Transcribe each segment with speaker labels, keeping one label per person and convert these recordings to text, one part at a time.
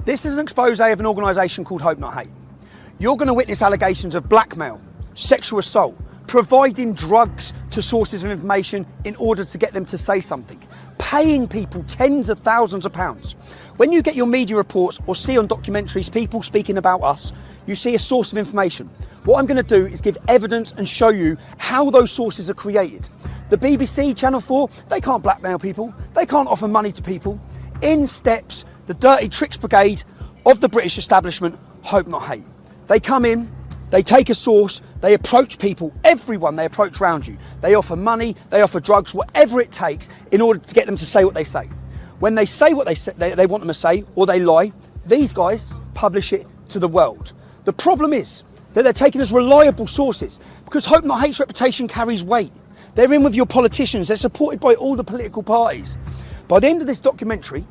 Speaker 1: This is an expose of an organisation called Hope Not Hate. You're going to witness allegations of blackmail, sexual assault, providing drugs to sources of information in order to get them to say something, paying people tens of thousands of pounds. When you get your media reports or see on documentaries people speaking about us, you see a source of information. What I'm going to do is give evidence and show you how those sources are created. The BBC, Channel 4, they can't blackmail people, they can't offer money to people. In steps the dirty tricks brigade of the British establishment, Hope Not Hate. They come in, they take a source, they approach people, everyone they approach around you. They offer money, they offer drugs, whatever it takes in order to get them to say what they say. When they say what they want them to say, or they lie, these guys publish it to the world. The problem is that they're taken as reliable sources because Hope Not Hate's reputation carries weight. They're in with your politicians, they're supported by all the political parties. By the end of this documentary,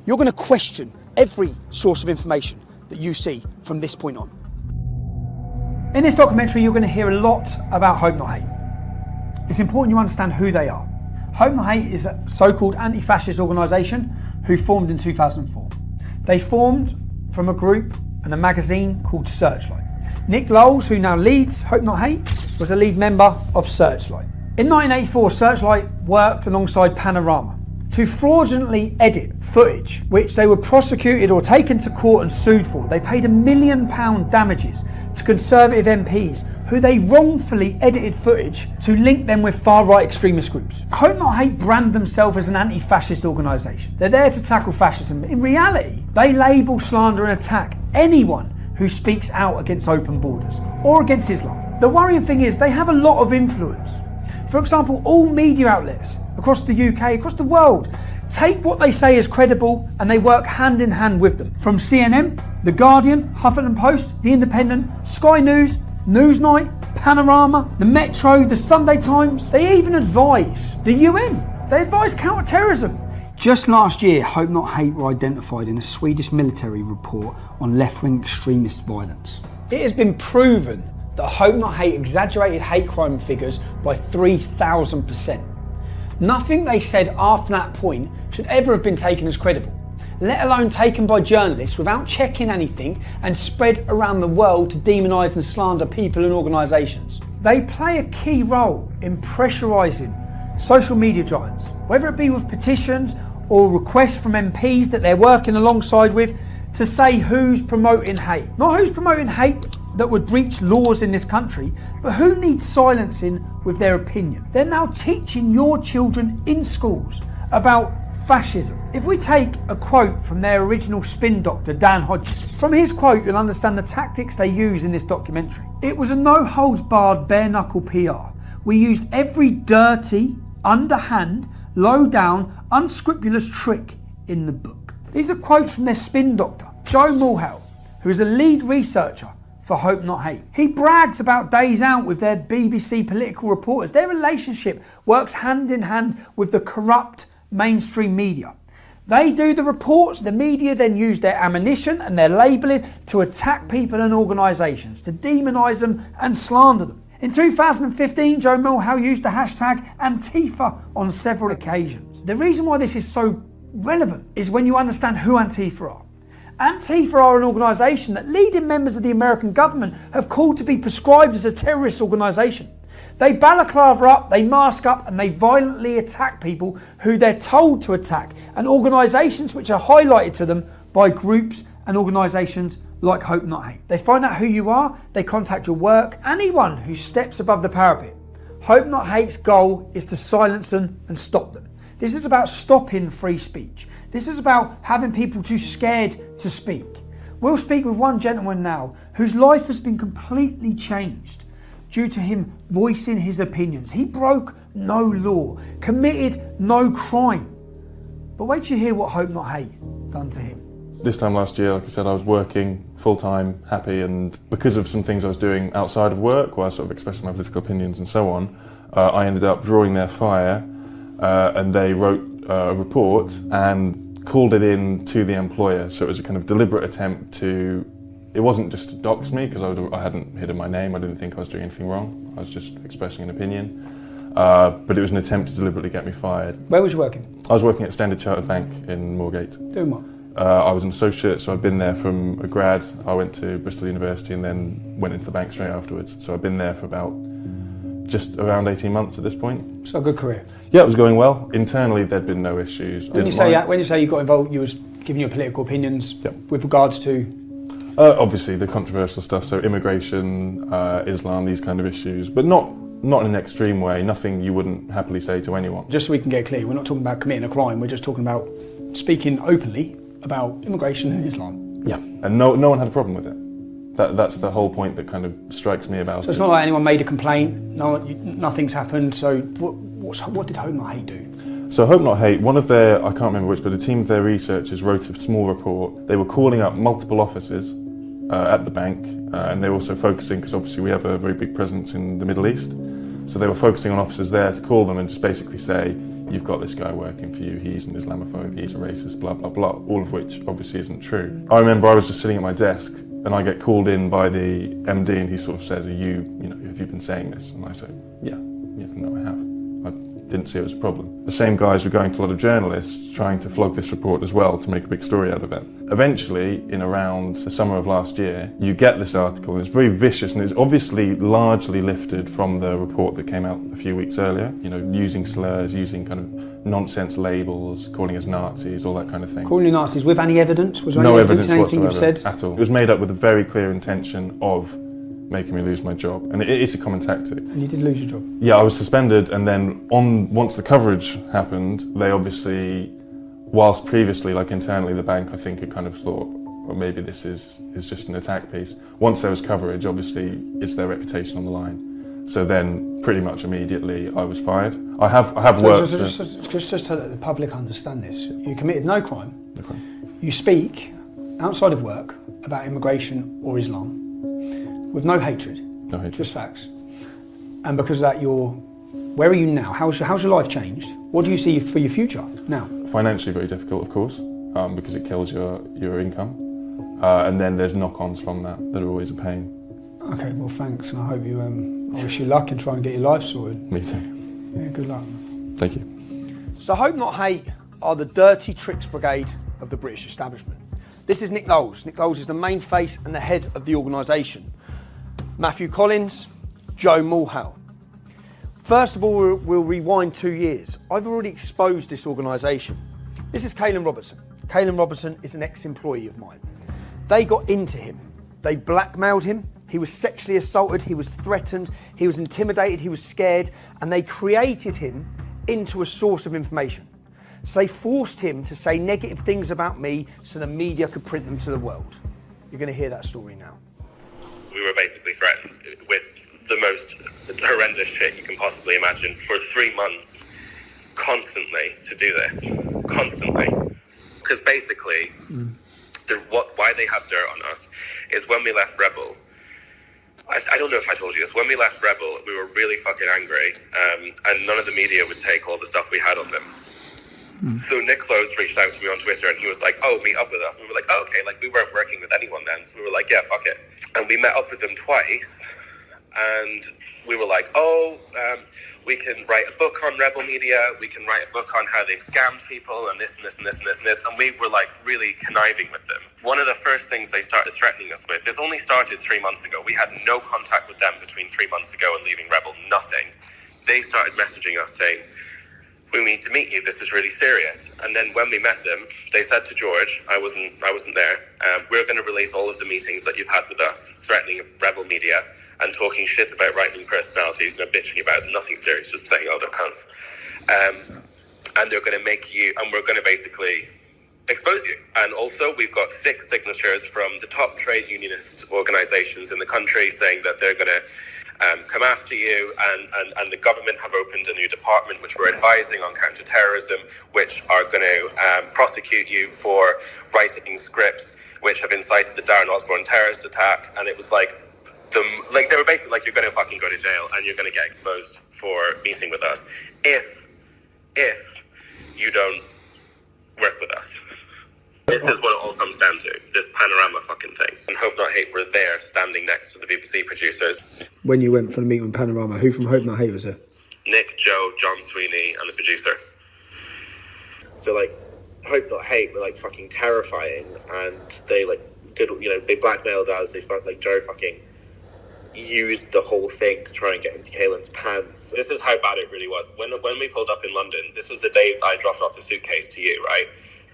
Speaker 1: you're going to question every source of information that you see from this point on. In this documentary, you're going to hear a lot about Hope Not Hate. It's important you understand who they are. Hope Not Hate is a so-called anti-fascist organisation who formed in 2004. They formed from a group and a magazine called Searchlight. Nick Lowles, who now leads Hope Not Hate, was a lead member of Searchlight. In 1984, Searchlight worked alongside Panorama to fraudulently edit footage which they were prosecuted or taken to court and sued for. They paid £1 million damages to Conservative MPs who they wrongfully edited footage to link them with far-right extremist groups. Hope Not Hate brand themselves as an anti-fascist organisation. They're there to tackle fascism. In reality, they label, slander and attack anyone who speaks out against open borders or against Islam. The worrying thing is they have a lot of influence. For example, all media outlets across the UK, across the world, take what they say as credible and they work hand in hand with them. From CNN, The Guardian, Huffington Post, The Independent, Sky News, Newsnight, Panorama, The Metro, The Sunday Times. They even advise the UN. They advise counter-terrorism. Just last year, Hope Not Hate were identified in a Swedish military report on left-wing extremist violence. It has been proven that Hope Not Hate exaggerated hate crime figures by 3,000%. Nothing they said after that point should ever have been taken as credible, let alone taken by journalists without checking anything and spread around the world to demonise and slander people and organisations. They play a key role in pressurising social media giants, whether it be with petitions or requests from MPs that they're working alongside with to say who's promoting hate. Not who's promoting hate that would breach laws in this country, but who needs silencing with their opinion. They're now teaching your children in schools about fascism. If we take a quote from their original spin doctor, Dan Hodges, from his quote you'll understand the tactics they use in this documentary. It was a no-holds-barred, bare-knuckle PR. We used every dirty, underhand, low-down, unscrupulous trick in the book. These are quotes from their spin doctor, Joe Mulhall, who is a lead researcher for Hope Not Hate. He brags about days out with their BBC political reporters. Their relationship works hand in hand with the corrupt mainstream media. They do the reports, the media then use their ammunition and their labelling to attack people and organisations, to demonise them and slander them. In 2015, Joe Mulhall used the hashtag Antifa on several occasions. The reason why this is so relevant is when you understand who Antifa are. Antifa are an organisation that leading members of the American government have called to be prescribed as a terrorist organisation. They balaclava up, they mask up and they violently attack people who they're told to attack and organisations which are highlighted to them by groups and organisations like Hope Not Hate. They find out who you are, they contact your work, anyone who steps above the parapet. Hope Not Hate's goal is to silence them and stop them. This is about stopping free speech. This is about having people too scared to speak. We'll speak with one gentleman now whose life has been completely changed due to him voicing his opinions. He broke no law, committed no crime. But wait till you hear what Hope Not Hate done to him.
Speaker 2: This time last year, like I said, I was working full-time, happy, and because of some things I was doing outside of work, where I was sort of expressing my political opinions and so on, I ended up drawing their fire, and they wrote a report and called it in to the employer. So it was a kind of deliberate attempt to, it wasn't just to dox me, because I hadn't hidden my name, I didn't think I was doing anything wrong, I was just expressing an opinion. But it was an attempt to deliberately get me fired.
Speaker 1: Where was you working?
Speaker 2: I was working at Standard Chartered Bank in Moorgate.
Speaker 1: Doing what?
Speaker 2: I was an associate, so I'd been there from a grad. I went to Bristol University and then went into the bank straight afterwards. So I've been there for about just around 18 months at this point.
Speaker 1: So a good career.
Speaker 2: Yeah, it was going well. Internally, there'd been no issues.
Speaker 1: When you say you got involved, you was giving your political opinions with regards to?
Speaker 2: Obviously, the controversial stuff, so immigration, Islam, these kind of issues, but not in an extreme way, nothing you wouldn't happily say to anyone.
Speaker 1: Just so we can get clear, we're not talking about committing a crime, we're just talking about speaking openly about immigration and Islam.
Speaker 2: Yeah, and no one had a problem with it. That's the whole point that kind of strikes me about it.
Speaker 1: So it's not like anyone made a complaint, nothing's happened, so what did Hope Not Hate do?
Speaker 2: So Hope Not Hate, one of their, I can't remember which, but a team of their researchers wrote a small report. They were calling up multiple offices at the bank, and they were also focusing, because obviously we have a very big presence in the Middle East, so they were focusing on officers there to call them and just basically say, you've got this guy working for you, he's an Islamophobe, he's a racist, blah, blah, blah, all of which obviously isn't true. I remember I was just sitting at my desk and I get called in by the MD and he sort of says, have you been saying this? And I say, yeah, no, I have. I didn't see it as a problem. The same guys were going to a lot of journalists trying to flog this report as well to make a big story out of it. Eventually, in around the summer of last year, you get this article, and it's very vicious, and it's obviously largely lifted from the report that came out a few weeks earlier, using slurs, using kind of nonsense labels, calling us Nazis, all that kind of thing.
Speaker 1: Calling you Nazis with any evidence? Was there
Speaker 2: no
Speaker 1: any
Speaker 2: evidence
Speaker 1: anything
Speaker 2: whatsoever
Speaker 1: you've said?
Speaker 2: At all. It was made up with a very clear intention of making me lose my job, and it's a common tactic.
Speaker 1: And you did lose your job?
Speaker 2: Yeah, I was suspended, and then once the coverage happened, they obviously, whilst previously, like internally, the bank, I think, had kind of thought, well, maybe this is just an attack piece. Once there was coverage, obviously, it's their reputation on the line. So then, pretty much immediately, I was fired. I have worked.
Speaker 1: Just so that the public understand this, you committed no crime.
Speaker 2: Okay.
Speaker 1: You speak outside of work about immigration or Islam with no hatred.
Speaker 2: No hatred.
Speaker 1: Just facts. And because of that, where are you now? How's your life changed? What do you see for your future now?
Speaker 2: Financially very difficult, of course, because it kills your income. And then there's knock-ons from that are always a pain.
Speaker 1: Okay, well thanks, and I hope you, I wish you luck in trying to get your life sorted.
Speaker 2: Me too.
Speaker 1: Yeah, good luck.
Speaker 2: Thank you.
Speaker 1: So Hope Not Hate are the dirty tricks brigade of the British establishment. This is Nick Knowles. Nick Knowles is the main face and the head of the organisation. Matthew Collins, Joe Mulhall. First of all, we'll rewind 2 years. I've already exposed this organisation. This is Caelan Robertson. Caelan Robertson is an ex-employee of mine. They got into him. They blackmailed him. He was sexually assaulted. He was threatened. He was intimidated. He was scared. And they created him into a source of information. So they forced him to say negative things about me so the media could print them to the world. You're going to hear that story now.
Speaker 3: We were basically threatened with the most horrendous shit you can possibly imagine for 3 months, constantly, to do this. Constantly. Because basically, why they have dirt on us is when we left Rebel, I don't know if I told you this, when we left Rebel, we were really fucking angry, and none of the media would take all the stuff we had on them. So Nick Close reached out to me on Twitter and he was like, oh, meet up with us. And we were like, oh, okay, like we weren't working with anyone then. So we were like, yeah, fuck it. And we met up with them twice and we were like, we can write a book on Rebel Media. We can write a book on how they've scammed people and this and this and this and this and this. And we were like really conniving with them. One of the first things they started threatening us with, this only started 3 months ago. We had no contact with them between 3 months ago and leaving Rebel, nothing. They started messaging us saying, we need to meet you, this is really serious. And then when we met them, they said to George, I wasn't there, we're going to release all of the meetings that you've had with us, threatening Rebel Media and talking shit about right-wing personalities, bitching about nothing serious, just saying, oh, they're cunts. And they're going to make you, and we're going to basically expose you. And also, we've got 6 signatures from the top trade unionist organisations in the country saying that they're going to come after you, and the government have opened a new department which we're advising on counter-terrorism, which are going to prosecute you for writing scripts which have incited the Darren Osborne terrorist attack. And it was like, they were basically like, you're going to fucking go to jail and you're going to get exposed for meeting with us if you don't work with us. This is what it all comes down to, this Panorama fucking thing. And Hope Not Hate were there, standing next to the BBC producers.
Speaker 1: When you went for the meeting with Panorama, who from Hope Not Hate was there?
Speaker 3: Nick, Joe, John Sweeney, and the producer. So, like,
Speaker 4: Hope Not Hate were like fucking terrifying, and they like did, you know, they blackmailed us. They felt like Joe fucking used the whole thing to try and get into Kaylin's pants.
Speaker 3: This is how bad it really was. When we pulled up in London, this was the day I dropped off the suitcase to you, right?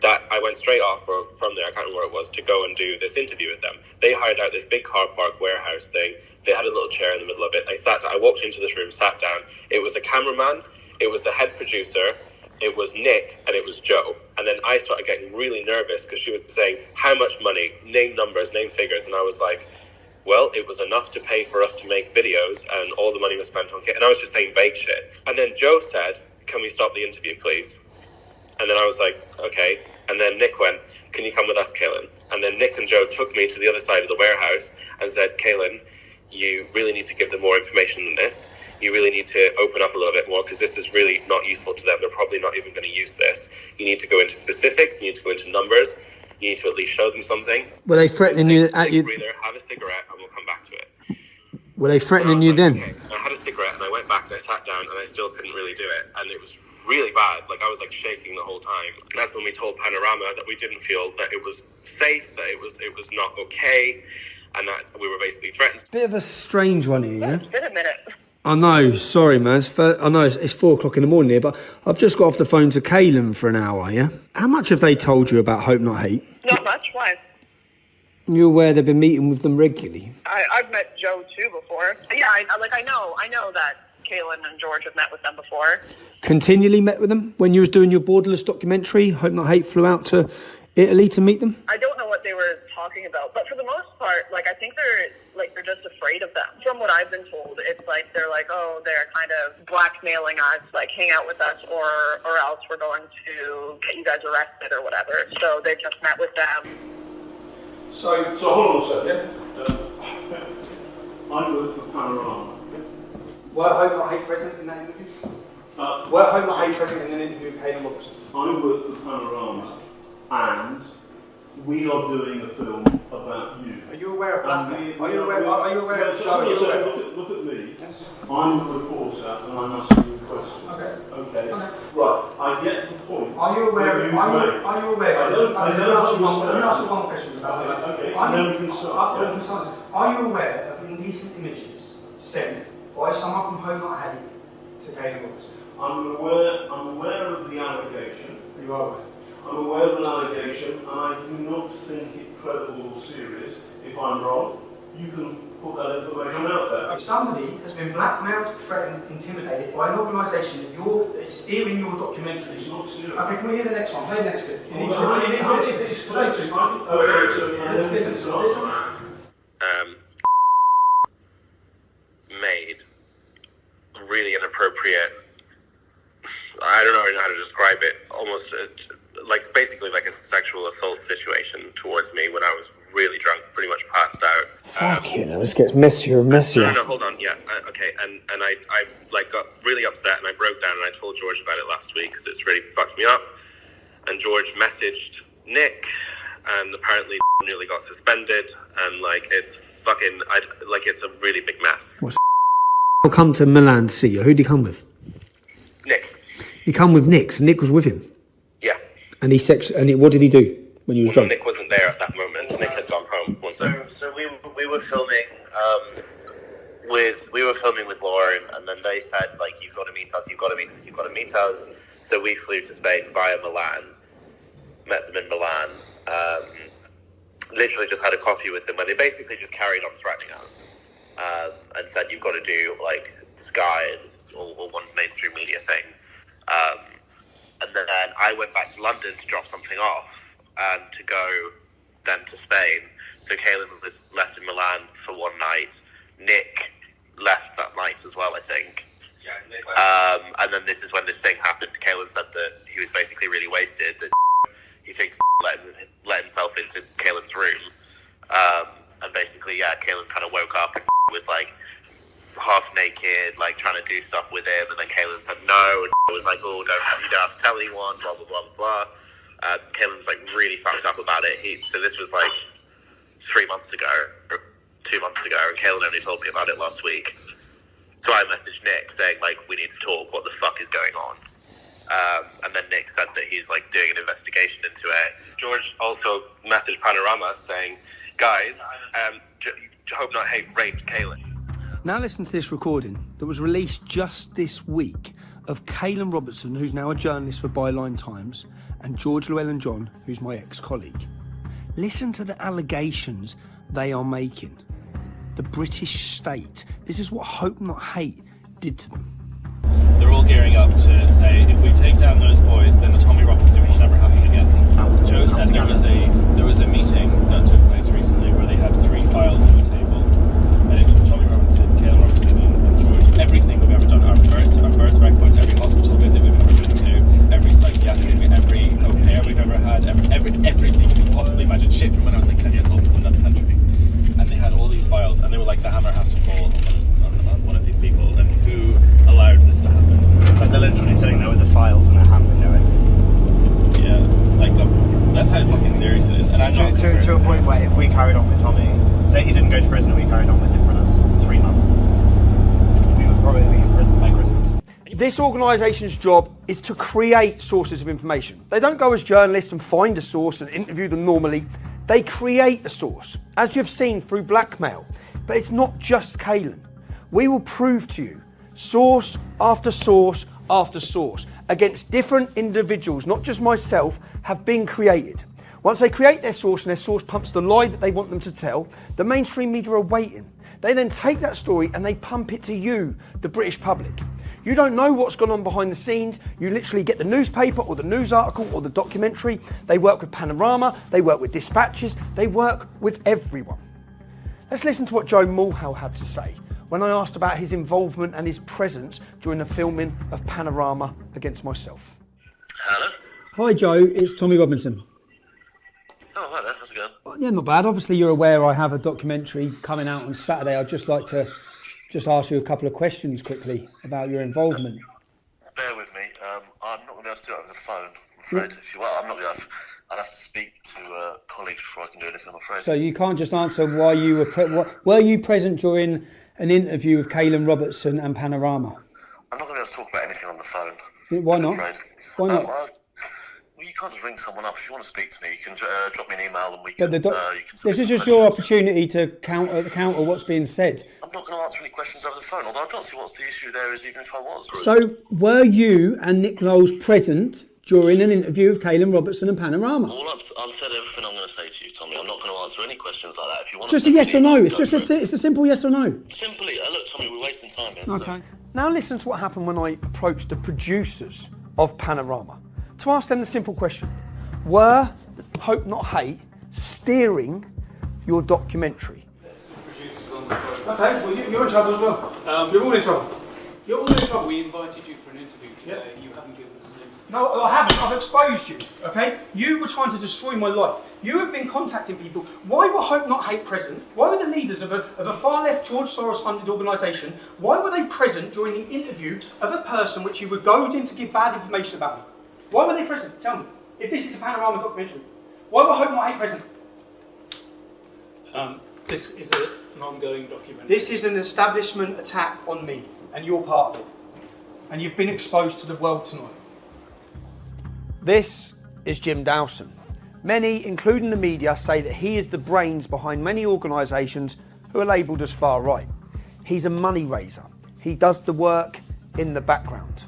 Speaker 3: That I went straight off from there, I can't remember where it was, to go and do this interview with them. They hired out this big car park warehouse thing. They had a little chair in the middle of it. I walked into this room, sat down. It was a cameraman, it was the head producer, it was Nick, and it was Joe. And then I started getting really nervous because she was saying, how much money, name numbers, name figures. And I was like, well, it was enough to pay for us to make videos, and all the money was spent on kit. And I was just saying vague shit. And then Joe said, can we stop the interview, please? And then I was like, okay. And then Nick went, can you come with us, Kaylin? And then Nick and Joe took me to the other side of the warehouse and said, Kaylin, you really need to give them more information than this. You really need to open up a little bit more, because this is really not useful to them. They're probably not even going to use this. You need to go into specifics. You need to go into numbers. You need to at least show them something.
Speaker 1: Were they threatening you
Speaker 3: at you? Breather, have a cigarette, and we'll come back to it.
Speaker 1: Were they threatening you then?
Speaker 3: Okay. I had a cigarette, and I went back and I sat down, and I still couldn't really do it, and it was really bad. Like, I was like shaking the whole time. And that's when we told Panorama that we didn't feel that it was safe, that it was not okay, and that we were basically threatened.
Speaker 1: Bit of a strange one here, yeah?
Speaker 5: It's been a minute.
Speaker 1: I know, sorry man, I know it's 4 o'clock in the morning here, but I've just got off the phone to Kaylin for an hour, yeah? How much have they told you about Hope Not Hate?
Speaker 5: Not much, why?
Speaker 1: You're aware they've been meeting with them regularly?
Speaker 5: I've met Joe too before. Yeah, I know that Kaylin and George have met with them before.
Speaker 1: Continually met with them? When you was doing your Borderless documentary, Hope Not Hate flew out to Italy to meet them?
Speaker 5: I don't know what they were talking about, but for the most part, like, I think they're just afraid of them. From what I've been told, it's like they're like, oh, they're kind of blackmailing us, like, hang out with us, or else we're going to get you guys arrested or whatever. So they've just met with them.
Speaker 6: So hold on a second. I work for Panorama.
Speaker 1: Were Hope Not Hate present in that interview? Were Hope Not Hate present in an interview with Kaylin Robertson?
Speaker 6: I work for Panorama, and we are doing a film about you.
Speaker 1: Are you aware of that?
Speaker 6: Are you aware of Joe? Look at me. Yes. I'm a reporter, and I'm asking you a question. Okay. Right. I get the point.
Speaker 1: Are you aware? Let me ask you one question about that.
Speaker 6: Okay. Then we can start.
Speaker 1: Are you aware of indecent images sent by someone from Hope Not Hate to Kaylin Robertson?
Speaker 6: I'm aware of the allegation.
Speaker 1: You are aware?
Speaker 6: I'm aware of an allegation, and I do not think it credible or serious. If I'm wrong, you can put that information out there.
Speaker 1: If somebody has been blackmailed, threatened, intimidated by an organisation that is steering your documentary.
Speaker 6: It's not serious.
Speaker 1: Okay, can we hear the next one? Play the next bit.
Speaker 3: Made really inappropriate, I don't know how to describe it, almost basically like a sexual assault situation towards me when I was really drunk, pretty much passed out.
Speaker 1: Fuck you know, this gets messier and messier.
Speaker 3: No, hold on, yeah, okay, and I like got really upset, and I broke down, and I told George about it last week because it's really fucked me up, and George messaged Nick, and apparently nearly got suspended, and like it's fucking, it's a really big mess.
Speaker 1: I'll come to Milan to see you. Who'd he come with?
Speaker 3: Nick.
Speaker 1: He come with Nick, so Nick was with him.
Speaker 3: Yeah.
Speaker 1: And what did he do when he was drunk?
Speaker 3: Nick wasn't there at that moment. Nick had gone home.
Speaker 4: So we were filming with Lauren, and then they said, like, you've got to meet us. So we flew to Spain via Milan, met them in Milan, literally just had a coffee with them, where they basically just carried on threatening us, and said, you've got to do like Sky or one mainstream media thing. And then I went back to London to drop something off and to go then to Spain. So Kaylin was left in Milan for one night. Nick left that night as well, I think.
Speaker 3: Yeah, Nick left.
Speaker 4: And then this is when this thing happened. Kaylin said that he was basically really wasted, that he thinks let himself into Kaylin's room. And basically, yeah, Kaylin kind of woke up and was like half naked, like trying to do stuff with him, and then Kaylin said no, and was like, oh, you don't have to tell anyone, blah blah blah blah blah. Kaylin was like really fucked up about it. So this was like 3 months ago, or 2 months ago, and Kaylin only told me about it last week. So I messaged Nick saying, like, we need to talk, what the fuck is going on? And then Nick said that he's like doing an investigation into it. George also messaged Panorama saying, guys, Hope Not Hate raped Kaylin.
Speaker 1: Now listen to this recording that was released just this week of Kaylin Robertson, who's now a journalist for Byline Times, and George Llewellyn-John, who's my ex-colleague. Listen to the allegations they are making. The British state. This is what Hope Not Hate did to them.
Speaker 7: They're all gearing up to say, if we take down those boys, then the Tommy Robbins should never happen again. Joe said there was a meeting that took place recently where they had 3 files on the table, and it was Tommy Robinson, Kaylin Robertson, and George. Everything we've ever done, our birth records, every hospital visit we've ever been to, every psychiatric, every au pair we've ever had, everything you can possibly imagine. Shit from when I was like 10 years old from another country. And they had all these files, and they were like, the hammer has to fall on one of these people, and who allowed this to happen?
Speaker 8: It's like they're literally sitting there with the files and they're handling it.
Speaker 7: Yeah, like that's how fucking serious it is. And I'm not
Speaker 8: to a point where if we carried on with Tommy, say he didn't go to prison and we carried on with him for another 3 months, we would probably be in prison by Christmas.
Speaker 1: This organisation's job is to create sources of information. They don't go as journalists and find a source and interview them normally. They create a source, as you've seen through blackmail. But it's not just Kaylin. We will prove to you, source after source after source, against different individuals, not just myself, have been created. Once they create their source and their source pumps the lie that they want them to tell, the mainstream media are waiting. They then take that story and they pump it to you, the British public. You don't know what's gone on behind the scenes. You literally get the newspaper or the news article or the documentary. They work with Panorama, they work with Dispatches, they work with everyone. Let's listen to what Joe Mulhall had to say when I asked about his involvement and his presence during the filming of Panorama against myself.
Speaker 4: Hello?
Speaker 1: Hi Joe, it's Tommy Robinson.
Speaker 4: Oh, hi there, how's it going?
Speaker 1: Yeah, not bad. Obviously you're aware I have a documentary coming out on Saturday. I'd just like to ask you a couple of questions quickly about your involvement.
Speaker 4: Bear with me, I'm not going to be able to do it over the phone, I'm afraid. I'm not going to I'd have to speak to colleagues before I can do anything, I'm afraid.
Speaker 1: So you can't just answer why you were you present during an interview with Kaylin Robertson and Panorama?
Speaker 4: I'm not going to be able to talk about anything on the phone.
Speaker 1: Why not?
Speaker 4: I'm afraid.
Speaker 1: Why not?
Speaker 4: Well, you can't just ring someone up. If you want to speak to me, you can drop me an email and we can...
Speaker 1: But
Speaker 4: you can
Speaker 1: this is just your opportunity to counter what's being said.
Speaker 4: I'm not going to answer any questions over the phone, although I don't see what's the issue there is, even if I was. Really.
Speaker 1: So were you and Nick Knowles present during an interview with Kaylin Robertson and Panorama?
Speaker 4: I've said everything I'm going to say to you, Tommy. I'm not going to answer any questions like that. If you want
Speaker 1: Just
Speaker 4: to
Speaker 1: a yes or no. It's a simple yes or no.
Speaker 4: Simply, look, Tommy, we're wasting time here.
Speaker 1: Okay. Now listen to what happened when I approached the producers of Panorama to ask them the simple question: were Hope Not Hate steering your documentary? Okay, well you're in trouble as well. You're all in trouble. You're all in trouble.
Speaker 7: We invited you for an interview today. You haven't given us an interview.
Speaker 1: No, I haven't. I've exposed you, okay? You were trying to destroy my life. You have been contacting people. Why were Hope Not Hate present? Why were the leaders of a far-left George Soros-funded organisation, why were they present during the interview of a person which you were goaded in to give bad information about me? Why were they present? Tell me. If this is a Panorama documentary, why were Hope Not Hate present?
Speaker 7: This is an ongoing documentary.
Speaker 1: This is an establishment attack on me, and you're part of it. And you've been exposed to the world tonight. This is Jim Dawson. Many, including the media, say that he is the brains behind many organisations who are labelled as far right. He's a money raiser. He does the work in the background.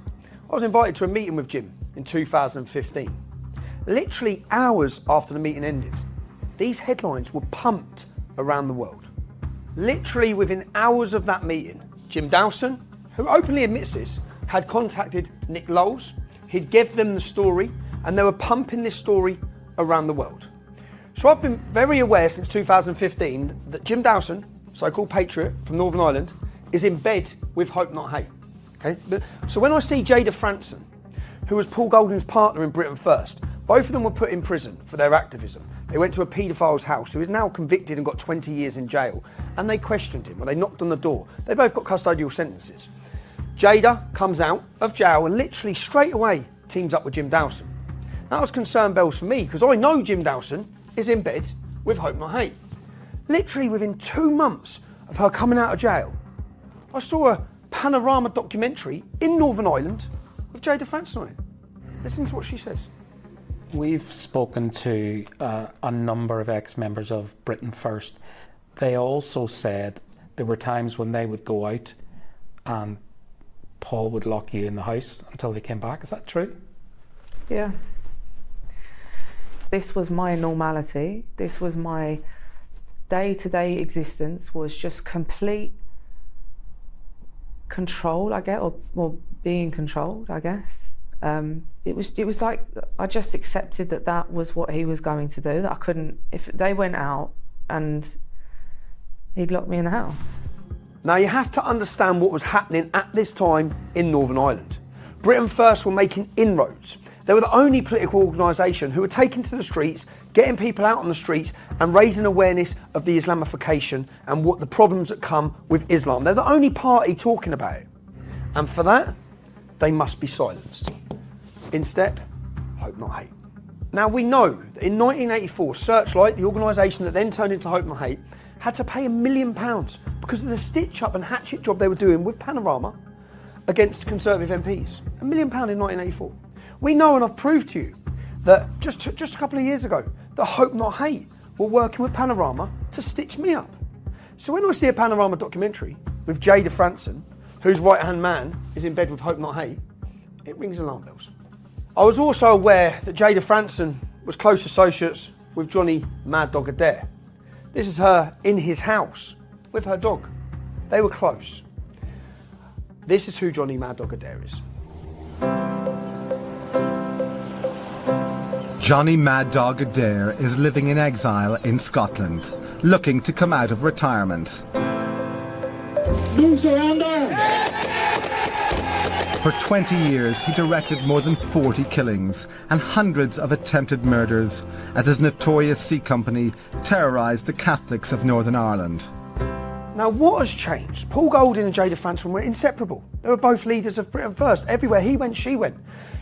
Speaker 1: I was invited to a meeting with Jim in 2015. Literally hours after the meeting ended, these headlines were pumped around the world. Literally within hours of that meeting, Jim Dawson, who openly admits this, had contacted Nick Knowles. He'd give them the story, and they were pumping this story around the world. So I've been very aware since 2015 that Jim Dawson, so-called patriot from Northern Ireland, is in bed with Hope Not Hate. Okay? So when I see Jada Franson, who was Paul Golding's partner in Britain First, both of them were put in prison for their activism. They went to a paedophile's house who is now convicted and got 20 years in jail, and they questioned him, or they knocked on the door. They both got custodial sentences. Jada comes out of jail and literally straight away teams up with Jim Dawson. That was concern bells for me, because I know Jim Dawson is in bed with Hope Not Hate. Literally within 2 months of her coming out of jail, I saw a Panorama documentary in Northern Ireland with Jada Franson on it. Listen to what she says.
Speaker 9: We've spoken to a number of ex-members of Britain First. They also said there were times when they would go out and Paul would lock you in the house until they came back. Is that true?
Speaker 10: Yeah. This was my normality. This was my day-to-day existence, was just complete control, I guess, or being controlled, I guess. It was like I just accepted that was what he was going to do, that I couldn't, if they went out and he'd lock me in the house.
Speaker 1: Now you have to understand what was happening at this time in Northern Ireland. Britain First were making inroads. They were the only political organisation who were taking to the streets, getting people out on the streets and raising awareness of the Islamification and what the problems that come with Islam. They're the only party talking about it. And for that, they must be silenced. In step, Hope Not Hate. Now we know that in 1984, Searchlight, the organisation that then turned into Hope Not Hate, had to pay £1 million because of the stitch-up and hatchet job they were doing with Panorama against Conservative MPs. £1 million in 1984. We know, and I've proved to you, that just a couple of years ago, that Hope Not Hate were working with Panorama to stitch me up. So when I see a Panorama documentary with Jada Franson, whose right-hand man is in bed with Hope Not Hate, it rings alarm bells. I was also aware that Jada Franson was close associates with Johnny Mad Dog Adair. This is her in his house with her dog. They were close. This is who Johnny Mad Dog Adair is.
Speaker 11: Johnny Mad Dog Adair is living in exile in Scotland, looking to come out of retirement.
Speaker 12: No surrender!
Speaker 11: For 20 years, he directed more than 40 killings and hundreds of attempted murders as his notorious C Company terrorised the Catholics of Northern Ireland.
Speaker 1: Now, what has changed? Paul Golding and Jada Franson were inseparable. They were both leaders of Britain First. Everywhere he went, she went.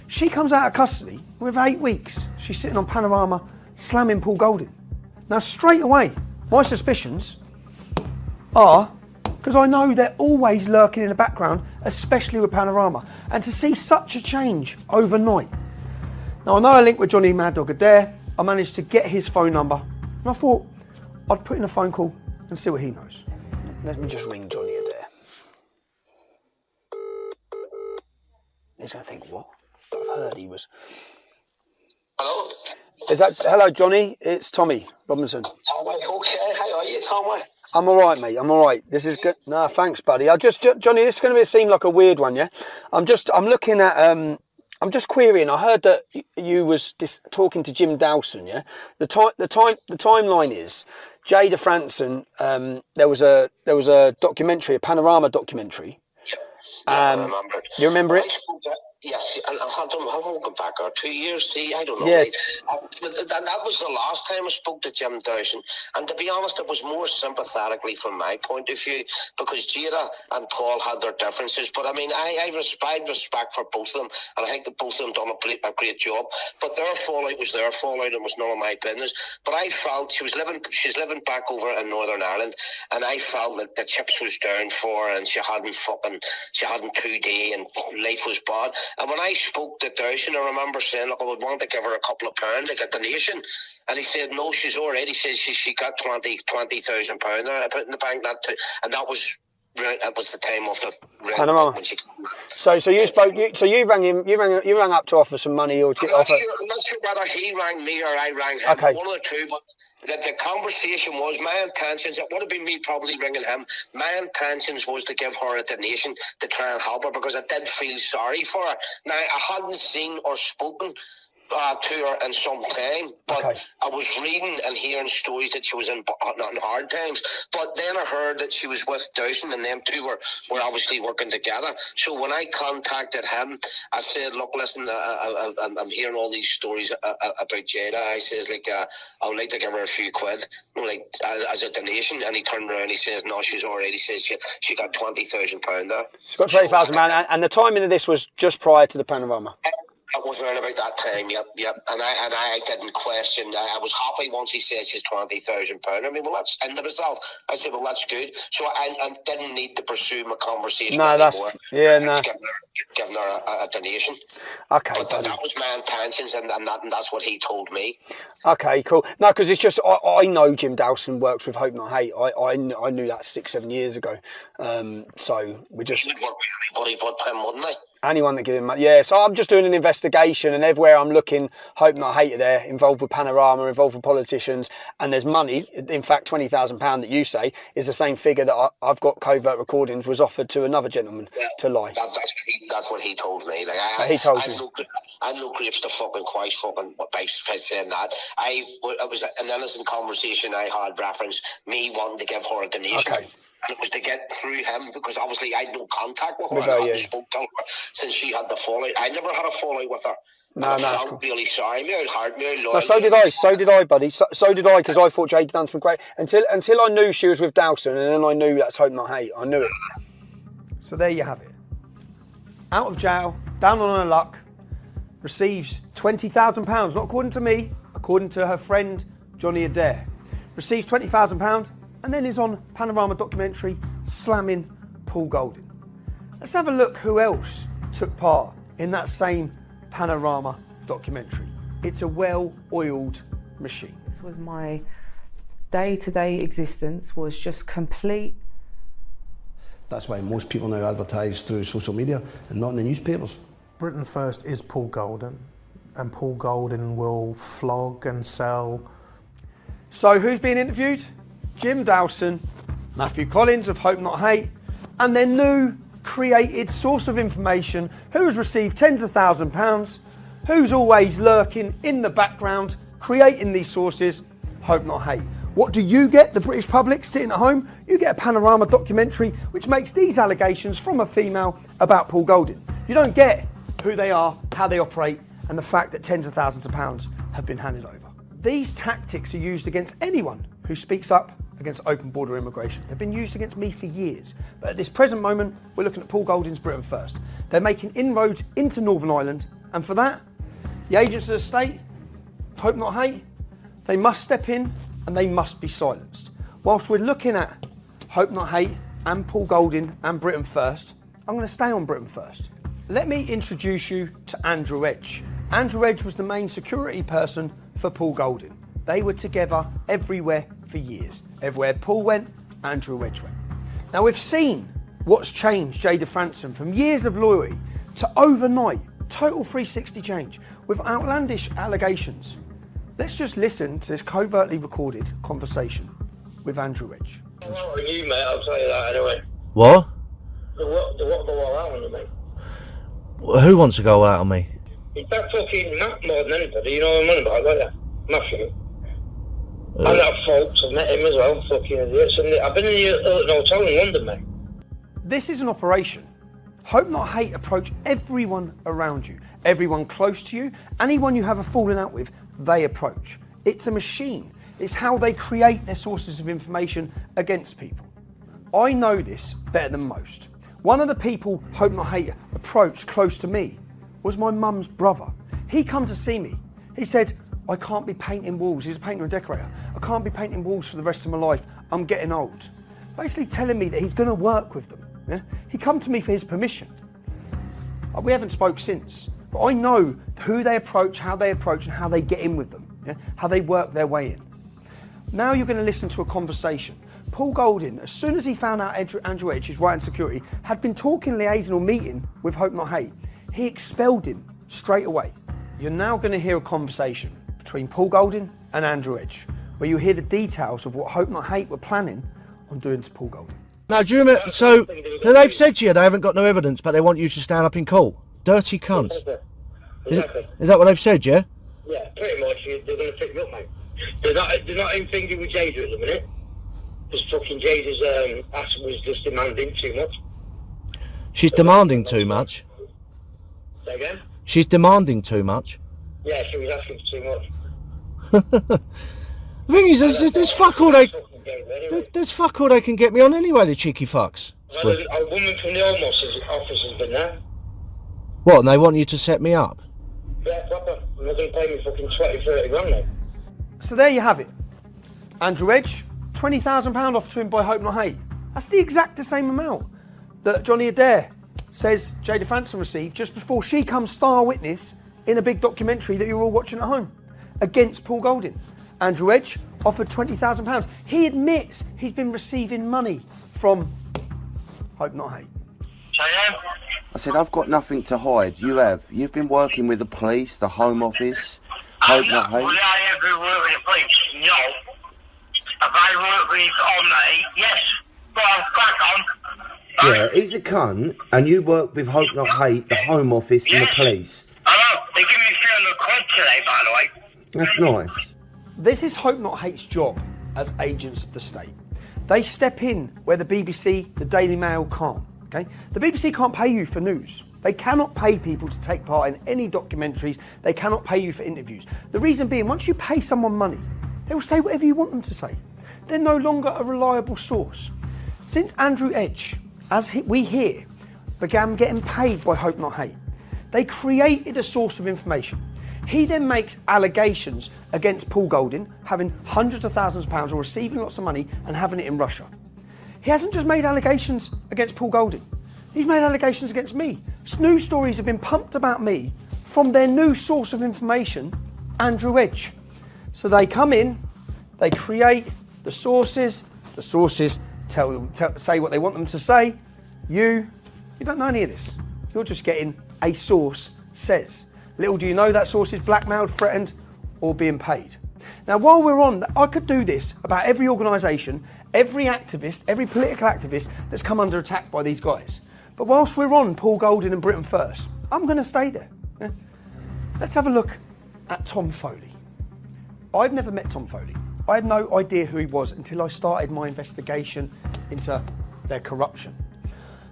Speaker 1: She comes out of custody with 8 weeks. She's sitting on Panorama slamming Paul Golding. Now, straight away, my suspicions are, because I know they're always lurking in the background, especially with Panorama, and to see such a change overnight. Now, I know I linked with Johnny Mad Dog Adair. I managed to get his phone number, and I thought I'd put in a phone call and see what he knows. Let me just ring Johnny Adair. He's going to think, what? I've heard he was...
Speaker 12: Hello?
Speaker 1: Hello, Johnny? It's Tommy Robinson.
Speaker 12: Tommy, okay. How are you, Tommy?
Speaker 1: I'm all right, mate. I'm all right. This is good. No, thanks, buddy. Johnny, this is going to seem like a weird one, yeah? I'm looking at, I'm just querying. I heard that you was talking to Jim Dawson, yeah? The timeline is Jada Franson. There was a documentary, a Panorama documentary.
Speaker 12: Yeah, I remember.
Speaker 1: You remember it?
Speaker 12: Yes, and how long back, or 2 years, I don't know.
Speaker 1: Yeah.
Speaker 12: But that was the last time I spoke to Jim Dawson, and to be honest, it was more sympathetically from my point of view, because Jada and Paul had their differences, but I mean, I respect for both of them, and I think that both of them done a great job, but their fallout was their fallout, and was none of my business. But I felt she's living back over in Northern Ireland, and I felt that the chips was down for her, and she hadn't 2D, and life was bad. And when I spoke to Dawson, I remember saying, look, I would want to give her a couple of pounds, like a donation. And he said, no, she's already said she got £20,000 there. I put in the bank and that was the time of the
Speaker 1: Panama. So you rang him. You rang up to offer some money or to get offer.
Speaker 12: I'm not sure whether he rang me or I rang him.
Speaker 1: Okay.
Speaker 12: One of the two. But the conversation was, my intentions. It would have been me probably ringing him. My intentions was to give her a donation to try and help her, because I did feel sorry for her. Now, I hadn't seen or spoken to her in some time, but okay. I was reading and hearing stories that she was in hard times, but then I heard that she was with Dawson, and them two were obviously working together. So when I contacted him, I said, look, listen, I'm hearing all these stories about Jada. I says, I would like to give her a few quid, as a donation. And he turned around and he says, no, she's already says she got £20,000 there.
Speaker 1: She's got £20,000, and the timing of this was just prior to the Panorama.
Speaker 12: It was around about that time, yep. And I didn't question. I was happy once he says he's £20,000. I mean, well, that's in the result. I said, well, that's good. So I didn't need to pursue my conversation anymore. Giving her a donation.
Speaker 1: Okay.
Speaker 12: But that was my intentions, and that's what he told me.
Speaker 1: Okay, cool. No, because it's just I know Jim Dawson works with Hope Not Hate. I knew that 6-7 years ago. So we just.
Speaker 12: He would work with anybody but him, wouldn't they?
Speaker 1: Anyone that give him money. Yeah, so I'm just doing an investigation, and everywhere I'm looking, Hope Not Hate are there, involved with Panorama, involved with politicians, and there's money. In fact, £20,000 that you say is the same figure that I've got covert recordings was offered to another gentleman to lie.
Speaker 12: That's what he told me. Like
Speaker 1: he told you.
Speaker 12: I'm no grapes to fucking Christ fucking by saying that. It was an innocent conversation I had referenced me wanting to give her a donation.
Speaker 1: Okay.
Speaker 12: And it was to get through him because obviously I had no contact with her. I hadn't spoken to her since she had the fallout. I never had a fallout with her. I felt really sorry. Me out hard, me out loyal.
Speaker 1: No, so did I, buddy. So did I, because I thought Jade done some great until I knew she was with Dawson, and then I knew that's Hope Not Hate. I knew it. So there you have it. Out of jail, down on her luck, receives £20,000. Not according to me, according to her friend Johnny Adair. Receives £20,000. And then is on Panorama documentary slamming Paul Golding. Let's have a look who else took part in that same Panorama documentary. It's a well-oiled machine.
Speaker 10: This was my day-to-day existence, was just complete.
Speaker 13: That's why most people now advertise through social media and not in the newspapers.
Speaker 14: Britain First is Paul Golding, and Paul Golding will flog and sell.
Speaker 1: So who's being interviewed? Jim Dawson, Matthew Collins of Hope Not Hate, and their new created source of information who has received tens of £1,000s, who's always lurking in the background, creating these sources, Hope Not Hate. What do you get, the British public, sitting at home? You get a Panorama documentary which makes these allegations from a female about Paul Golding. You don't get who they are, how they operate, and the fact that tens of thousands of pounds have been handed over. These tactics are used against anyone who speaks up against open border immigration. They've been used against me for years. But at this present moment, we're looking at Paul Golding's Britain First. They're making inroads into Northern Ireland, and for that, the agents of the state, Hope Not Hate, they must step in and they must be silenced. Whilst we're looking at Hope Not Hate and Paul Golding and Britain First, I'm going to stay on Britain First. Let me introduce you to Andrew Edge. Andrew Edge was the main security person for Paul Golding. They were together everywhere for years. Everywhere Paul went, Andrew Edge went. Now we've seen what's changed Jada Franson from years of loyalty to overnight, total 360 change with outlandish allegations. Let's just listen to this covertly recorded conversation with Andrew Edge.
Speaker 15: Well, you, mate, I'll tell you that anyway.
Speaker 16: What?
Speaker 15: The what go all out on me?
Speaker 16: Who wants to go out on me?
Speaker 15: It's that fucking Matt more than anybody, you know what I'm on about, don't you? Matthew. And that folks, I've met him as well, fucking idiots. And I've been in the hotel in London, mate.
Speaker 1: This is an operation. Hope Not Hate approach everyone around you, everyone close to you, anyone you have a falling out with, they approach. It's a machine. It's how they create their sources of information against people. I know this better than most. One of the people Hope Not Hate approached close to me was my mum's brother. He come to see me. He said, I can't be painting walls. He's a painter and decorator. I can't be painting walls for the rest of my life. I'm getting old. Basically telling me that he's going to work with them. Yeah? He come to me for his permission. We haven't spoke since, but I know who they approach, how they approach, and how they get in with them. Yeah? How they work their way in. Now you're going to listen to a conversation. Paul Golding, as soon as he found out Andrew Edge, his right hand security, had been talking, liaising or meeting with Hope Not Hate, he expelled him straight away. You're now going to hear a conversation between Paul Golding and Andrew Edge, where you hear the details of what Hope Not Hate were planning on doing to Paul Golding.
Speaker 16: Now, do you remember, so they've said to you they haven't got no evidence, but they want you to stand up in court. Dirty cunts.
Speaker 15: Exactly.
Speaker 16: Is that what they've said, yeah?
Speaker 15: Yeah, pretty much. They're going to pick me up, mate. They're not even thinking with Jada at the minute. Because fucking Jada's ass was just demanding too much.
Speaker 16: She's demanding too much.
Speaker 15: Say again?
Speaker 16: She's demanding too much.
Speaker 15: Yeah, she was asking for too much.
Speaker 16: The thing is, there's fuck all they... There's fuck all they can get me on anyway, the cheeky fucks.
Speaker 15: Well, a woman from the Home Office has been there.
Speaker 16: What, and they want you to set me up?
Speaker 15: Yeah, proper. I'm not going to pay me fucking 20, 30 grand, mate.
Speaker 1: So there you have it. Andrew Edge, £20,000 offered to him by Hope Not Hate. That's the exact same amount that Johnny Adair says Jada Franson received just before she comes star witness in a big documentary that you're all watching at home against Paul Golding. Andrew Edge offered £20,000. He admits he's been receiving money from Hope Not Hate.
Speaker 17: I said, I've got nothing to hide. You have. You've been working with the police, the Home Office, Hope Not Hate.
Speaker 15: Will I ever work with the police? No. Have I worked with Omni? Yes. Go on, crack on.
Speaker 17: Yeah, he's a cunt, and you work with Hope Not Hate, the Home Office and the police.
Speaker 15: Hello, they give me 300 quid today, by the way.
Speaker 17: That's nice.
Speaker 1: This is Hope Not Hate's job as agents of the state. They step in where the BBC, the Daily Mail can't. Okay? The BBC can't pay you for news. They cannot pay people to take part in any documentaries. They cannot pay you for interviews. The reason being, once you pay someone money, they will say whatever you want them to say. They're no longer a reliable source. Since Andrew Edge, as we hear, began getting paid by Hope Not Hate, they created a source of information. He then makes allegations against Paul Golding, having hundreds of thousands of pounds or receiving lots of money and having it in Russia. He hasn't just made allegations against Paul Golding. He's made allegations against me. News stories have been pumped about me from their new source of information, Andrew Edge. So they come in, they create the sources say what they want them to say. You don't know any of this. You're just getting a source says. Little do you know that source is blackmailed, threatened, or being paid. Now, while we're on, I could do this about every organisation, every activist, every political activist that's come under attack by these guys. But whilst we're on Paul Golding and Britain First, I'm going to stay there. Yeah? Let's have a look at Tom Foley. I've never met Tom Foley. I had no idea who he was until I started my investigation into their corruption.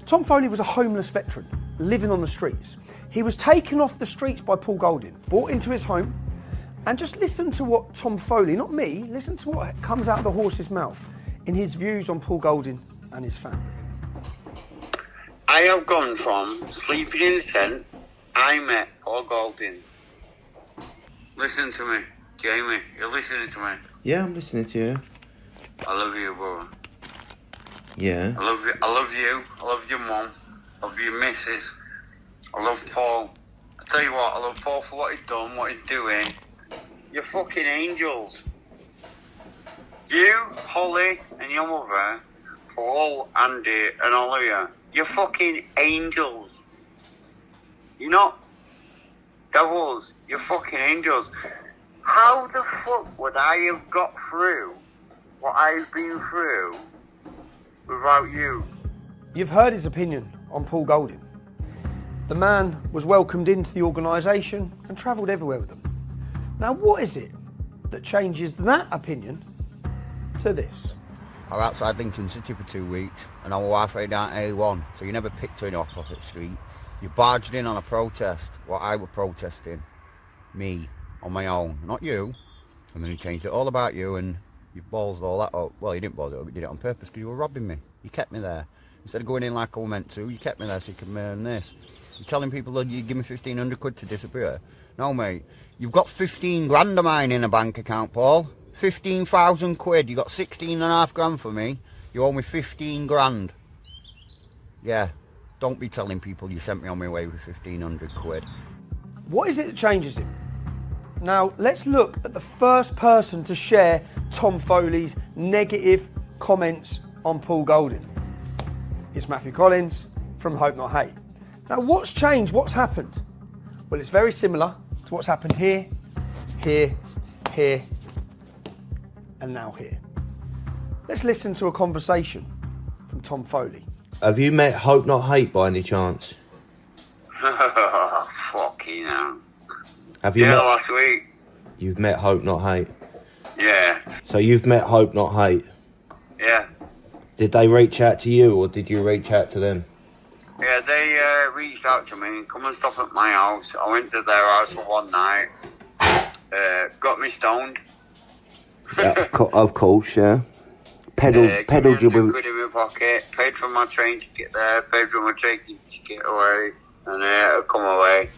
Speaker 1: Tom Foley was a homeless veteran living on the streets. He was taken off the streets by Paul Golding, brought into his home, and just listen to what Tom Foley, not me, listen to what comes out of the horse's mouth in his views on Paul Golding and his family.
Speaker 18: I have gone from sleeping in the tent, I met Paul Golding. Listen to me, Jamie, you're listening to me.
Speaker 17: Yeah, I'm listening to you.
Speaker 18: I love you, brother.
Speaker 17: Yeah.
Speaker 18: I love you, I love your mum, I love your missus, I love Paul. I tell you what, I love Paul for what he's done, what he's doing. You're fucking angels. You, Holly, and your mother, Paul, Andy, and all of you, you're fucking angels. You're not devils, you're fucking angels. How the fuck would I have got through what I've been through without you?
Speaker 1: You've heard his opinion on Paul Golding. The man was welcomed into the organisation and travelled everywhere with them. Now, what is it that changes that opinion to this?
Speaker 19: I was outside Lincoln City for 2 weeks and I was halfway down A1, so you never picked anyone off the street. You barged in on a protest, what I was protesting, me, on my own, not you. And then he changed it all about you and you ballsed all that up. Well, you didn't ball it up, you did it on purpose because you were robbing me. You kept me there. Instead of going in like I was meant to, you kept me there so you could earn this. You're telling people that you give me 1,500 quid to disappear. No, mate. You've got 15 grand of mine in a bank account, Paul. 15,000 quid. You got 16.5 grand for me. You owe me 15 grand. Yeah. Don't be telling people you sent me on my way with 1,500 quid.
Speaker 1: What is it that changes him? Now, let's look at the first person to share Tom Foley's negative comments on Paul Golding. It's Matthew Collins from Hope Not Hate. Now, what's changed? What's happened? Well, it's very similar to what's happened here, here, here, and now here. Let's listen to a conversation from Tom Foley.
Speaker 17: Have you met Hope Not Hate by any chance?
Speaker 18: Fucking hell.
Speaker 17: Have you met?
Speaker 18: Last week.
Speaker 17: You've met Hope Not Hate?
Speaker 18: Yeah.
Speaker 17: So you've met Hope Not Hate?
Speaker 18: Yeah.
Speaker 17: Did they reach out to you or did you reach out to them?
Speaker 18: Yeah, they reached out to me, come and stop at my house. I went to their house for one night, got me stoned.
Speaker 17: Yeah, of course, yeah. Peddled you with...
Speaker 18: quid in my pocket, paid for my train ticket there, paid for my train ticket away, and I come away.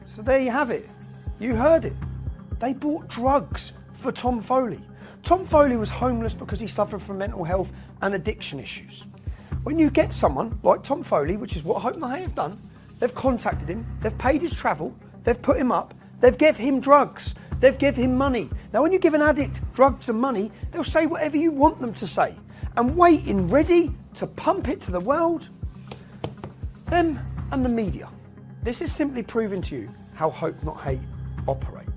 Speaker 1: So there you have it. You heard it. They bought drugs for Tom Foley. Tom Foley was homeless because he suffered from mental health and addiction issues. When you get someone like Tom Foley, which is what Hope and I have done, they've contacted him, they've paid his travel, they've put him up, they've given him drugs, they've given him money. Now when you give an addict drugs and money, they'll say whatever you want them to say. And waiting ready to pump it to the world, them and the media. This is simply proving to you how Hope Not Hate operate.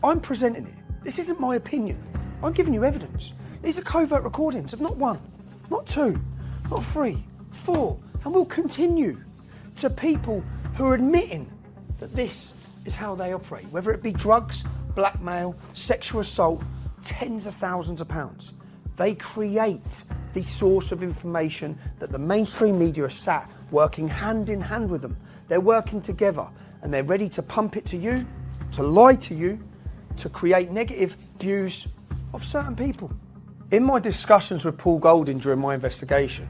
Speaker 1: I'm presenting it. This isn't my opinion. I'm giving you evidence. These are covert recordings of not one, not two, not three, four, and will continue to people who are admitting that this is how they operate, whether it be drugs, blackmail, sexual assault, tens of thousands of pounds. They create the source of information that the mainstream media are sat working hand in hand with them. They're working together and they're ready to pump it to you, to lie to you, to create negative views of certain people. In my discussions with Paul Golding during my investigation,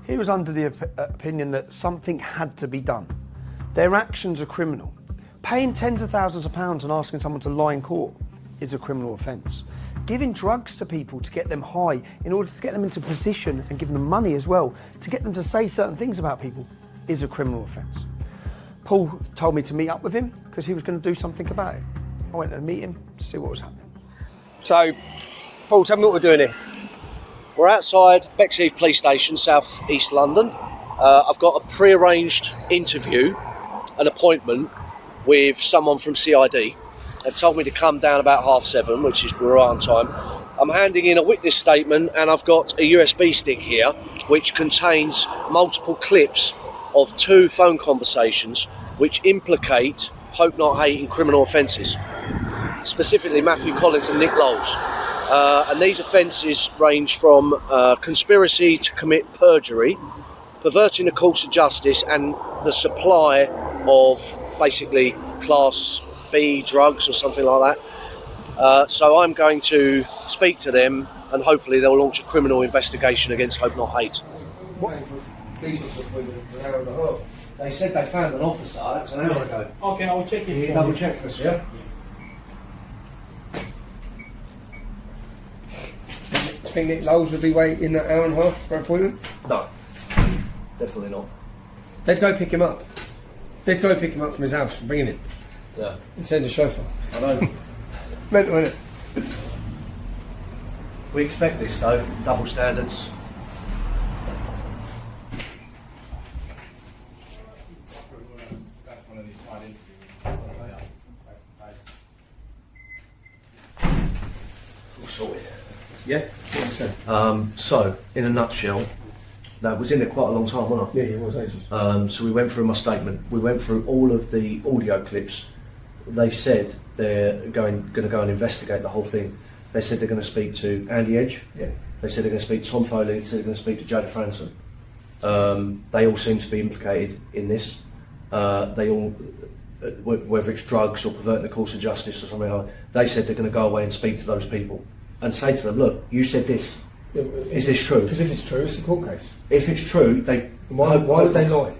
Speaker 1: he was under the opinion that something had to be done. Their actions are criminal. Paying tens of thousands of pounds and asking someone to lie in court is a criminal offence. Giving drugs to people to get them high in order to get them into position and give them money as well to get them to say certain things about people is a criminal offence. Paul told me to meet up with him because he was going to do something about it. I went to meet him to see what was happening.
Speaker 16: So, Paul, tell me what we're doing here. We're outside Bexheath Police Station, South East London. I've got a pre-arranged interview, an appointment with someone from CID. They've told me to come down about 7:30, which is we're on time. I'm handing in a witness statement and I've got a USB stick here which contains multiple clips of 2 phone conversations which implicate Hope Not Hate in criminal offences, specifically Matthew Collins and Nick Lowles. And these offences range from conspiracy to commit perjury, perverting the course of justice, and the supply of basically Class B drugs or something like that. So I'm going to speak to them and hopefully they'll launch a criminal investigation against Hope Not Hate. They said they found an officer, that was an hour ago.
Speaker 14: Okay, I'll check it.
Speaker 16: Double check for us, yeah?
Speaker 1: Do you think Nick Lowles would be waiting that hour and a half for an appointment?
Speaker 16: No, definitely not.
Speaker 1: They'd go pick him up. They'd go pick him up from his house and bring him in.
Speaker 16: Yeah.
Speaker 1: And send a chauffeur.
Speaker 16: I know.
Speaker 1: Mental, innit?
Speaker 16: We expect this though, double standards. All sorted.
Speaker 1: Yeah?
Speaker 16: So, in a nutshell, that was in there quite a long time, wasn't I?
Speaker 1: Yeah, it was ages.
Speaker 16: So we went through my statement. We went through all of the audio clips. They said they're going to go and investigate the whole thing. They said they're going to speak to Andy Edge.
Speaker 1: Yeah.
Speaker 16: They said they're going to speak to Tom Foley. They said they're going to speak to Jada Franson. They all seem to be implicated in this. They all, whether it's drugs or perverting the course of justice or something like that, they said they're going to go away and speak to those people and say to them, look, you said this. Is this true?
Speaker 1: Because if it's true, it's a court case.
Speaker 16: If it's true,
Speaker 1: why would they lie?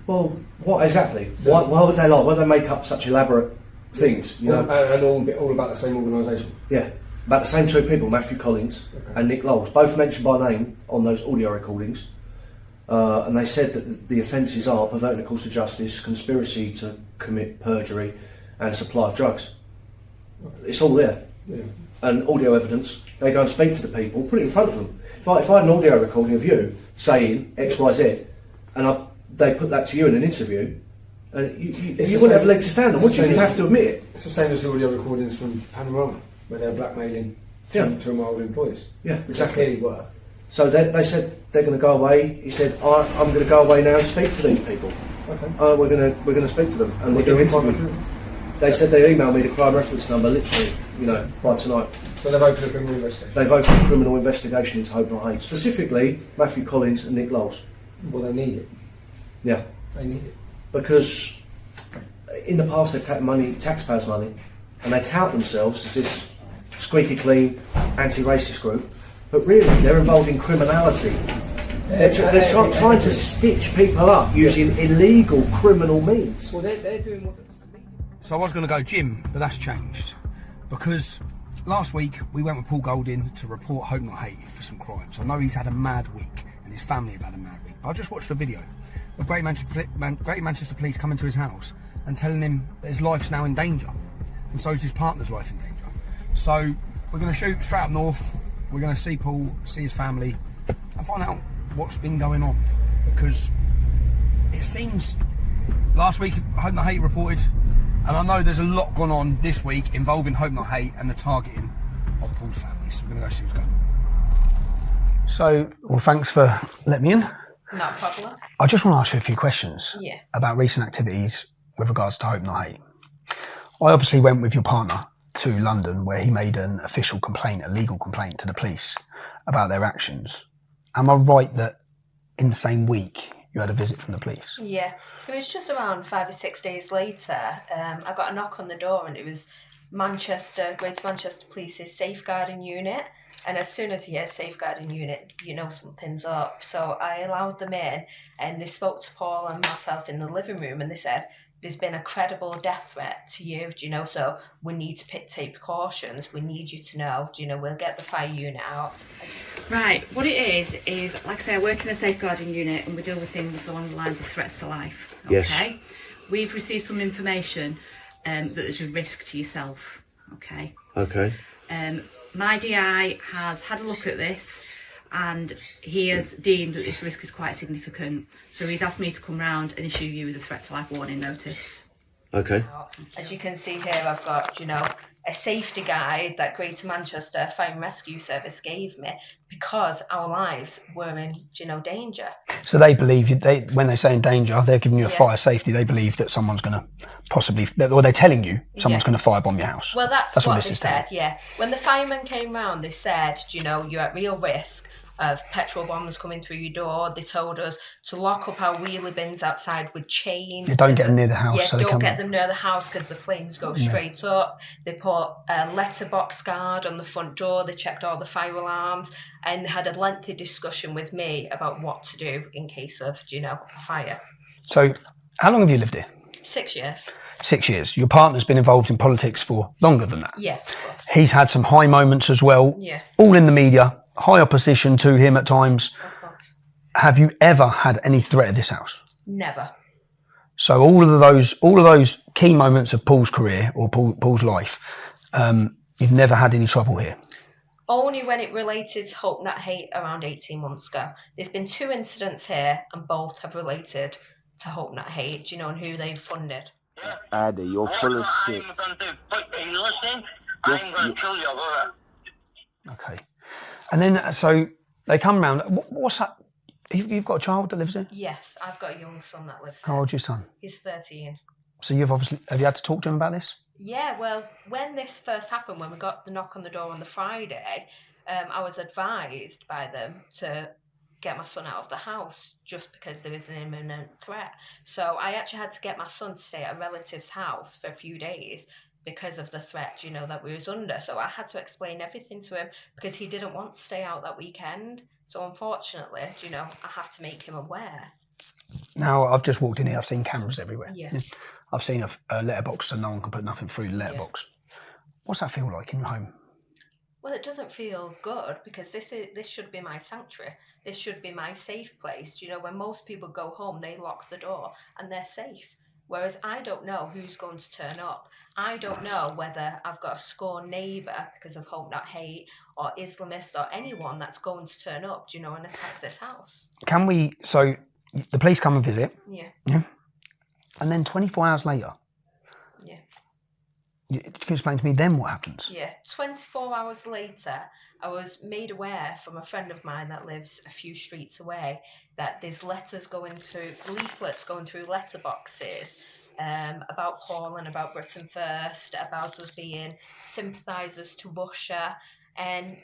Speaker 16: Well, what exactly? Why would they lie? Why would they make up such elaborate things? You know?
Speaker 1: And all about the same organisation.
Speaker 16: Yeah, about the same 2 people, Matthew Collins and Nick Lowles, both mentioned by name on those audio recordings. And they said that the offences are perverting the course of justice, conspiracy to commit perjury, and supply of drugs. It's all there.
Speaker 1: Yeah.
Speaker 16: And audio evidence, they go and speak to the people, put it in front of them. If I had an audio recording of you saying X, Y, Z, and they put that to you in an interview, and you wouldn't have a leg to stand on, would you? You have to admit it.
Speaker 1: It's the same as the audio recordings from Panorama, where they're blackmailing two of my old employeers.
Speaker 16: Yeah,
Speaker 1: which they clearly were.
Speaker 16: So they said they're going to go away. He said, I'm going to go away now and speak to these people.
Speaker 1: Okay.
Speaker 16: We're going to speak to them, and we're going to interview them. They said they emailed me the crime reference number, literally, by tonight.
Speaker 1: So they've opened a criminal investigation?
Speaker 16: They've opened a criminal investigation into Hope Not Hate, specifically Matthew Collins and Nick Lowles.
Speaker 1: Well, they need it.
Speaker 16: Yeah.
Speaker 1: They need it.
Speaker 16: Because in the past they've taken money, taxpayers' money, and they tout themselves as this squeaky clean, anti-racist group, but really they're involved in criminality. They're trying to stitch people up using illegal criminal means.
Speaker 1: Well, they're doing what So I was going to go gym, but that's changed. Because last week we went with Paul Golding to report Hope Not Hate for some crimes. I know he's had a mad week and his family have had a mad week. But I just watched a video of Great Manchester Police coming to his house and telling him that his life's now in danger. And so is his partner's life in danger. So we're going to shoot straight up north. We're going to see Paul, see his family and find out what's been going on. Because it seems last week Hope Not Hate reported, and I know there's a lot gone on this week involving Hope Not Hate and the targeting of Paul's family. So we're going to go see what's going on. So, well, thanks for letting me in.
Speaker 20: Not a problem.
Speaker 1: I just want to ask you a few questions
Speaker 20: Yeah.
Speaker 1: about recent activities with regards to Hope Not Hate. I obviously went with your partner to London where he made an official complaint, a legal complaint to the police about their actions. Am I right that in the same week you had a visit from the police?
Speaker 20: Yeah, it was just around 5 or 6 days later. I got a knock on the door and it was Greater Manchester Police's safeguarding unit. And as soon as you hear safeguarding unit, you know something's up. So I allowed them in and they spoke to Paul and myself in the living room and they said, there's been a credible death threat to you, so we need to take precautions. We need you to know, we'll get the fire unit out.
Speaker 21: Right, what it is, like I say, I work in a safeguarding unit and we deal with things along the lines of threats to life. Okay? Yes. We've received some information that there's a risk to yourself. Okay?
Speaker 16: Okay.
Speaker 21: My DI has had a look at this and he has deemed that this risk is quite significant. So he's asked me to come round and issue you with a threat to life warning notice.
Speaker 16: Okay.
Speaker 20: As you can see here, I've got, a safety guide that Greater Manchester Fire and Rescue Service gave me because our lives were in, danger.
Speaker 1: So they believe, when they say in danger, they're giving you a fire safety. They believe that someone's going to possibly, or they're telling you someone's going to firebomb your house.
Speaker 20: Well, that's what
Speaker 1: this
Speaker 20: they
Speaker 1: is
Speaker 20: said, yeah. When the firemen came round, they said, you're at real risk of petrol bombs coming through your door. They told us to lock up our wheelie bins outside with chains.
Speaker 1: You don't get them near the house.
Speaker 20: Yeah,
Speaker 1: so
Speaker 20: don't get them near the house because the flames go straight up. They put a letterbox guard on the front door. They checked all the fire alarms and they had a lengthy discussion with me about what to do in case of, a fire.
Speaker 1: So how long have you lived here?
Speaker 20: 6 years.
Speaker 1: 6 years. Your partner's been involved in politics for longer than that.
Speaker 20: Yeah, of course.
Speaker 1: He's had some high moments as well.
Speaker 20: Yeah.
Speaker 1: All in the media. High opposition to him at times. Have you ever had any threat of this house?
Speaker 20: Never.
Speaker 1: So all of those key moments of Paul's career or Paul's life, you've never had any trouble here?
Speaker 20: Only when it related to Hope Not Hate around 18 months ago. There's been 2 incidents here and both have related to Hope Not Hate, and who they've funded.
Speaker 17: Addy, you're full of shit.
Speaker 1: Okay. And then, so they come round. What's that? You've got a child that lives here?
Speaker 20: Yes, I've got a young son that lives
Speaker 1: How
Speaker 20: here.
Speaker 1: old's your son?
Speaker 20: He's 13.
Speaker 1: So have you had to talk to him about this?
Speaker 20: Yeah, well, when this first happened, when we got the knock on the door on the Friday, I was advised by them to get my son out of the house just because there was an imminent threat. So I actually had to get my son to stay at a relative's house for a few days because of the threat, that we was under. So I had to explain everything to him because he didn't want to stay out that weekend. So unfortunately, I have to make him aware.
Speaker 1: Now, I've just walked in here, I've seen cameras everywhere.
Speaker 20: Yeah.
Speaker 1: I've seen a letterbox so no one can put nothing through the letterbox. What's that feel like in your home?
Speaker 20: Well, it doesn't feel good because this should be my sanctuary. This should be my safe place. When most people go home, they lock the door and they're safe. Whereas I don't know who's going to turn up. I don't know whether I've got a scorned neighbour because of Hope Not Hate or Islamist or anyone that's going to turn up, and attack this house.
Speaker 1: So the police come and visit.
Speaker 20: Yeah.
Speaker 1: Yeah. And then 24 hours later.
Speaker 20: Yeah.
Speaker 1: Can you explain to me then what happens?
Speaker 20: Yeah. 24 hours later, I was made aware from a friend of mine that lives a few streets away that there's leaflets going through letterboxes about Paul and about Britain First, about us being sympathisers to Russia. And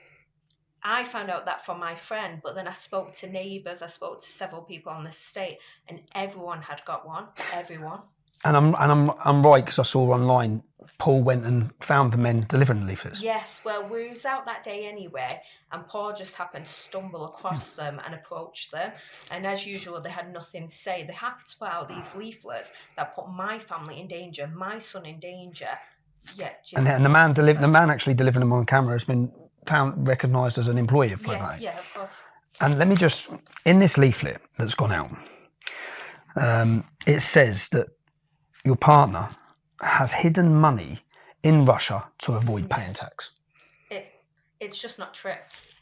Speaker 20: I found out that from my friend, but then I spoke to neighbours, I spoke to several people on the estate, and everyone had got one. Everyone.
Speaker 1: And I'm right, because I saw online Paul went and found the men delivering the leaflets.
Speaker 20: Yes, well, we was out that day anyway, and Paul just happened to stumble across them and approach them. And as usual, they had nothing to say. They happened to put out these leaflets that put my family in danger, my son in danger. Yeah.
Speaker 1: And the man actually delivered them on camera has been recognised as an employee of Hope Not Hate.
Speaker 20: Yeah, of course.
Speaker 1: And let me just, in this leaflet that's gone out, it says that your partner has hidden money in Russia to avoid paying tax.
Speaker 20: It's just not true.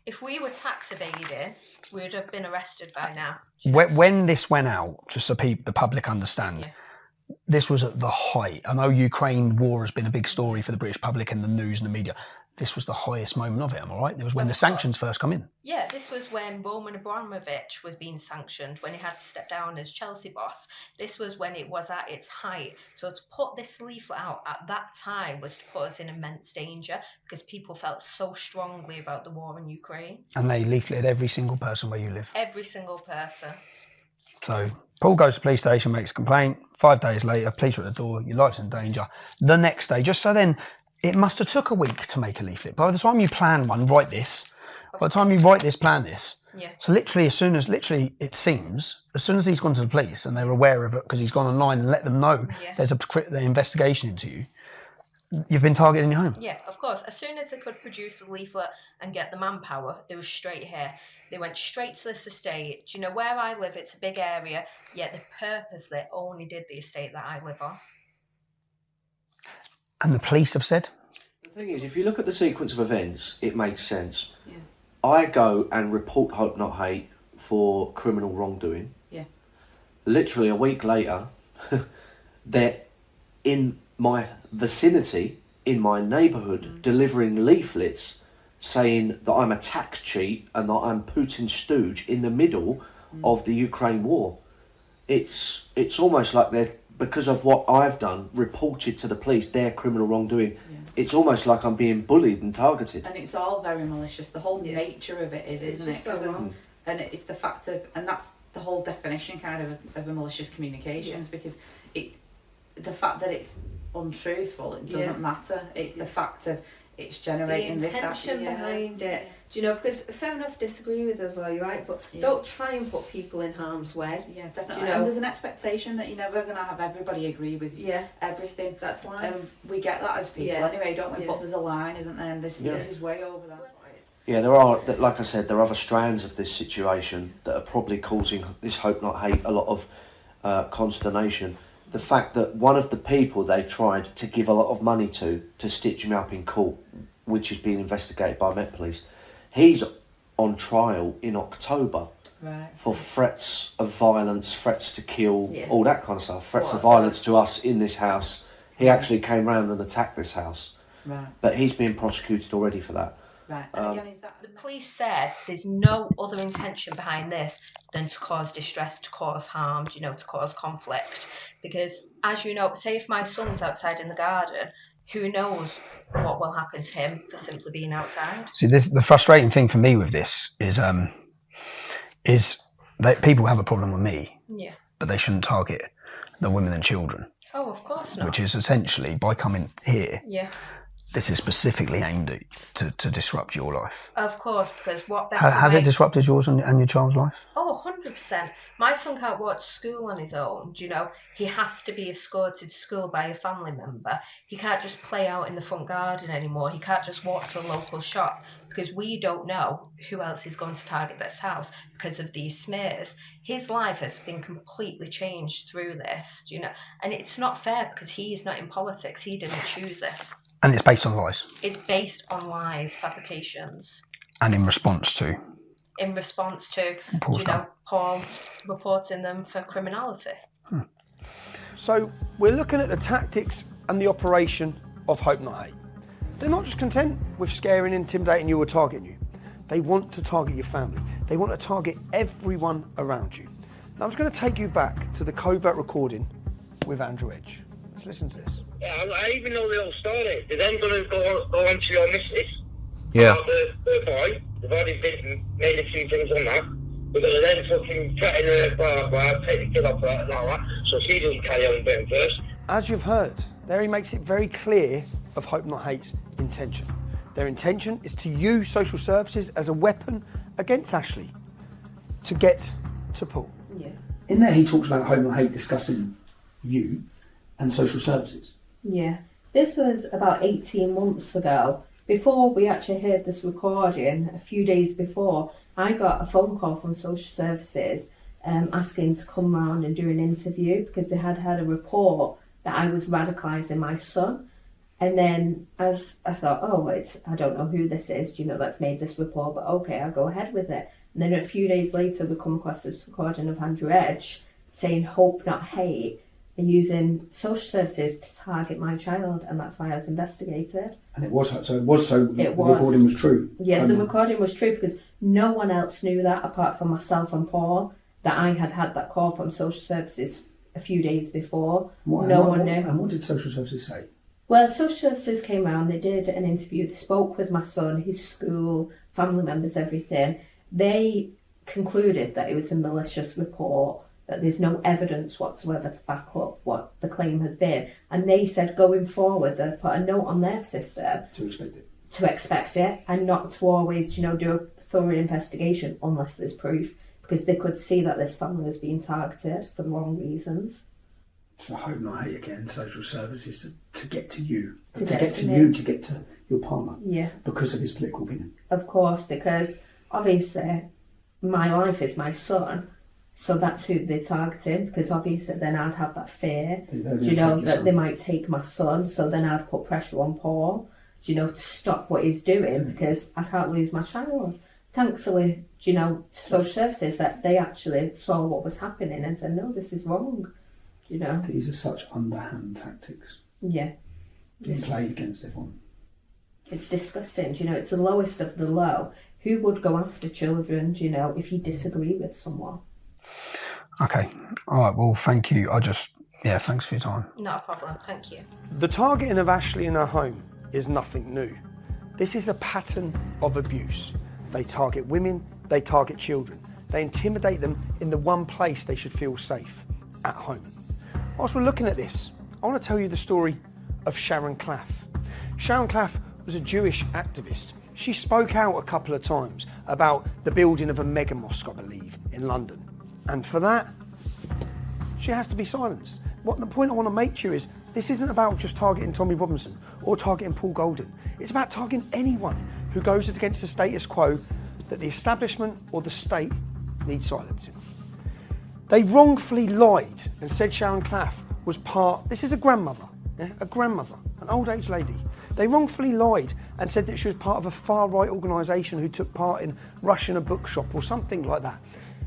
Speaker 20: If we were tax evading, we would have been arrested by now.
Speaker 1: When this went out, just so the public understand, this was at the height. I know Ukraine war has been a big story for the British public and the news and the media. This was the highest moment of it, am I right? It was when the sanctions first come in.
Speaker 20: Yeah, this was when Roman Abramovich was being sanctioned, when he had to step down as Chelsea boss. This was when it was at its height. So to put this leaflet out at that time was to put us in immense danger, because people felt so strongly about the war in Ukraine.
Speaker 1: And they leafleted every single person where you live.
Speaker 20: Every single person.
Speaker 1: So Paul goes to the police station, makes a complaint. 5 days later, police are at the door, your life's in danger. The next day, just so then, it must have took a week to make a leaflet. By the time you plan one, write this. By the time you write this, plan this.
Speaker 20: Yeah.
Speaker 1: So literally, it seems, as soon as he's gone to the police and they're aware of it because he's gone online and let them know there's an investigation into you, you've been targeted in your home.
Speaker 20: Yeah, of course. As soon as they could produce the leaflet and get the manpower, they were straight here. They went straight to this estate. Do you know where I live? It's a big area, yet they purposely only did the estate that I live on.
Speaker 1: And the police have said?
Speaker 16: The thing is, if you look at the sequence of events, it makes sense. Yeah. I go and report Hope Not Hate for criminal wrongdoing.
Speaker 21: Yeah.
Speaker 16: Literally a week later, they're in my vicinity, in my neighbourhood, delivering leaflets saying that I'm a tax cheat and that I'm Putin's stooge in the middle of the Ukraine war. It's almost like they're, because of what I've done, reported to the police their criminal wrongdoing. Yeah. It's almost like I'm being bullied and targeted.
Speaker 21: And it's all very malicious. The whole nature of it is, isn't it?
Speaker 20: So
Speaker 21: and it's the fact of, and that's the whole definition kind of a malicious communications, because the fact that it's untruthful, it doesn't matter. It's the fact of it's generating
Speaker 2: the intention behind it. Do you know, because fair enough, disagree with us, all right, but don't try and put people in harm's way.
Speaker 21: Yeah, definitely.
Speaker 2: You know?
Speaker 21: And there's an expectation that you're never going to have everybody agree with you.
Speaker 2: Yeah,
Speaker 21: everything.
Speaker 2: That's life.
Speaker 21: We get that as people anyway, don't we? But there's a line, isn't there? And this is way over that.
Speaker 16: Yeah, there are, like I said, there are other strands of this situation that are probably causing this Hope Not Hate a lot of consternation. The fact that one of the people they tried to give a lot of money to stitch me up in court, which is being investigated by Met Police, he's on trial in October for threats of violence, threats to kill, all that kind of stuff, threats of violence to us in this house. He actually came round and attacked this house.
Speaker 21: Right.
Speaker 16: But he's being prosecuted already for that.
Speaker 21: Right. And again, is that
Speaker 20: the police said there's no other intention behind this than to cause distress, to cause harm, you know, to cause conflict. Because, as you know, say if my son's outside in the garden, who knows what will happen to him for simply being outside.
Speaker 1: See, the frustrating thing for me with this is that people have a problem with me, but they shouldn't target the women and children.
Speaker 20: Oh, of course not.
Speaker 1: Which is essentially, by coming here, this is specifically aimed at to disrupt your life.
Speaker 20: Of course, because what
Speaker 1: has it disrupted yours and your child's life?
Speaker 20: Oh, 100%. My son can't walk to school on his own. Do you know, he has to be escorted to school by a family member. He can't just play out in the front garden anymore. He can't just walk to a local shop, because we don't know who else is going to target this house because of these smears. His life has been completely changed through this, do you know, and it's not fair because he is not in politics. He didn't choose this.
Speaker 1: And it's based on lies.
Speaker 20: It's based on lies, fabrications.
Speaker 1: And in response to?
Speaker 20: In response to, Paul reporting them for criminality.
Speaker 1: So we're looking at the tactics and the operation of Hope Not Hate. They're not just content with scaring, intimidating you or targeting you. They want to target your family. They want to target everyone around you. Now I'm just going to take you back to the covert recording with Andrew Edge. Let's listen to this.
Speaker 15: Yeah, I even know the whole story. They're then going to go on to your missus.
Speaker 16: Yeah.
Speaker 15: About the boy. They've already made a few things on that. We're going to then fucking threaten her, blah, blah, take the kid off her and all that, so she doesn't carry on being first.
Speaker 1: As you've heard, there he makes it very clear of Hope Not Hate's intention. Their intention is to use social services as a weapon against Ashley to get to Paul.
Speaker 2: Yeah.
Speaker 1: In there, he talks about Hope Not Hate discussing you and social services.
Speaker 2: Yeah. This was about 18 months ago. Before we actually heard this recording, a few days before, I got a phone call from social services asking to come round and do an interview because they had had a report that I was radicalising my son. And then as I thought, I don't know who this is, that's made this report, but okay, I'll go ahead with it. And then a few days later, we come across this recording of Andrew Edge saying Hope Not Hate and using social services to target my child, and that's why I was investigated.
Speaker 1: And it was the recording was true.
Speaker 2: Yeah, the recording was true because no one else knew that apart from myself and Paul, that I had had that call from social services a few days before. No one knew.
Speaker 1: And what did social services say?
Speaker 2: Well, social services came round, they did an interview, they spoke with my son, his school, family members, everything. They concluded that it was a malicious report, that there's no evidence whatsoever to back up what the claim has been. And they said going forward, they'd put a note on their system to expect it and not to always, do a thorough investigation unless there's proof, because they could see that this family was being targeted for the wrong reasons.
Speaker 1: So Hope Not Hate again, social services to get to you.
Speaker 2: To get to
Speaker 1: your partner.
Speaker 2: Yeah.
Speaker 1: Because of his political opinion.
Speaker 2: Of course, because obviously my life is my son, so that's who they're targeting, because obviously then I'd have that fear, that they might take my son, so then I'd put pressure on Paul, to stop what he's doing, because I can't lose my child. Thankfully, social services, that they actually saw what was happening and said, no, this is wrong.
Speaker 1: These are such underhand tactics.
Speaker 2: Yeah.
Speaker 1: Being played against everyone.
Speaker 2: It's disgusting, it's the lowest of the low. Who would go after children, if you disagree with someone?
Speaker 1: Okay. All right, well, thank you. Thanks for your time.
Speaker 20: Not a problem, thank you.
Speaker 1: The targeting of Ashley in her home is nothing new. This is a pattern of abuse. They target women, they target children. They intimidate them in the one place they should feel safe, at home. Whilst we're looking at this, I want to tell you the story of Sharon Claff. Sharon Claff was a Jewish activist. She spoke out a couple of times about the building of a mega mosque, I believe, in London. And for that, she has to be silenced. The point I want to make to you is, this isn't about just targeting Tommy Robinson or targeting Paul Golden. It's about targeting anyone who goes against the status quo that the establishment or the state needs silencing. They wrongfully lied and said Sharon Claff was this is a grandmother, an old age lady. They wrongfully lied and said that she was part of a far-right organisation who took part in rushing a bookshop or something like that.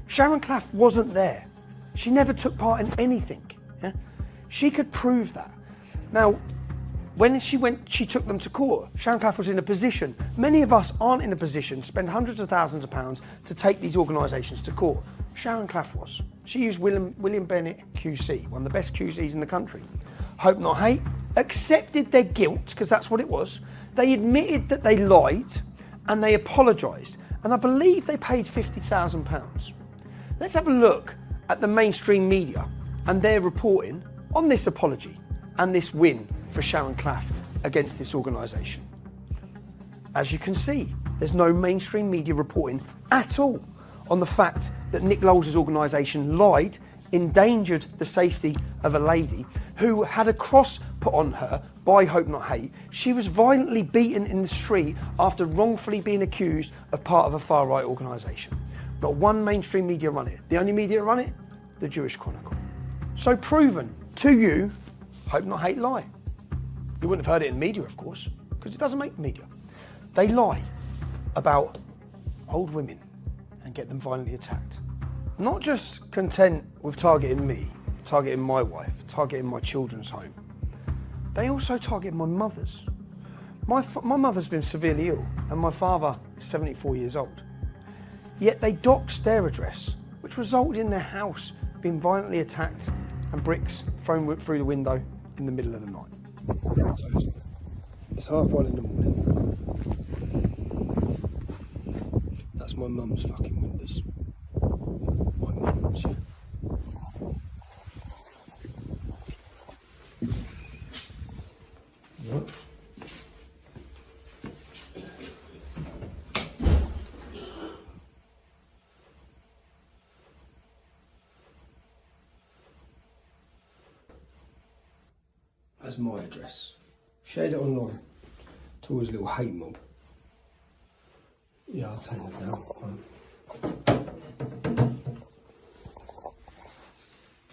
Speaker 1: Sharon Claff wasn't there. She never took part in anything. Yeah? She could prove that. Now, when she took them to court, Sharon Claff was in a position, many of us aren't in a position to spend hundreds of thousands of pounds to take these organisations to court. Sharon Claff was. She used William Bennett QC, one of the best QCs in the country. Hope Not Hate accepted their guilt, because that's what it was. They admitted that they lied and they apologised. And I believe they paid £50,000. Let's have a look at the mainstream media and their reporting on this apology and this win for Sharon Claff against this organisation. As you can see, there's no mainstream media reporting at all on the fact that Nick Lowell's organisation lied, endangered the safety of a lady who had a cross put on her by Hope Not Hate. She was violently beaten in the street after wrongfully being accused of part of a far-right organisation. Not one mainstream media run it. The only media that run it, the Jewish Chronicle. So proven to you, Hope Not Hate lie. You wouldn't have heard it in the media, of course, because it doesn't make the media. They lie about old women and get them violently attacked. Not just content with targeting me, targeting my wife, targeting my children's home. They also target my mother's. My mother's been severely ill and my father is 74 years old. Yet they doxed their address, which resulted in their house being violently attacked and bricks thrown through the window in the middle of the night. It's 1:30 in the morning. That's my mum's fucking windows.
Speaker 6: my mum's. What? That's my address. Shared it online. Towards a little hate mob. Yeah, I'll take that down.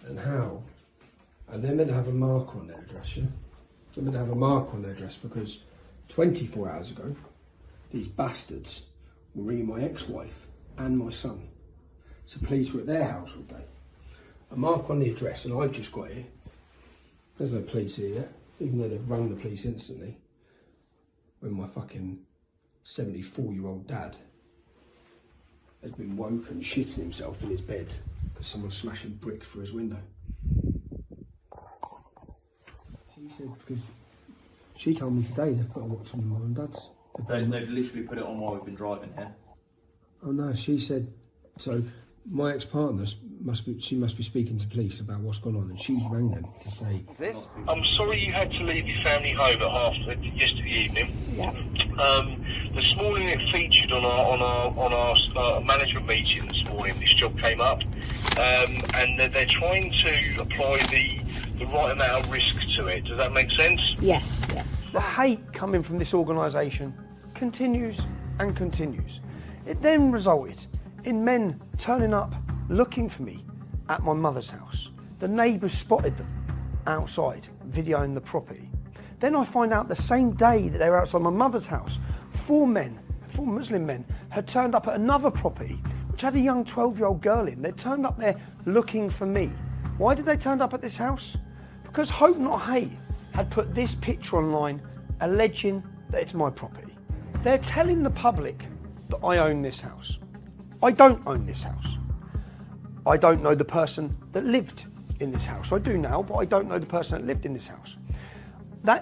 Speaker 6: And how? And they're meant to have a marker on their address, yeah? They're meant to have a marker on their address because 24 hours ago, these bastards were ringing my ex-wife and my son. So police were at their house all day. A mark on the address, and I've just got here. There's no police here yet, even though they've rung the police instantly. When my fucking 74-year-old dad has been woken shitting himself in his bed because someone's smashing bricks through his window. She said, because she told me today they've put a watch on my mum and dad's.
Speaker 8: They've literally put it on while we've been driving here.
Speaker 6: Oh no, she said, so my ex-partner must be speaking to police about what's gone on, and she's rang them to say.
Speaker 5: I'm sorry you had to leave your family home at yesterday evening.
Speaker 21: Yeah.
Speaker 5: This morning it featured on our management meeting this morning. This job came up, and they're trying to apply the right amount of risk to it. Does that make sense?
Speaker 21: Yes. Yes.
Speaker 1: The hate coming from this organisation continues and continues. It then resulted in men turning up looking for me at my mother's house. The neighbours spotted them outside, videoing the property. Then I find out the same day that they were outside my mother's house, four Muslim men, had turned up at another property which had a young 12-year-old girl in. They turned up there looking for me. Why did they turn up at this house? Because Hope Not Hate had put this picture online alleging that it's my property. They're telling the public that I own this house. I don't own this house. I don't know the person that lived in this house. I do now, but I don't know the person that lived in this house.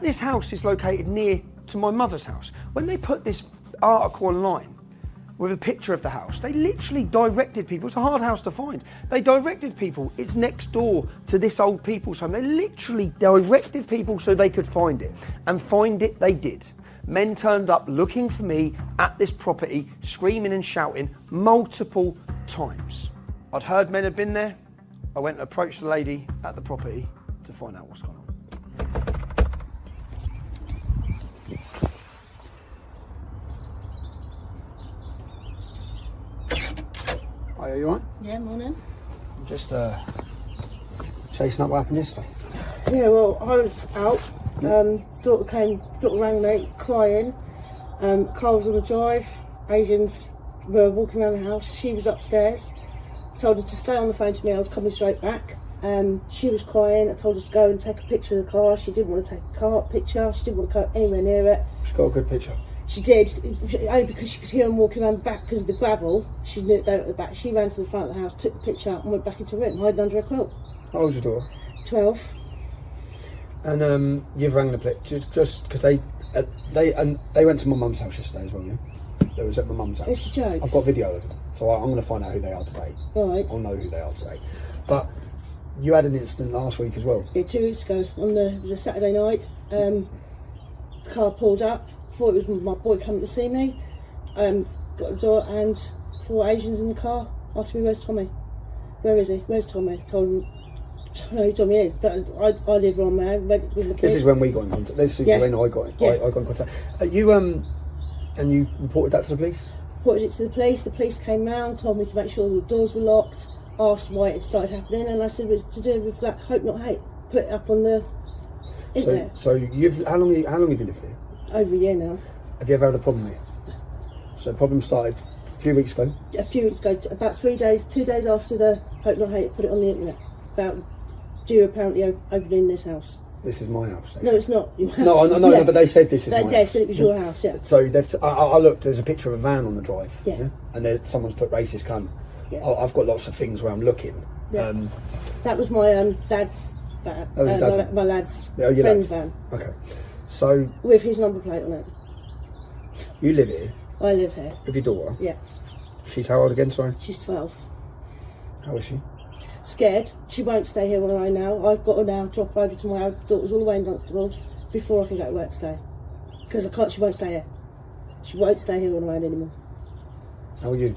Speaker 1: This house is located near to my mother's house. When they put this article online with a picture of the house, they literally directed people. It's a hard house to find. They directed people. It's next door to this old people's home. They literally directed people so they could find it. And find it they did. Men turned up looking for me at this property, screaming and shouting multiple times. I'd heard men had been there. I went and approached the lady at the property to find out what's going on. Hi, are you alright?
Speaker 22: Yeah, morning.
Speaker 1: I'm just chasing up what happened yesterday.
Speaker 22: Yeah, well, I was out. Daughter rang me, crying. Car was on the drive. Asians were walking around the house. She was upstairs. Told her to stay on the phone to me. I was coming straight back. She was crying. I told her to go and take a picture of the car. She didn't want to take a picture. She didn't want to go anywhere near it.
Speaker 1: She got a good picture.
Speaker 22: She did, only because she could hear them walking around the back because of the gravel. She knew they were at the back. She ran to the front of the house, took the picture out and went back into her room, hiding under a quilt.
Speaker 1: How old's your daughter?
Speaker 22: 12.
Speaker 1: And you've rang the police just because they went to my mum's house yesterday as well, yeah? They was at my mum's house.
Speaker 22: It's a joke.
Speaker 1: I've got video of them, so I'm going to find out who they are today.
Speaker 22: Right.
Speaker 1: I'll know who they are today. But you had an incident last week as well.
Speaker 22: Yeah, 2 weeks ago. It was a Saturday night. The car pulled up. Thought it was my boy coming to see me. Got the door and 4 Asians in the car. Asked me, "Where's Tommy? Where is he? Where's Tommy?" Told him, "I know who Tommy is. I live on there."
Speaker 1: This is when we got in contact. This is when I got in contact. And you reported that to the police?
Speaker 22: Reported it to the police. The police came round, told me to make sure the doors were locked. Asked why it started happening, and I said it was to do with that Hope Not Hate. Put it up on the internet.
Speaker 1: So how long have you lived here?
Speaker 22: Over a year now.
Speaker 1: Have you ever had a problem here? So the problem started a few weeks ago?
Speaker 22: A few weeks ago, about 3 days, 2 days after the Hope Not Hate put it on the internet. About you apparently opening this house.
Speaker 1: This is my house.
Speaker 22: No, it's not your house.
Speaker 1: No, but they said this is my house.
Speaker 22: They said it was your house, yeah.
Speaker 1: So I looked, there's a picture of a van on the drive.
Speaker 22: Yeah.
Speaker 1: And someone's put racist cunt.
Speaker 22: Yeah.
Speaker 1: I've got lots of things where I'm looking.
Speaker 22: Yeah. That was my dad's van. My lad's friend's van.
Speaker 1: Okay. So
Speaker 22: with his number plate on it.
Speaker 1: You live here?
Speaker 22: I live here.
Speaker 1: With your daughter?
Speaker 22: Yeah.
Speaker 1: She's how old again, sorry?
Speaker 22: She's 12.
Speaker 6: How is she?
Speaker 22: Scared. She won't stay here on her own now. I've got to now drop her over to my daughter's all the way in Dunstable before I can go to work today. Because I can't, she won't stay here. She won't stay here on her own anymore.
Speaker 6: How are you?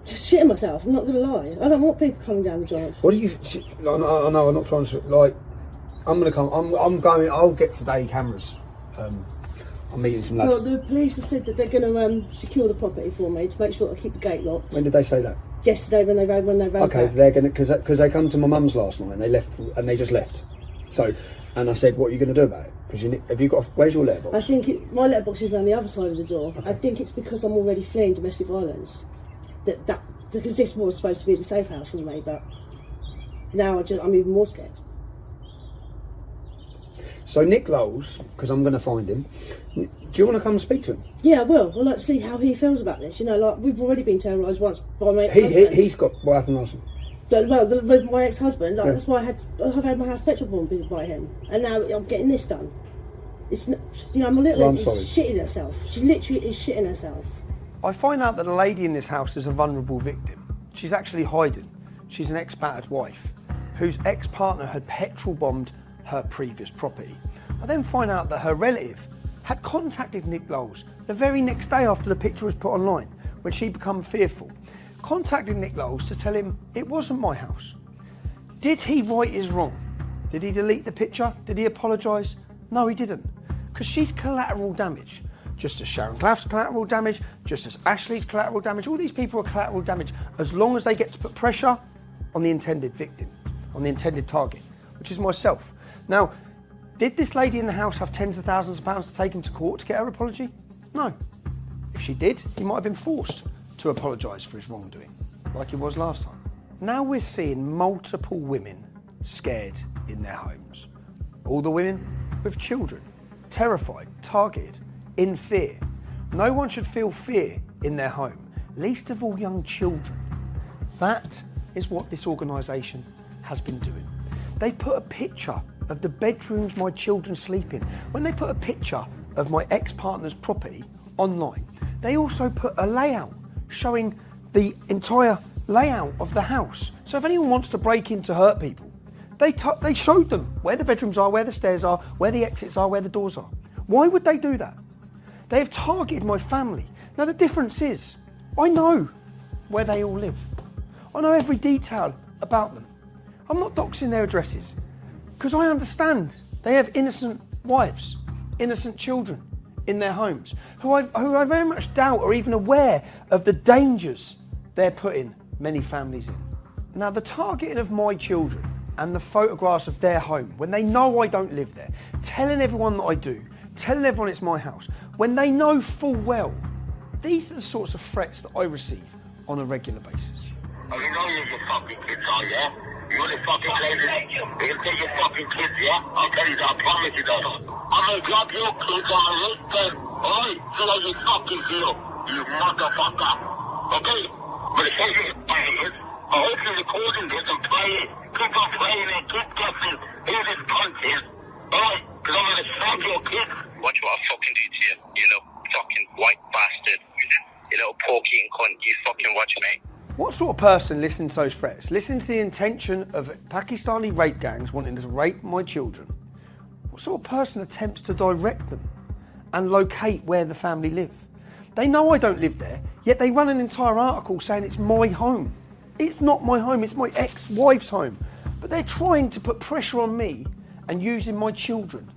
Speaker 22: Just shitting myself, I'm not going to lie. I don't want people coming down the drive.
Speaker 6: What do you... I know, I'm not trying to... Like, I'm going to come... I'm going... I'll get today cameras. I'm meeting some lads.
Speaker 22: Well, the police have said that they're going to secure the property for me to make sure that I keep the gate locked.
Speaker 6: When did they say that?
Speaker 22: Yesterday when they rode
Speaker 6: Okay,
Speaker 22: back.
Speaker 6: they're going to... Because they come to my mum's last night and they left... And they just left. So... And I said, what are you going to do about it? Because have you got... Where's your letterbox?
Speaker 22: I think my letterbox is around the other side of the door. Okay. I think it's because I'm already fleeing domestic violence. Because this was supposed to be the safe house for me, but now I'm even more scared.
Speaker 6: So Nick Lowles, because I'm going to find him, do you want to come and speak to him?
Speaker 22: Yeah, I will. I'd like to see how he feels about this. You know, like, we've already been terrorised once by my ex-husband.
Speaker 6: He's got... What happened last night?
Speaker 22: Well, my ex-husband, like, that's why I've had my house petrol bombed by him. And now I'm getting this done. It's, you know, I'm a little bit shitting herself. She literally is shitting herself.
Speaker 1: I find out that a lady in this house is a vulnerable victim. She's actually hiding. She's an ex-battered wife whose ex-partner had petrol bombed her previous property. I then find out that her relative had contacted Nick Lowles the very next day after the picture was put online, when she'd become fearful. Contacted Nick Lowles to tell him it wasn't my house. Did he right his wrong? Did he delete the picture? Did he apologise? No, he didn't. Because she's collateral damage. Just as Sharon Claff's collateral damage, just as Ashley's collateral damage. All these people are collateral damage as long as they get to put pressure on the intended victim, on the intended target, which is myself. Now, did this lady in the house have tens of thousands of pounds to take him to court to get her apology? No. If she did, he might have been forced to apologise for his wrongdoing, like he was last time. Now we're seeing multiple women scared in their homes. All the women with children, terrified, targeted, in fear. No one should feel fear in their home, least of all young children. That is what this organisation has been doing. They put a picture of the bedrooms my children sleep in. When they put a picture of my ex-partner's property online, they also put a layout showing the entire layout of the house. So if anyone wants to break in to hurt people, they showed them where the bedrooms are, where the stairs are, where the exits are, where the doors are. Why would they do that? They have targeted my family. Now the difference is, I know where they all live. I know every detail about them. I'm not doxing their addresses because I understand they have innocent wives, innocent children in their homes who I very much doubt are even aware of the dangers they're putting many families in. Now the targeting of my children and the photographs of their home, when they know I don't live there, telling everyone that I do, telling everyone it's my house, when they know full well, these are the sorts of threats that I receive on a regular basis.
Speaker 3: Oh, you know you're your fucking kids are, yeah? You're the fucking lady. You'll take your fucking kids, yeah? I'll tell you that, I promise you that. I'm gonna grab your kids on the right then, alright? So that you fucking feel, you motherfucker. Okay? But if you're playing it, I hope you're recording this and playing it. Keep on playing it, keep guessing. Here's this content. Alright? Because I'm gonna stab your kids.
Speaker 5: Watch what I fucking do to you, you know, fucking white bastard. You little pork-eating cunt, you fucking watch me.
Speaker 1: What sort of person listens to those threats? Listen to the intention of Pakistani rape gangs wanting to rape my children. What sort of person attempts to direct them and locate where the family live? They know I don't live there, yet they run an entire article saying it's my home. It's not my home, it's my ex-wife's home. But they're trying to put pressure on me and using my children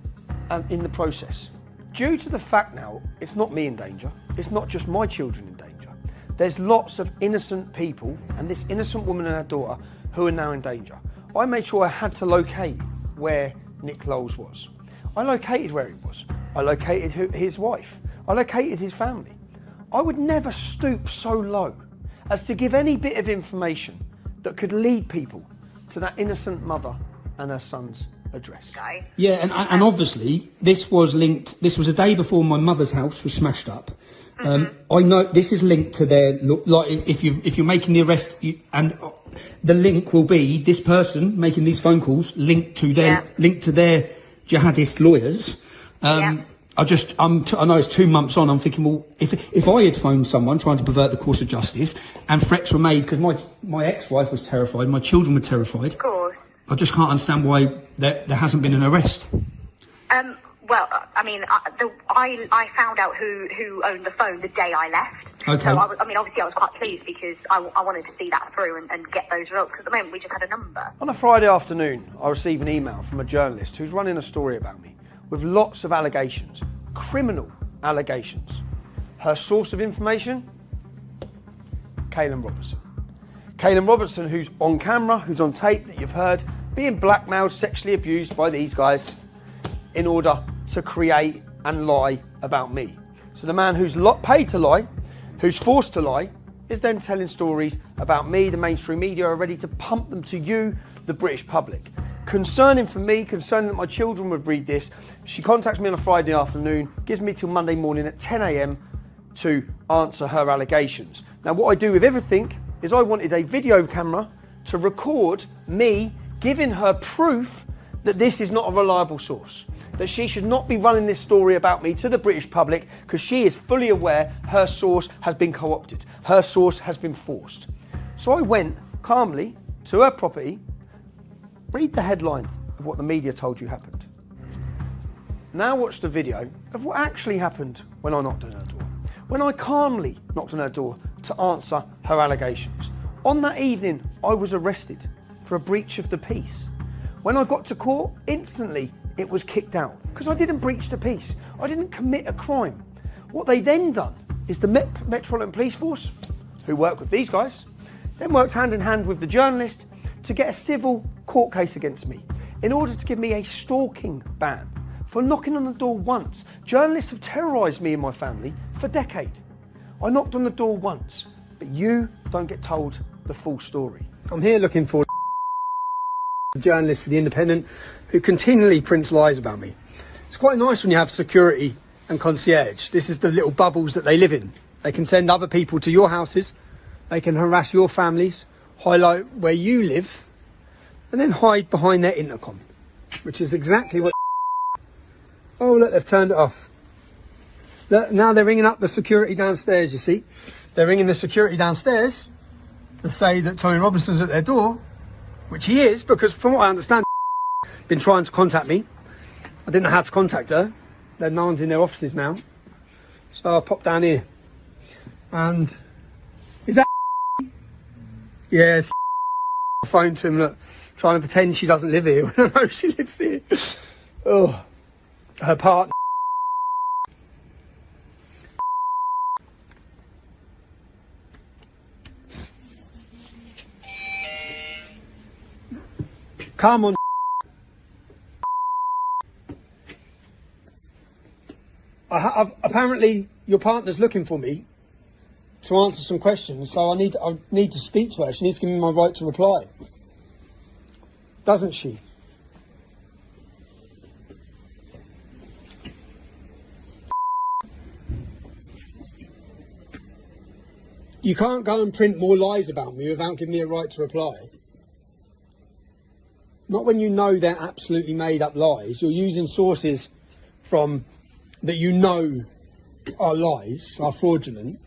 Speaker 1: in the process. Due to the fact now, it's not me in danger, it's not just my children in danger. There's lots of innocent people and this innocent woman and her daughter who are now in danger. I made sure I had to locate where Nick Lowles was. I located where he was. I located his wife. I located his family. I would never stoop so low as to give any bit of information that could lead people to that innocent mother and her son's address.
Speaker 6: Yeah, and obviously this was linked. This was a day before my mother's house was smashed up. I know this is linked to their, like, if you're making the arrest, and the link will be this person making these phone calls linked to their jihadist lawyers.
Speaker 1: I know it's 2 months on. I'm thinking, well, if I had phoned someone trying to pervert the course of justice and threats were made, because my ex-wife was terrified, my children were terrified.
Speaker 4: Of course.
Speaker 1: I just can't understand why there hasn't been an arrest.
Speaker 4: Well, I mean, I found out who owned the phone the day I left.
Speaker 1: Okay.
Speaker 4: So, obviously I was quite pleased because I wanted to see that through and get those results, because at the moment we just had a number.
Speaker 1: On a Friday afternoon, I received an email from a journalist who's running a story about me with lots of allegations, criminal allegations. Her source of information? Caelan Robertson. Caelan Robertson, who's on camera, who's on tape that you've heard, being blackmailed, sexually abused by these guys in order to create and lie about me. So the man who's paid to lie, who's forced to lie, is then telling stories about me. The mainstream media are ready to pump them to you, the British public. Concerning for me, concerning that my children would read this, she contacts me on a Friday afternoon, gives me till Monday morning at 10 a.m. to answer her allegations. Now what I do with everything is I wanted a video camera to record me giving her proof that this is not a reliable source, that she should not be running this story about me to the British public, because she is fully aware her source has been co-opted, her source has been forced. So I went calmly to her property. Read the headline of what the media told you happened. Now watch the video of what actually happened when I knocked on her door. When I calmly knocked on her door to answer her allegations. On that evening, I was arrested for a breach of the peace. When I got to court, instantly it was kicked out because I didn't breach the peace. I didn't commit a crime. What they then done is the Metropolitan Police Force, who work with these guys, then worked hand in hand with the journalist to get a civil court case against me in order to give me a stalking ban for knocking on the door once. Journalists have terrorised me and my family for decades. I knocked on the door once, but you don't get told the full story. I'm here looking for a journalist for The Independent who continually prints lies about me. It's quite nice when you have security and concierge. This is the little bubbles that they live in. They can send other people to your houses, they can harass your families, highlight where you live, and then hide behind their intercom, which is exactly what... Oh, look, they've turned it off. Look, now they're ringing up the security downstairs, you see. They're ringing the security downstairs to say that Tommy Robinson's at their door, which he is, because from what I understand, been trying to contact me. I didn't know how to contact her. No one's in their offices now. So I popped down here. And... Is that... Yes. I phoned to him, look, trying to pretend she doesn't live here when I know she lives here. Oh, her partner. Come on. Apparently, your partner's looking for me to answer some questions, so I need to speak to her. She needs to give me my right to reply. Doesn't she? You can't go and print more lies about me without giving me a right to reply. Not when you know they're absolutely made up lies. You're using sources from that you know are lies, are fraudulent.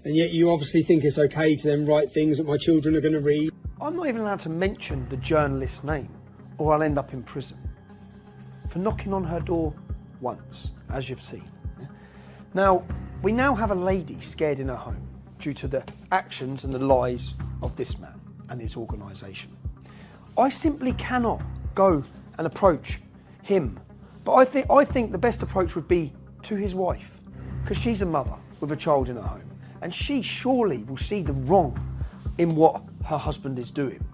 Speaker 1: And yet you obviously think it's okay to then write things that my children are going to read. I'm not even allowed to mention the journalist's name, or I'll end up in prison for knocking on her door once, as you've seen. Now, we now have a lady scared in her home due to the actions and the lies of this man and his organisation. I simply cannot go and approach him, but I think the best approach would be to his wife, because she's a mother with a child in her home. And she surely will see the wrong in what her husband is doing.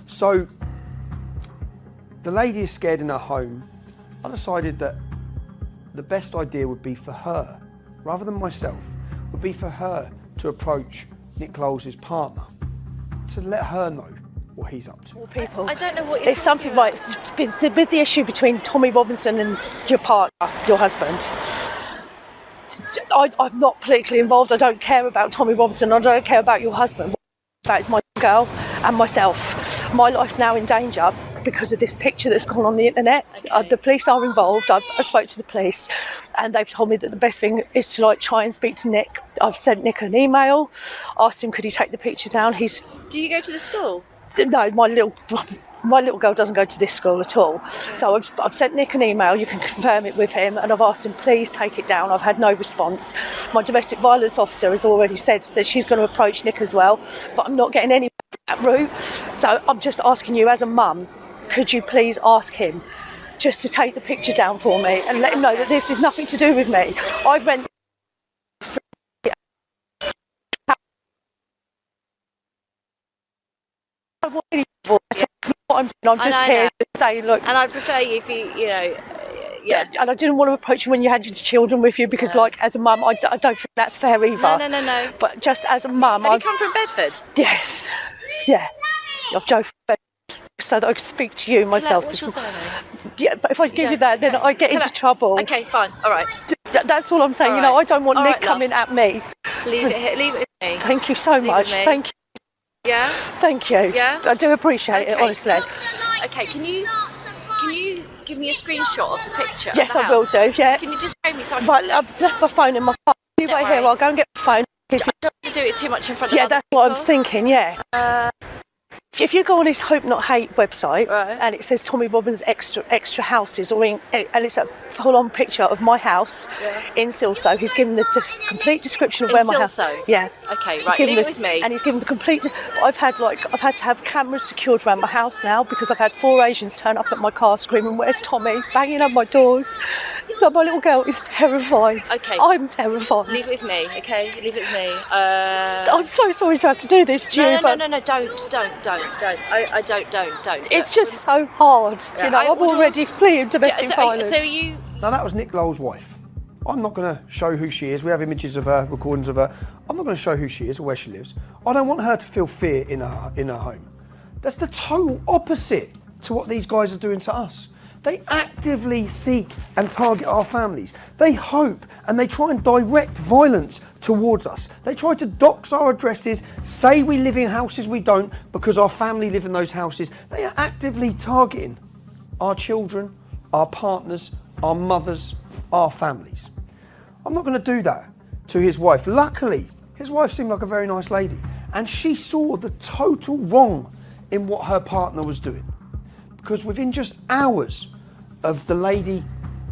Speaker 1: So the lady is scared in her home. I decided that the best idea would be for her, rather than myself, would be for her to approach Nick Clowes' partner to let her know what he's up to.
Speaker 7: People. I don't know what it's something right. It's with the issue between Tommy Robinson and your partner, your husband. I'm not politically involved. I don't care about Tommy Robinson. I don't care about your husband. What I care about is my girl and myself. My life's now in danger. because of this picture that's gone on the internet. The police are involved. I spoke to the police, and they've told me that the best thing is to like try and speak to Nick. I've sent Nick an email, asked him could he take the picture down.
Speaker 9: Do you go to the school?
Speaker 7: No, my little girl doesn't go to this school at all. So I've sent Nick an email, you can confirm it with him, and I've asked him please take it down. I've had no response. My domestic violence officer has already said that she's going to approach Nick as well, but I'm not getting any that route. So I'm just asking you as a mum, could you please ask him just to take the picture down for me and let him know that this is nothing to do with me. I rent what I'm doing. I'm just here to say, look.
Speaker 9: And I'd prefer you if you know. Yeah.
Speaker 7: And I didn't want to approach you when you had your children with you because, like, as a mum, I don't think that's fair either.
Speaker 9: No.
Speaker 7: But just as a mum,
Speaker 9: Have you come from Bedford?
Speaker 7: Yes. Yeah. I've drove from Bedford so that I could speak to you myself.
Speaker 9: What's your surname?
Speaker 7: Yeah, but if I give you that, then I get into trouble.
Speaker 9: Okay, fine. All right.
Speaker 7: That's all I'm saying.
Speaker 9: All
Speaker 7: you know,
Speaker 9: right.
Speaker 7: I don't want
Speaker 9: All
Speaker 7: Nick
Speaker 9: right, love.
Speaker 7: coming at me.
Speaker 9: Leave it here. Leave it with me.
Speaker 7: Thank you so much.
Speaker 9: with me.
Speaker 7: Thank you.
Speaker 9: Yeah.
Speaker 7: Thank you.
Speaker 9: Yeah.
Speaker 7: I do appreciate it, honestly.
Speaker 9: Okay. Can you give me a screenshot of the picture?
Speaker 7: Yes,
Speaker 9: of the
Speaker 7: I will
Speaker 9: house?
Speaker 7: do. Yeah.
Speaker 9: Can you just show me so I can?
Speaker 7: Right, I've left my phone in my car. You wait here. I'll go and get my phone.
Speaker 9: I don't have to do it too much in front of
Speaker 7: Yeah,
Speaker 9: other
Speaker 7: that's what I'm
Speaker 9: people.
Speaker 7: thinking. Yeah. If you go on his Hope Not Hate website and it says Tommy Robbins extra houses, and it's a full-on picture of my house in Silsoe. He's given the complete description of
Speaker 9: In
Speaker 7: where my house.
Speaker 9: Silsoe?
Speaker 7: Yeah.
Speaker 9: Okay,
Speaker 7: He's
Speaker 9: right.
Speaker 7: given
Speaker 9: Leave it with me.
Speaker 7: And he's given the complete. I've had to have cameras secured around my house now because I've had 4 Asians turn up at my car screaming, "Where's Tommy?" banging on my doors. But my little girl is terrified.
Speaker 9: Okay.
Speaker 7: I'm terrified.
Speaker 9: Leave it with me. Okay. Leave it with me.
Speaker 7: I'm so sorry to have to do this to you, but
Speaker 9: No. Don't. I don't.
Speaker 7: it's just so hard.
Speaker 9: Yeah,
Speaker 7: You know, I'm already fleeing domestic violence.
Speaker 9: So you.
Speaker 1: Now that was Nick Lowell's wife. I'm not going to show who she is. We have images of her, recordings of her. I'm not going to show who she is or where she lives. I don't want her to feel fear in her home. That's the total opposite to what these guys are doing to us. They actively seek and target our families. They hope and they try and direct violence towards us. They try to dox our addresses, say we live in houses we don't because our family live in those houses. They are actively targeting our children, our partners, our mothers, our families. I'm not going to do that to his wife. Luckily, his wife seemed like a very nice lady and she saw the total wrong in what her partner was doing. Because within just hours of the lady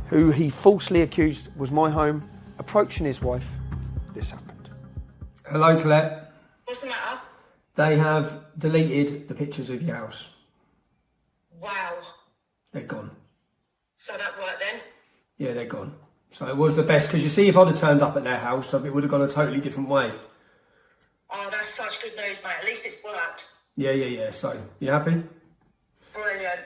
Speaker 1: who he falsely accused was my home approaching his wife, this happened.
Speaker 6: Hello, Colette.
Speaker 11: What's the matter?
Speaker 6: They have deleted the pictures of your house.
Speaker 11: Wow.
Speaker 6: They're gone.
Speaker 11: So that worked then?
Speaker 6: Yeah, they're gone. So it was the best, because you see, if I'd have turned up at their house, it would have gone a totally different way.
Speaker 11: Oh, that's such good news, mate. At least it's worked.
Speaker 6: Yeah. So, you happy?
Speaker 11: Brilliant.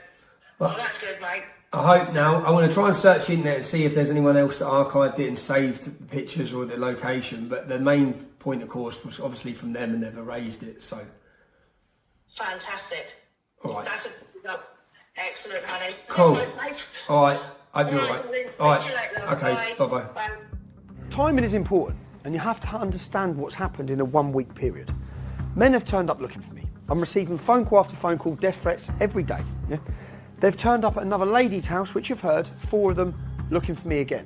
Speaker 6: Well,
Speaker 11: Oh, that's good, mate.
Speaker 6: I hope now, I want to try and search the internet and see if there's anyone else that archived it and saved the pictures or the location, but the main point, of course, was obviously from them and they've erased it, so.
Speaker 11: Fantastic.
Speaker 6: All right.
Speaker 11: That's a excellent, honey.
Speaker 6: Cool.
Speaker 11: Thanks, mate.
Speaker 6: All right, hope you're all right.
Speaker 11: Darling. Speak
Speaker 6: All right,
Speaker 11: to you later.
Speaker 6: okay, bye-bye.
Speaker 11: Bye.
Speaker 1: Timing is important and you have to understand what's happened in a 1 week period. Men have turned up looking for me. I'm receiving phone call after phone call, death threats every day. Yeah? They've turned up at another lady's house, which you've heard, 4 of them looking for me again.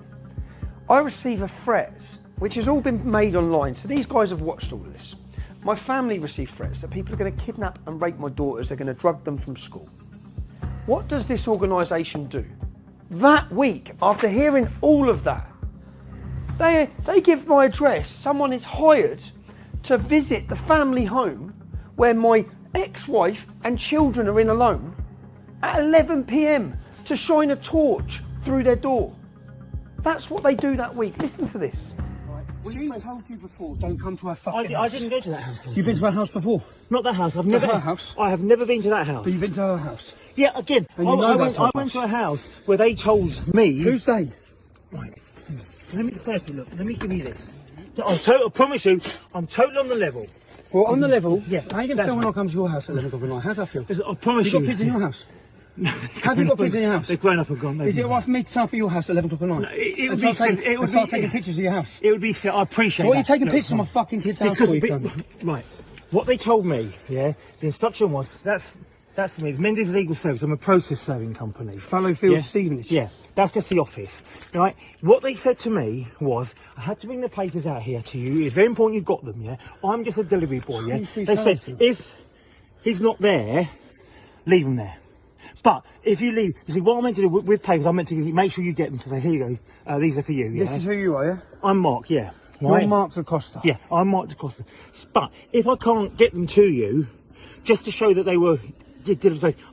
Speaker 1: I receive a threats, which has all been made online, so these guys have watched all of this. My family receive threats that people are going to kidnap and rape my daughters, they're going to drug them from school. What does this organisation do? That week, after hearing all of that, they give my address. Someone is hired to visit the family home where my ex-wife and children are in alone at 11 p.m. to shine a torch through their door. That's what they do that week. Listen to this.
Speaker 23: She told you before, don't come to her fucking
Speaker 24: I
Speaker 23: house.
Speaker 24: didn't go to that house.
Speaker 23: You've been to her house before?
Speaker 24: Not that house. I've
Speaker 23: Not
Speaker 24: never.
Speaker 23: her house?
Speaker 24: I have never been to that house.
Speaker 23: But you've been to her house?
Speaker 24: Yeah, again.
Speaker 23: And you know
Speaker 24: I
Speaker 23: that's her
Speaker 24: went
Speaker 23: house?
Speaker 24: to a house where they told me.
Speaker 23: Who's they?
Speaker 24: Right. Let me firstly look. Let me give you this. I promise you, I'm totally on the level.
Speaker 23: Well, on the level?
Speaker 24: Yeah.
Speaker 23: How are you going to feel when I come to your house at 11 o'clock at night? How's that feel?
Speaker 24: I promise
Speaker 23: you got kids in your house? Have you got kids in your house?
Speaker 24: They've grown up and gone.
Speaker 23: Is it alright for me to turn up at your house at 11 o'clock at night?
Speaker 24: No, it would
Speaker 23: and
Speaker 24: be.
Speaker 23: start taking pictures of your house?
Speaker 24: It would be. I appreciate.
Speaker 23: So what are you
Speaker 24: that.
Speaker 23: taking
Speaker 24: Look,
Speaker 23: pictures of my fucking kid's house for?
Speaker 24: Right. What they told me, yeah, the instruction was That's me. It's Mendes Legal Service. I'm a process serving company.
Speaker 23: Fallowfield Stevenage.
Speaker 24: Yeah, that's just the office. Right? What they said to me was, I had to bring the papers out here to you. It's very important you got them, yeah? I'm just a delivery boy, yeah? They said, if he's not there, leave him there. But if you leave, you see, what I'm meant to do with papers, I'm meant to make sure you get them to say, here you go, these are for you, yeah?
Speaker 23: This is who you are, yeah?
Speaker 24: I'm Mark, yeah.
Speaker 23: You're
Speaker 24: Right?
Speaker 23: Mark Acosta.
Speaker 24: Yeah, I'm Mark Acosta. But if I can't get them to you, just to show that they were...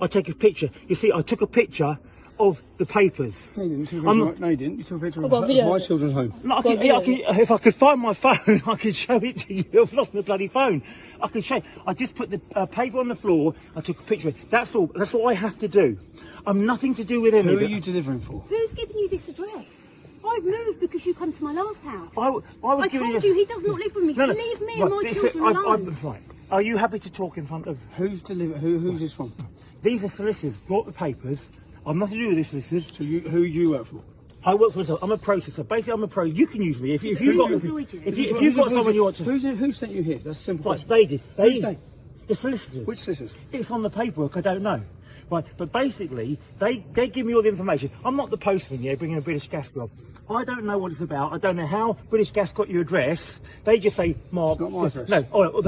Speaker 24: I take a picture. You see, I took a picture of the papers.
Speaker 23: No, you didn't. You took a picture of my children's home.
Speaker 24: No, if I could find my phone, I could show it to you. I've lost my bloody phone. I could show you. I just put the paper on the floor. I took a picture of it. That's all. That's what I have to do. I'm nothing to do with any of it.
Speaker 23: Who are you delivering for?
Speaker 10: Who's giving you this address? I've moved because you come to my last house.
Speaker 24: I
Speaker 10: told you he does not live with me, so leave me and my children alone.
Speaker 24: Right. Are you happy to talk in front of...
Speaker 23: Who's this from?
Speaker 24: These are solicitors. Brought the papers. I'm nothing to do with these solicitors.
Speaker 23: So who do you work for?
Speaker 24: I work for myself. I'm a processor. Basically, I'm a pro. You can use me if you've got someone you want to.
Speaker 23: Who sent you here? That's a simple question.
Speaker 24: They did. The solicitors.
Speaker 23: Which solicitors?
Speaker 24: It's on the paperwork. I don't know. Right, but basically, they give me all the information. I'm not the postman, yeah, bringing a British Gas job. I don't know what it's about. I don't know how British Gas got your address. They just say, Mark...
Speaker 23: It's not my address.
Speaker 24: No,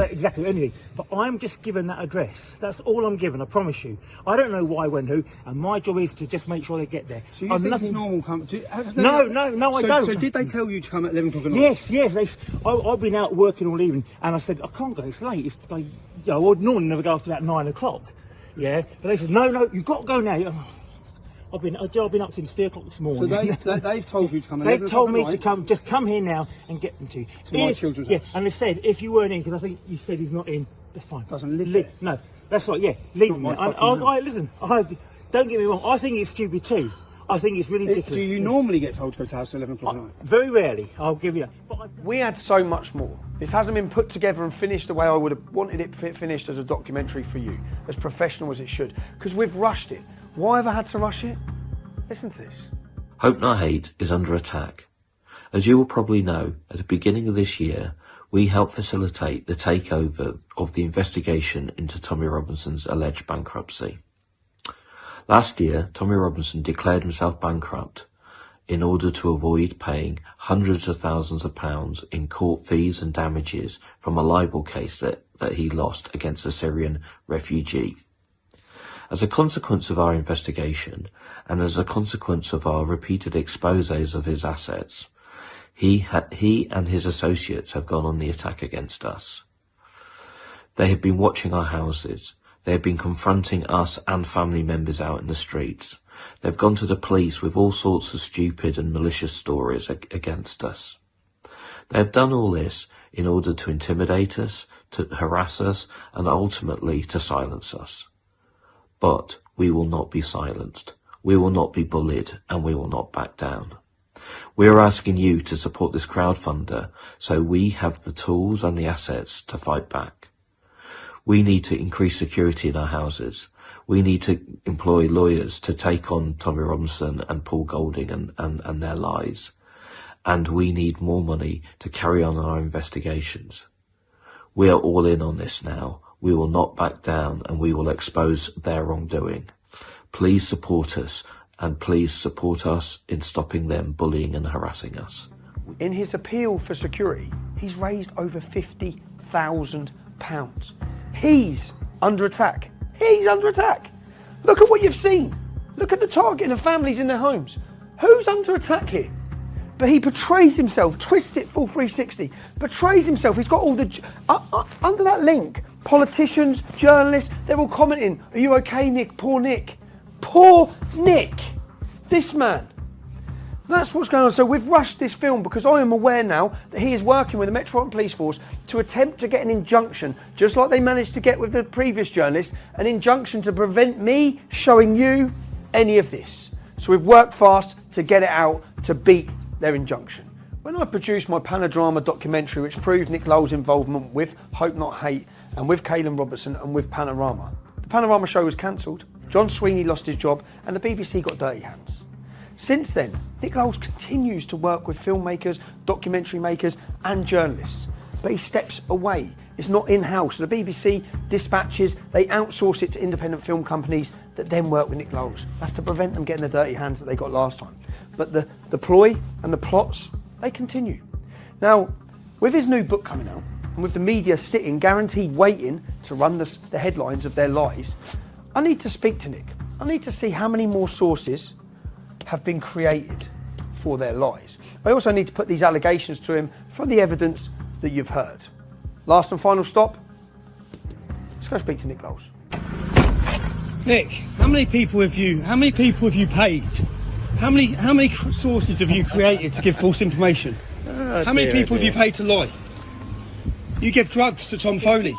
Speaker 24: exactly, anything. But I'm just given that address. That's all I'm given, I promise you. I don't know why, when, who, and my job is to just make sure they get there.
Speaker 23: So you think it's normal come...
Speaker 24: No, I don't.
Speaker 23: So did they tell you to come at 11 o'clock at night?
Speaker 24: Yes. I've been out working all evening, and I said, I can't go, it's late. It's like, I would normally never go after about 9 o'clock. Yeah, but they said, no, you've got to go now. I've been up since 3 o'clock this morning.
Speaker 23: So they've told you to come.
Speaker 24: They've told me to come. Just come here now and get them to you.
Speaker 23: To my children's house.
Speaker 24: And they said if you weren't in, because I think you said he's not in. That's fine.
Speaker 23: Doesn't live there.
Speaker 24: No, that's right. Yeah, leave him. Listen. Don't get me wrong. I think it's stupid too. I think it's really ridiculous.
Speaker 23: Do you normally get told to go to house at 11 o'clock at night?
Speaker 24: Very rarely. I'll give you that.
Speaker 1: We had so much more. This hasn't been put together and finished the way I would have wanted it finished as a documentary for you, as professional as it should, because we've rushed it. Why have I had to rush it? Listen to this.
Speaker 12: Hope Not Hate is under attack. As you will probably know, at the beginning of this year, we helped facilitate the takeover of the investigation into Tommy Robinson's alleged bankruptcy. Last year, Tommy Robinson declared himself bankrupt in order to avoid paying hundreds of thousands of pounds in court fees and damages from a libel case that he lost against a Syrian refugee. As a consequence of our investigation, and as a consequence of our repeated exposés of his assets, he and his associates have gone on the attack against us. They have been watching our houses. They have been confronting us and family members out in the streets. They've gone to the police with all sorts of stupid and malicious stories against us. They have done all this in order to intimidate us, to harass us, and ultimately to silence us. But we will not be silenced. We will not be bullied, and we will not back down. We are asking you to support this crowdfunder so we have the tools and the assets to fight back. We need to increase security in our houses. We need to employ lawyers to take on Tommy Robinson and Paul Golding and their lies. And we need more money to carry on our investigations. We are all in on this now. We will not back down, and we will expose their wrongdoing. Please support us, and please support us in stopping them bullying and harassing us.
Speaker 1: In his appeal for security, he's raised over £50,000. He's under attack. He's under attack. Look at what you've seen. Look at the targeting of families in their homes. Who's under attack here? But he portrays himself, twists it full 360, portrays himself. He's got all the... under that link, politicians, journalists, they're all commenting, are you okay, Nick? Poor Nick. Poor Nick. This man. That's what's going on. So we've rushed this film because I am aware now that he is working with the Metropolitan Police Force to attempt to get an injunction, just like they managed to get with the previous journalist, an injunction to prevent me showing you any of this. So we've worked fast to get it out, to beat their injunction. When I produced my Panodrama documentary, which proved Nick Lowell's involvement with Hope Not Hate and with Caelan Robertson and with Panorama, the Panorama show was cancelled, John Sweeney lost his job and the BBC got dirty hands. Since then, Nick Lowell continues to work with filmmakers, documentary makers and journalists, but he steps away. It's not in-house. The BBC dispatches, they outsource it to independent film companies that then work with Nick Knowles. That's to prevent them getting the dirty hands that they got last time. But the ploy and the plots, they continue. Now, with his new book coming out, and with the media sitting, guaranteed waiting to run the headlines of their lies, I need to speak to Nick. I need to see how many more sources have been created for their lies. I also need to put these allegations to him from the evidence that you've heard. Last and final stop, let's go speak to Nick Knowles.
Speaker 23: Nick, how many people have you paid? How many sources have you created to give false information? How many people have you paid to lie? You give drugs to Tom Foley.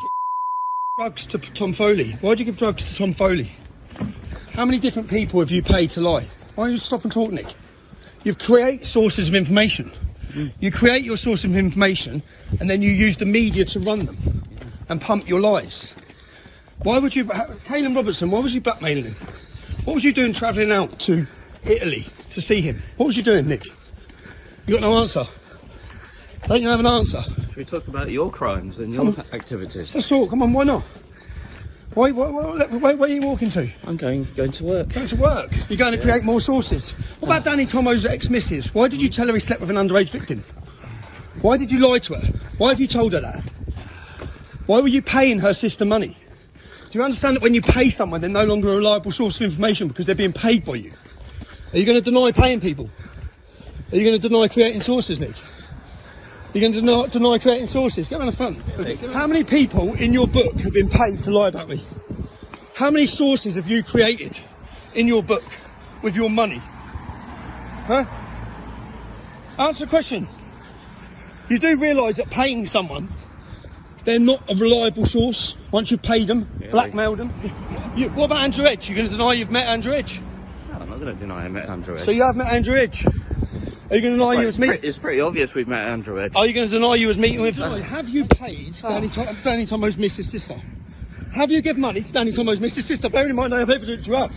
Speaker 23: Drugs to Tom Foley. Why do you give drugs to Tom Foley? How many different people have you paid to lie? Why don't you stop and talk, Nick? You create sources of information. You create your source of information and then you use the media to run them and pump your lies. Why would you... Caelan Robertson, why was you blackmailing him? What was you doing travelling out to Italy to see him? What was you doing, Nick? You got no answer? Don't you have an answer?
Speaker 13: Should we talk about your crimes and your activities?
Speaker 23: Let's talk, come on, why not? Where are you walking to?
Speaker 13: I'm going to work.
Speaker 23: Going to work? You're going to create more sources? What about Danny Tomo's ex-missus? Why did you tell her he slept with an underage victim? Why did you lie to her? Why have you told her that? Why were you paying her sister money? Do you understand that when you pay someone, they're no longer a reliable source of information because they're being paid by you? Are you going to deny paying people? Are you going to deny creating sources, Nick? You're going to deny creating sources? Get around the front. How many people in your book have been paid to lie about me? How many sources have you created in your book with your money? Huh? Answer the question. You do realise that paying someone, they're not a reliable source once you've paid them, blackmailed them. What about Andrew Edge? You're going to deny you've met Andrew Edge?
Speaker 13: No, I'm not going to deny I met Andrew Edge.
Speaker 23: So you have met Andrew Edge? Are you going to deny you was meeting?
Speaker 13: It's pretty obvious we've met Andrew Edge.
Speaker 23: Are you going to deny you was meeting with? Have you paid Danny Tomo's missus' sister? Have you given money to Danny Tomo's missus' sister? Bearing in mind I have evidence you have.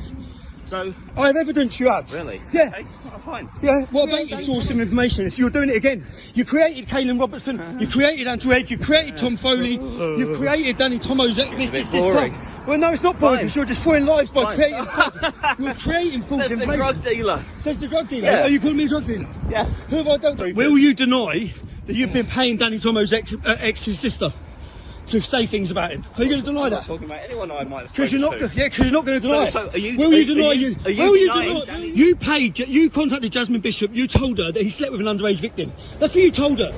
Speaker 13: So
Speaker 23: I have evidence you have.
Speaker 13: Really?
Speaker 23: Yeah.
Speaker 13: Okay. Oh, fine.
Speaker 23: Yeah. What about your source of information? So you're doing it again. You created Caelan Robertson. You created Andrew Edge. You created Tom Foley. You created Danny Tomo's missus' sister. Well, no, it's not boring because you're destroying lives by creating. You're creating false information.
Speaker 13: Says the drug dealer.
Speaker 23: Says the drug dealer.
Speaker 13: Yeah.
Speaker 23: Are you calling me a drug dealer?
Speaker 13: Yeah.
Speaker 23: Who have I done? Will you deny that you've been paying Danny Tomo's ex's sister to say things about him? Are you going to deny that?
Speaker 13: I'm not talking about anyone I might have
Speaker 23: Because you're not.
Speaker 13: to.
Speaker 23: Yeah, because you're not going to deny it.
Speaker 13: So are you?
Speaker 23: Will you deny you?
Speaker 13: Are you
Speaker 23: Will you
Speaker 13: denying
Speaker 23: deny? You paid. You contacted Jasmine Bishop. You told her that he slept with an underage victim. That's what you told her.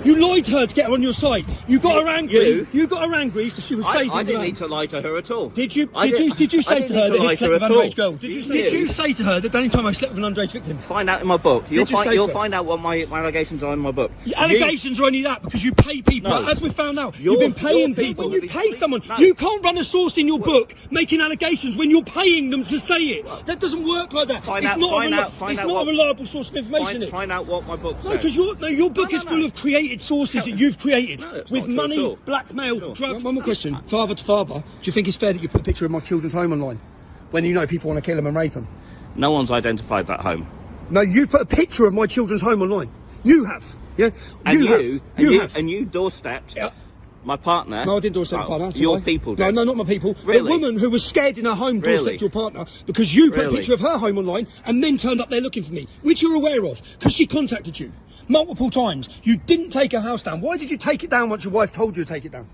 Speaker 23: You lied to her to get her on your side. You got her angry. You got her angry, so she would say things.
Speaker 13: I didn't need to lie to her at all.
Speaker 23: Did you? Did you say to her that he slept with an underage girl? Did you say to her that Danny Tomo slept with an underage victim?
Speaker 13: Find out in my book. You'll find out what my allegations are in my book.
Speaker 23: Your allegations are only that because you pay people.
Speaker 13: No.
Speaker 23: As we found out, you've been paying people. When you pay someone, you can't run a source in your book making allegations when you're paying them to say it. That doesn't work like that. It's not a reliable source of information.
Speaker 13: Find out what my book says.
Speaker 23: No, because your book is full of created sources that you've created with money, blackmail, drugs. One more question. Father to father, do you think it's fair that you put a picture of my children's home online when you know people want to kill them and rape them?
Speaker 13: No one's identified that home.
Speaker 23: No, you put a picture of my children's home online. You have. Yeah?
Speaker 13: And you doorstepped my partner.
Speaker 23: No, I didn't doorstep my partner.
Speaker 13: Your people did.
Speaker 23: No, not my people.
Speaker 13: Really?
Speaker 23: A woman who was scared in her home doorstepped your partner because you put a picture of her home online and then turned up there looking for me, which you're aware of because she contacted you multiple times. You didn't take her house down. Why did you take it down once your wife told you to take it down?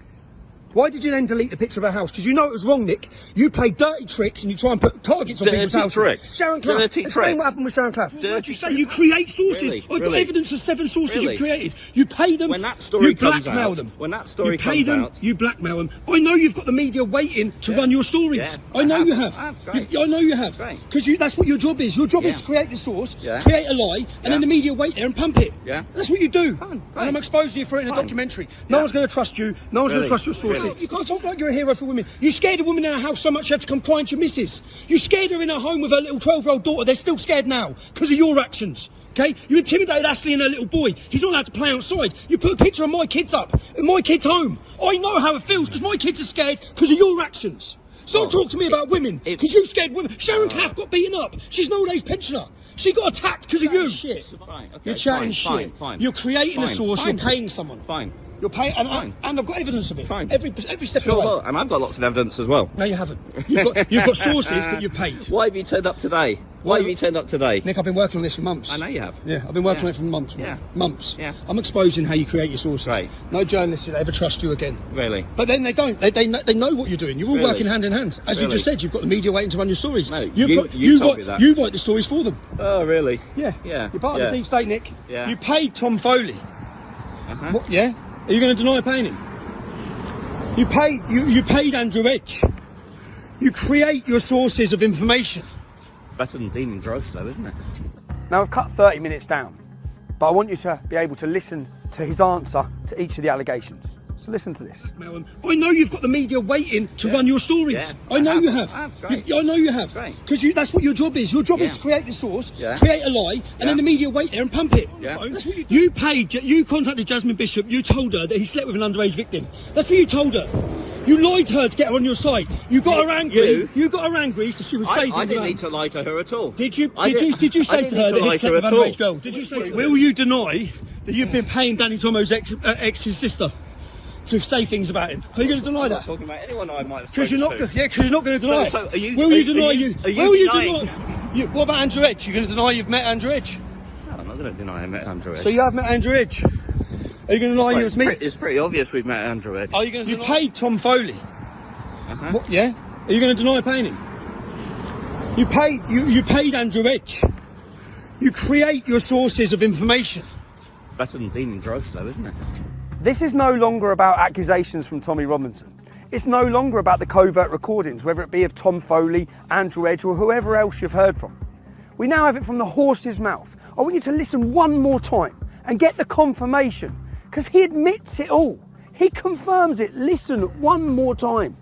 Speaker 23: Why did you then delete the picture of her house? Because you know it was wrong, Nick. You play dirty tricks and you try and put targets on people's houses.
Speaker 13: Tricks.
Speaker 23: Sharon Clough. Explain what happened with Sharon Clough. What you say? You create sources. I've got evidence of 7 sources you've created. You pay them.
Speaker 13: When that story comes
Speaker 23: blackmail
Speaker 13: out,
Speaker 23: them.
Speaker 13: When that story
Speaker 23: you pay
Speaker 13: comes
Speaker 23: them.
Speaker 13: out,
Speaker 23: you blackmail them. I know you've got the media waiting to run your stories.
Speaker 13: Yeah,
Speaker 23: I know you have.
Speaker 13: I
Speaker 23: know you have. Because that's what your job is. Your job is to create the source, create a lie, and then the media wait there and pump it.
Speaker 13: Yeah.
Speaker 23: That's what you do. And I'm exposing you for it in a documentary. No one's going to trust you. No one's going to trust your sources. You can't talk like you're a hero for women. You scared a woman in her house so much she had to come crying to your missus. You scared her in her home with her little 12-year-old daughter. They're still scared now because of your actions. Okay? You intimidated Ashley and her little boy. He's not allowed to play outside. You put a picture of my kids up in my kids' home. I know how it feels because my kids are scared because of your actions. So don't talk to me about women because you scared women. Sharon Clough got beaten up. She's an old age pensioner. She got attacked because of you.
Speaker 13: Shit. Fine. Okay,
Speaker 23: you're chatting shit.
Speaker 13: Fine.
Speaker 23: You're creating a source. You're paying someone.
Speaker 13: Fine.
Speaker 23: You're paying, and I've got evidence of it.
Speaker 13: Fine.
Speaker 23: Every step of the way.
Speaker 13: Well, and I've got lots of evidence as well.
Speaker 23: No, you haven't. You've got sources that you've paid.
Speaker 13: Why have you turned up today? Why have you turned up today?
Speaker 23: Nick, I've been working on this for months.
Speaker 13: I know you have.
Speaker 23: Yeah, I've been working on it for months.
Speaker 13: Yeah.
Speaker 23: Months.
Speaker 13: Yeah.
Speaker 23: I'm exposing how you create your sources.
Speaker 13: Right.
Speaker 23: No journalist will ever trust you again.
Speaker 13: Really?
Speaker 23: But then they don't. They know what you're doing. You're all
Speaker 13: Really?
Speaker 23: working hand in hand. As you
Speaker 13: Really?
Speaker 23: just said, you've got the media waiting to run your stories.
Speaker 13: No, you told me that.
Speaker 23: You write the stories for them.
Speaker 13: Oh, really?
Speaker 23: Yeah.
Speaker 13: Yeah.
Speaker 23: You're part of the deep state, Nick.
Speaker 13: Yeah.
Speaker 23: You paid Tom Foley.
Speaker 13: Uh-huh.
Speaker 23: What, yeah? Are you going to deny paying him? You paid Andrew Edge. You create your sources of information.
Speaker 13: Better than dealing drugs, though, isn't it?
Speaker 1: Now, I've cut 30 minutes down, but I want you to be able to listen to his answer to each of the allegations. So listen to this.
Speaker 23: I know you've got the media waiting to run your stories.
Speaker 13: Yeah,
Speaker 23: I know you have.
Speaker 13: Great.
Speaker 23: I know you have. Because that's what your job is. Your job is to create the source, create a lie, and then the media wait there and pump it.
Speaker 13: Yeah.
Speaker 23: That's what you contacted Jasmine Bishop, you told her that he slept with an underage victim. That's what you told her. You lied to her to get her on your side. You got her angry. You got her angry so she would say things.
Speaker 13: I didn't need to lie to her at all.
Speaker 23: Did you say to her that he slept with an underage girl? Did you say to her? Will you deny that you've been paying Danny Tomo's ex's sister to say things about him? Are you going to deny that?
Speaker 13: I'm not talking about anyone I might have
Speaker 23: Because you're not going to deny it.
Speaker 13: So
Speaker 23: Will you deny? What about Andrew Edge? You're going to deny you've met Andrew Edge?
Speaker 13: No, I'm not going to deny I met Andrew Edge.
Speaker 23: So you have met Andrew Edge? Are you going to deny you was me?
Speaker 13: It's pretty obvious we've met Andrew Edge.
Speaker 23: Are you going to? You paid Tom Foley.
Speaker 13: Uh-huh.
Speaker 23: What, yeah? Are you going to deny paying him? You paid Andrew Edge. You create your sources of information.
Speaker 13: Better than dealing drugs, though, isn't it?
Speaker 1: This is no longer about accusations from Tommy Robinson. It's no longer about the covert recordings, whether it be of Tom Foley, Andrew Edge, or whoever else you've heard from. We now have it from the horse's mouth. I want you to listen one more time and get the confirmation, because he admits it all. He confirms it. Listen one more time.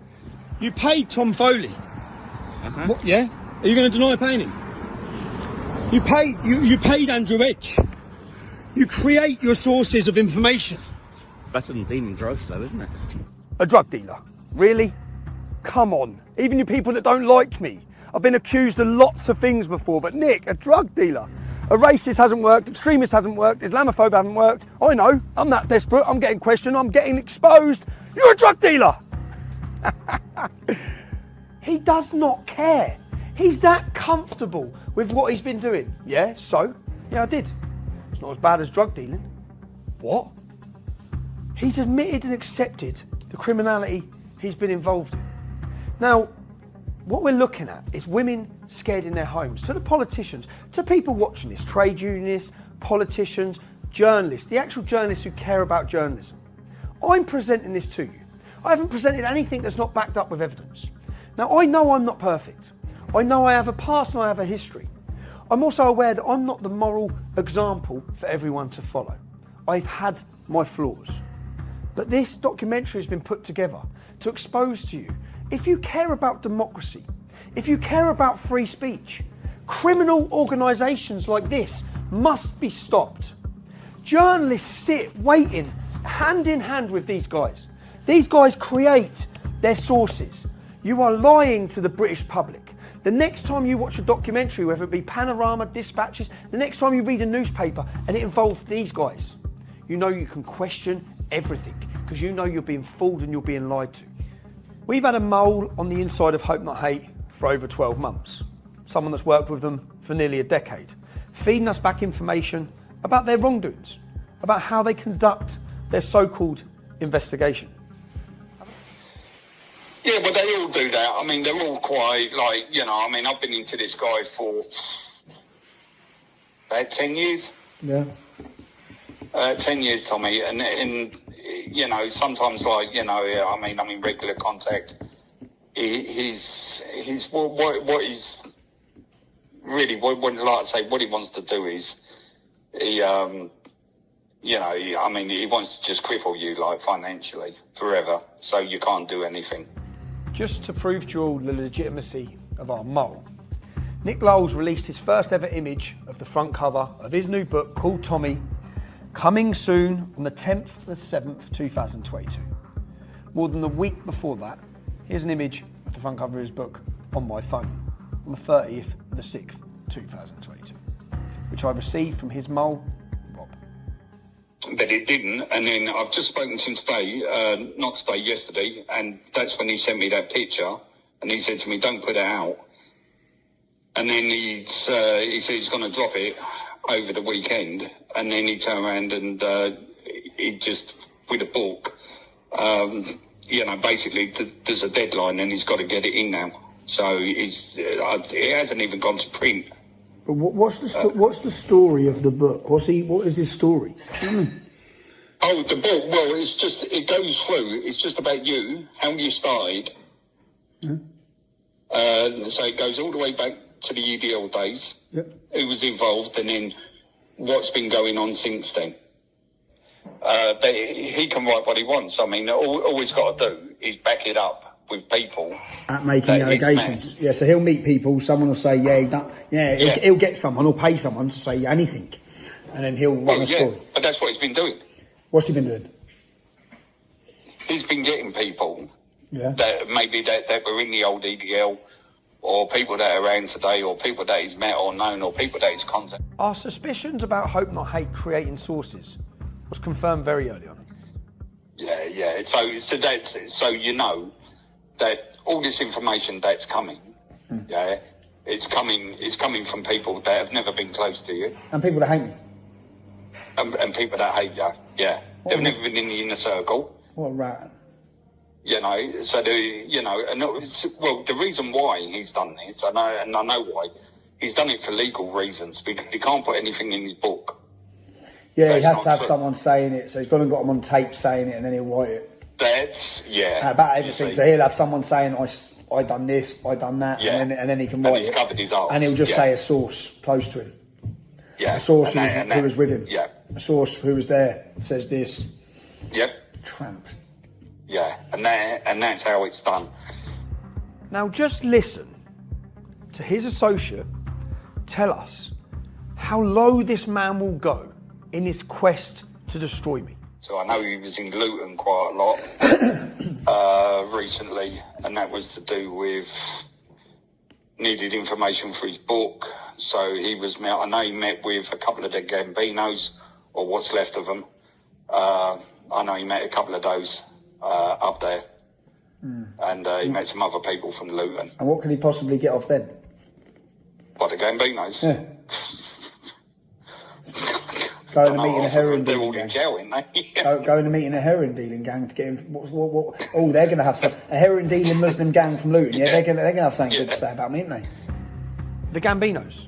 Speaker 23: You paid Tom Foley.
Speaker 13: Uh-huh.
Speaker 23: What, yeah? Are you going to deny paying him? You paid Andrew Edge. You create your sources of information.
Speaker 13: Better than dealing drugs, though, isn't it?
Speaker 1: A drug dealer? Really? Come on. Even you people that don't like me. I've been accused of lots of things before, but Nick, a drug dealer? A racist hasn't worked, extremist hasn't worked, Islamophobe hasn't worked. I know, I'm that desperate, I'm getting questioned, I'm getting exposed. You're a drug dealer! He does not care. He's that comfortable with what he's been doing. Yeah, so? Yeah, I did. It's not as bad as drug dealing. What? He's admitted and accepted the criminality he's been involved in. Now, what we're looking at is women scared in their homes, to the politicians, to people watching this, trade unionists, politicians, journalists, the actual journalists who care about journalism. I'm presenting this to you. I haven't presented anything that's not backed up with evidence. Now, I know I'm not perfect. I know I have a past and I have a history. I'm also aware that I'm not the moral example for everyone to follow. I've had my flaws. But this documentary has been put together to expose to you, if you care about democracy, if you care about free speech, criminal organisations like this must be stopped. Journalists sit waiting hand in hand with these guys. These guys create their sources. You are lying to the British public. The next time you watch a documentary, whether it be Panorama, Dispatches, the next time you read a newspaper and it involves these guys, you know you can question everything because you know you're being fooled and you're being lied to. We've had a mole on the inside of Hope Not Hate for over 12 months. Someone that's worked with them for nearly a decade, feeding us back information about their wrongdoings, about how they conduct their so-called investigation.
Speaker 14: Yeah, well, they all do that. I mean, they're all quite, like, you know, I mean, I've been into this guy for about 10 years.
Speaker 23: Yeah.
Speaker 14: 10 years, Tommy, and you know, sometimes, like, you know, I mean, I'm in regular contact. He's what he's really, like I say, what he wants to do is, you know, I mean, he wants to just cripple you, like, financially, forever, so you can't do anything.
Speaker 1: Just to prove to you all the legitimacy of our mole, Nick Lowles released his first ever image of the front cover of his new book called Tommy, coming soon on the 10th of the 7th, 2022. More than a week before that, here's an image of the front cover of his book on my phone on the 30th of the 6th, 2022, which I received from his mole, Rob.
Speaker 14: but it didn't. And then I've just spoken to him today, not today, yesterday, and that's when he sent me that picture, and he said to me, don't put it out. And then he said he's going to drop it over the weekend, and then he turned around and he just, with a book, basically there's a deadline and he's got to get it in now. So it hasn't even gone to print.
Speaker 23: But what's the story of the book? What is his story?
Speaker 14: Oh, the book. Well, it goes through. It's just about you, how you started. So it goes all the way back to the UDL days.
Speaker 23: Yep.
Speaker 14: Who was involved, and then what's been going on since then. But he can write what he wants. I mean, all he's got to do is back it up with people
Speaker 23: at making the allegations. Yeah, so he'll meet people. Someone will say, he'll get someone or pay someone to say anything, and then he'll run a story.
Speaker 14: But that's what he's been doing.
Speaker 23: What's he been doing?
Speaker 14: He's been getting people
Speaker 23: that
Speaker 14: maybe that were in the old EDL, or people that are around today, or people that he's met or known, or people that he's contacted.
Speaker 1: Our suspicions about Hope Not Hate creating sources was confirmed very early on.
Speaker 14: Yeah. So you know that all this information that's coming, it's coming from people that have never been close to you.
Speaker 23: And people that hate me.
Speaker 14: And people that hate you, they've never been in the inner circle.
Speaker 23: What a rat.
Speaker 14: So the reason why he's done this, and I know why, he's done it for legal reasons, because he can't put anything in his book.
Speaker 23: Yeah, he has to have someone saying it, so he's gone and got him on tape saying it, and then he'll write it. About everything. So he'll have someone saying, I done this, I done that, and then he can write
Speaker 14: he's
Speaker 23: it.
Speaker 14: Covered his arse.
Speaker 23: And he'll just say a source close to him.
Speaker 14: Yeah.
Speaker 23: A source who was with him.
Speaker 14: Yeah.
Speaker 23: A source who was there says this.
Speaker 14: Yep.
Speaker 23: Tramp.
Speaker 14: Yeah, and that's how it's done.
Speaker 1: Now just listen to his associate tell us how low this man will go in his quest to destroy me.
Speaker 14: So I know he was in Luton quite a lot recently, and that was to do with needed information for his book. So I know he met with a couple of the Gambinos, or what's left of them. I know he met a couple of those up there. And he met some other people from Luton.
Speaker 23: And what can he possibly get off them?
Speaker 14: What, the Gambinos?
Speaker 23: Yeah. Going to meet in a heroin
Speaker 14: they're
Speaker 23: dealing
Speaker 14: all
Speaker 23: gang.
Speaker 14: in jail, aren't they?
Speaker 23: Going to meet in a heroin dealing gang to get him. Oh, they're going to have a heroin dealing Muslim gang from Luton. Yeah, they're going to have something good to say about me, aren't they?
Speaker 1: The Gambinos.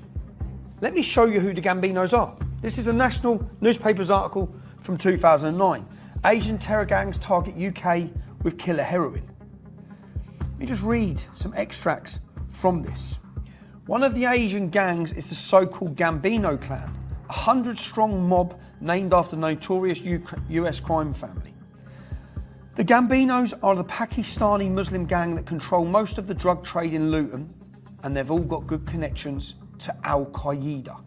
Speaker 1: Let me show you who the Gambinos are. This is a national newspapers article from 2009. Asian terror gangs target UK with killer heroin. Let me just read some extracts from this. One of the Asian gangs is the so-called Gambino clan, a 100-strong mob named after the notorious US crime family. The Gambinos are the Pakistani Muslim gang that control most of the drug trade in Luton, and they've all got good connections to Al-Qaeda.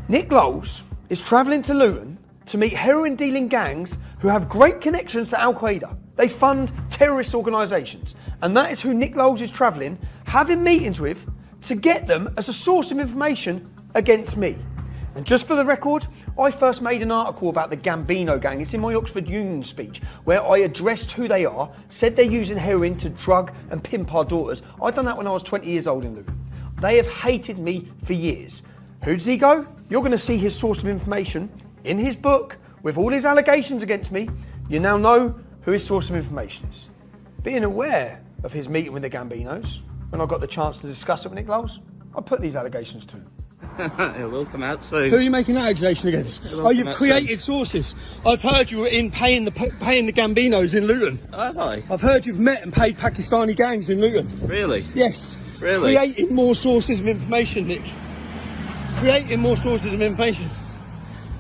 Speaker 1: Nick Lowles is travelling to Luton to meet heroin dealing gangs who have great connections to Al-Qaeda. They fund terrorist organisations, and that is who Nick Lowles is travelling, having meetings with, to get them as a source of information against me. And just for the record, I first made an article about the Gambino gang. It's in my Oxford Union speech, where I addressed who they are, said they're using heroin to drug and pimp our daughters. I'd done that when I was 20 years old in Luton. They have hated me for years. Who does he go? You're going to see his source of information in his book with all his allegations against me. You now know who his source of information is. Being aware of his meeting with the Gambinos, when I got the chance to discuss it with Nick Lowles, I put these allegations to him.
Speaker 13: It will come out soon.
Speaker 23: Who are you making that accusation against? Oh, you've created sources. I've heard you were in paying the Gambinos in Luton.
Speaker 13: Have I?
Speaker 23: I've heard you've met and paid Pakistani gangs in Luton.
Speaker 13: Really?
Speaker 23: Yes.
Speaker 13: Really?
Speaker 23: Creating more sources of information, Nick. Creating more sources of information.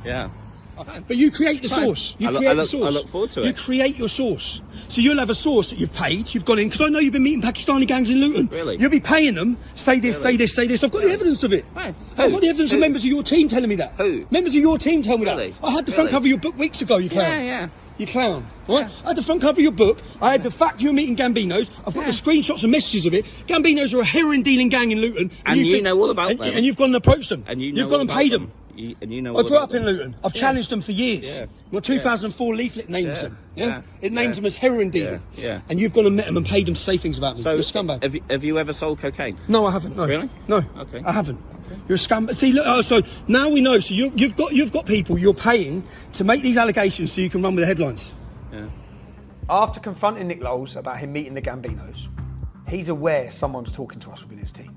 Speaker 13: Yeah.
Speaker 23: But you create the source. You create the source.
Speaker 13: I look forward to it.
Speaker 23: You create your source. So you'll have a source that you've paid, you've gone in, because I know you've been meeting Pakistani gangs in Luton.
Speaker 13: Really?
Speaker 23: You'll be paying them, say this,
Speaker 13: Really?
Speaker 23: say this, say this. I've got the evidence of it.
Speaker 13: Right.
Speaker 23: I've got the evidence of members of your team telling me that.
Speaker 13: Who?
Speaker 23: Members of your team tell me
Speaker 13: Really?
Speaker 23: that. I had the front cover of your book weeks ago, you clown.
Speaker 13: Yeah.
Speaker 23: You clown. Right? I had the front cover of your book. I had the fact you were meeting Gambinos. I've got the screenshots and messages of it. Gambinos are a heroin dealing gang in Luton.
Speaker 13: And you know all about them.
Speaker 23: And you've gone and approached them.
Speaker 13: And
Speaker 23: you've gone and paid them.
Speaker 13: And you know.
Speaker 23: I grew up in Luton. I've challenged them for years.
Speaker 13: Yeah.
Speaker 23: My 2004 leaflet names them. Yeah. It names
Speaker 13: Yeah.
Speaker 23: them as heroin dealer.
Speaker 13: Yeah.
Speaker 23: And you've gone and met them and paid them to say things about me.
Speaker 13: So
Speaker 23: You're a scumbag.
Speaker 13: Have you ever sold cocaine?
Speaker 23: No, I haven't. No.
Speaker 13: Really?
Speaker 23: No.
Speaker 13: Okay.
Speaker 23: I haven't. You're a scumbag. See, look. So now we know. So you've got people you're paying to make these allegations so you can run with the headlines.
Speaker 13: Yeah.
Speaker 1: After confronting Nick Lowles about him meeting the Gambinos, he's aware someone's talking to us within his team.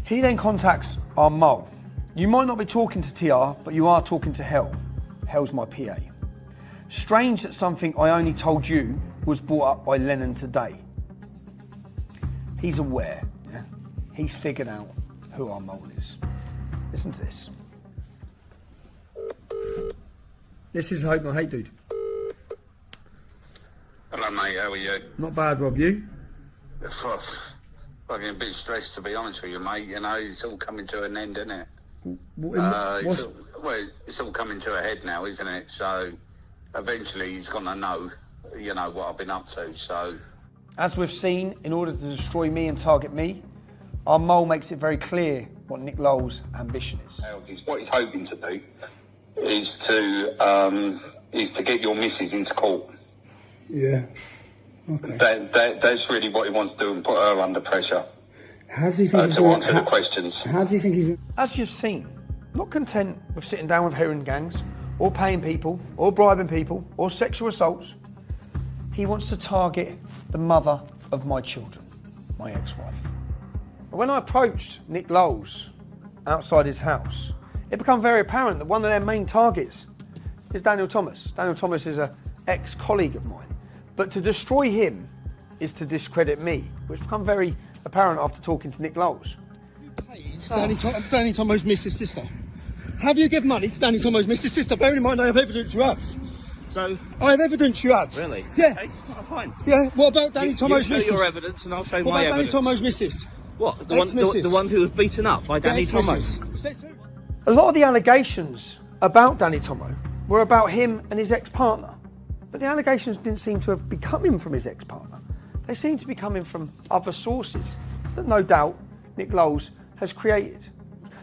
Speaker 1: He then contacts our mole. You might not be talking to TR, but you are talking to Hell. Hell's my PA. Strange that something I only told you was brought up by Lennon today. He's aware. Yeah? He's figured out who our mole is. Listen to this. This is Hope Not Hate Dude.
Speaker 14: Hello, mate. How are you?
Speaker 1: Not bad, Rob. You?
Speaker 14: Fucking a bit stressed, to be honest with you, mate. You know, it's all coming to an end, isn't it? It's all coming to a head now, isn't it? So eventually he's going to know, you know, what I've been up to. So,
Speaker 1: as we've seen, in order to destroy me and target me, our mole makes it very clear what Nick Lowles' ambition is.
Speaker 14: what he's hoping to do is to get your missus into court.
Speaker 23: Yeah. Okay.
Speaker 14: That's really what he wants to do, and put her under pressure.
Speaker 23: How does he think
Speaker 14: to answer the questions?
Speaker 23: How does he think he's?
Speaker 1: As you've seen, not content with sitting down with heroin gangs, or paying people, or bribing people, or sexual assaults, he wants to target the mother of my children, my ex-wife. When I approached Nick Lowles outside his house, it became very apparent that one of their main targets is Daniel Thomas. Daniel Thomas is an ex-colleague of mine. But to destroy him is to discredit me, which became very apparent after talking to Nick Lowles.
Speaker 23: Danny Tomo's Mrs. Sister. Have you given money to Danny Tomo's Mrs. Sister? Bearing in mind I have evidence you have.
Speaker 14: So
Speaker 23: I have evidence you have.
Speaker 14: Really?
Speaker 23: Yeah.
Speaker 14: Okay, fine.
Speaker 23: Yeah. What about Danny Tomo's
Speaker 14: you
Speaker 23: Mrs.?
Speaker 14: show your evidence, and I'll show
Speaker 23: what
Speaker 14: my
Speaker 23: about
Speaker 14: evidence.
Speaker 23: Danny Tomo's Mrs.?
Speaker 14: What? The one who was beaten up by Danny Tomo?
Speaker 1: A lot of the allegations about Danny Tomo were about him and his ex-partner. But the allegations didn't seem to have been coming from his ex-partner. They seemed to be coming from other sources that no doubt Nick Lowles has created.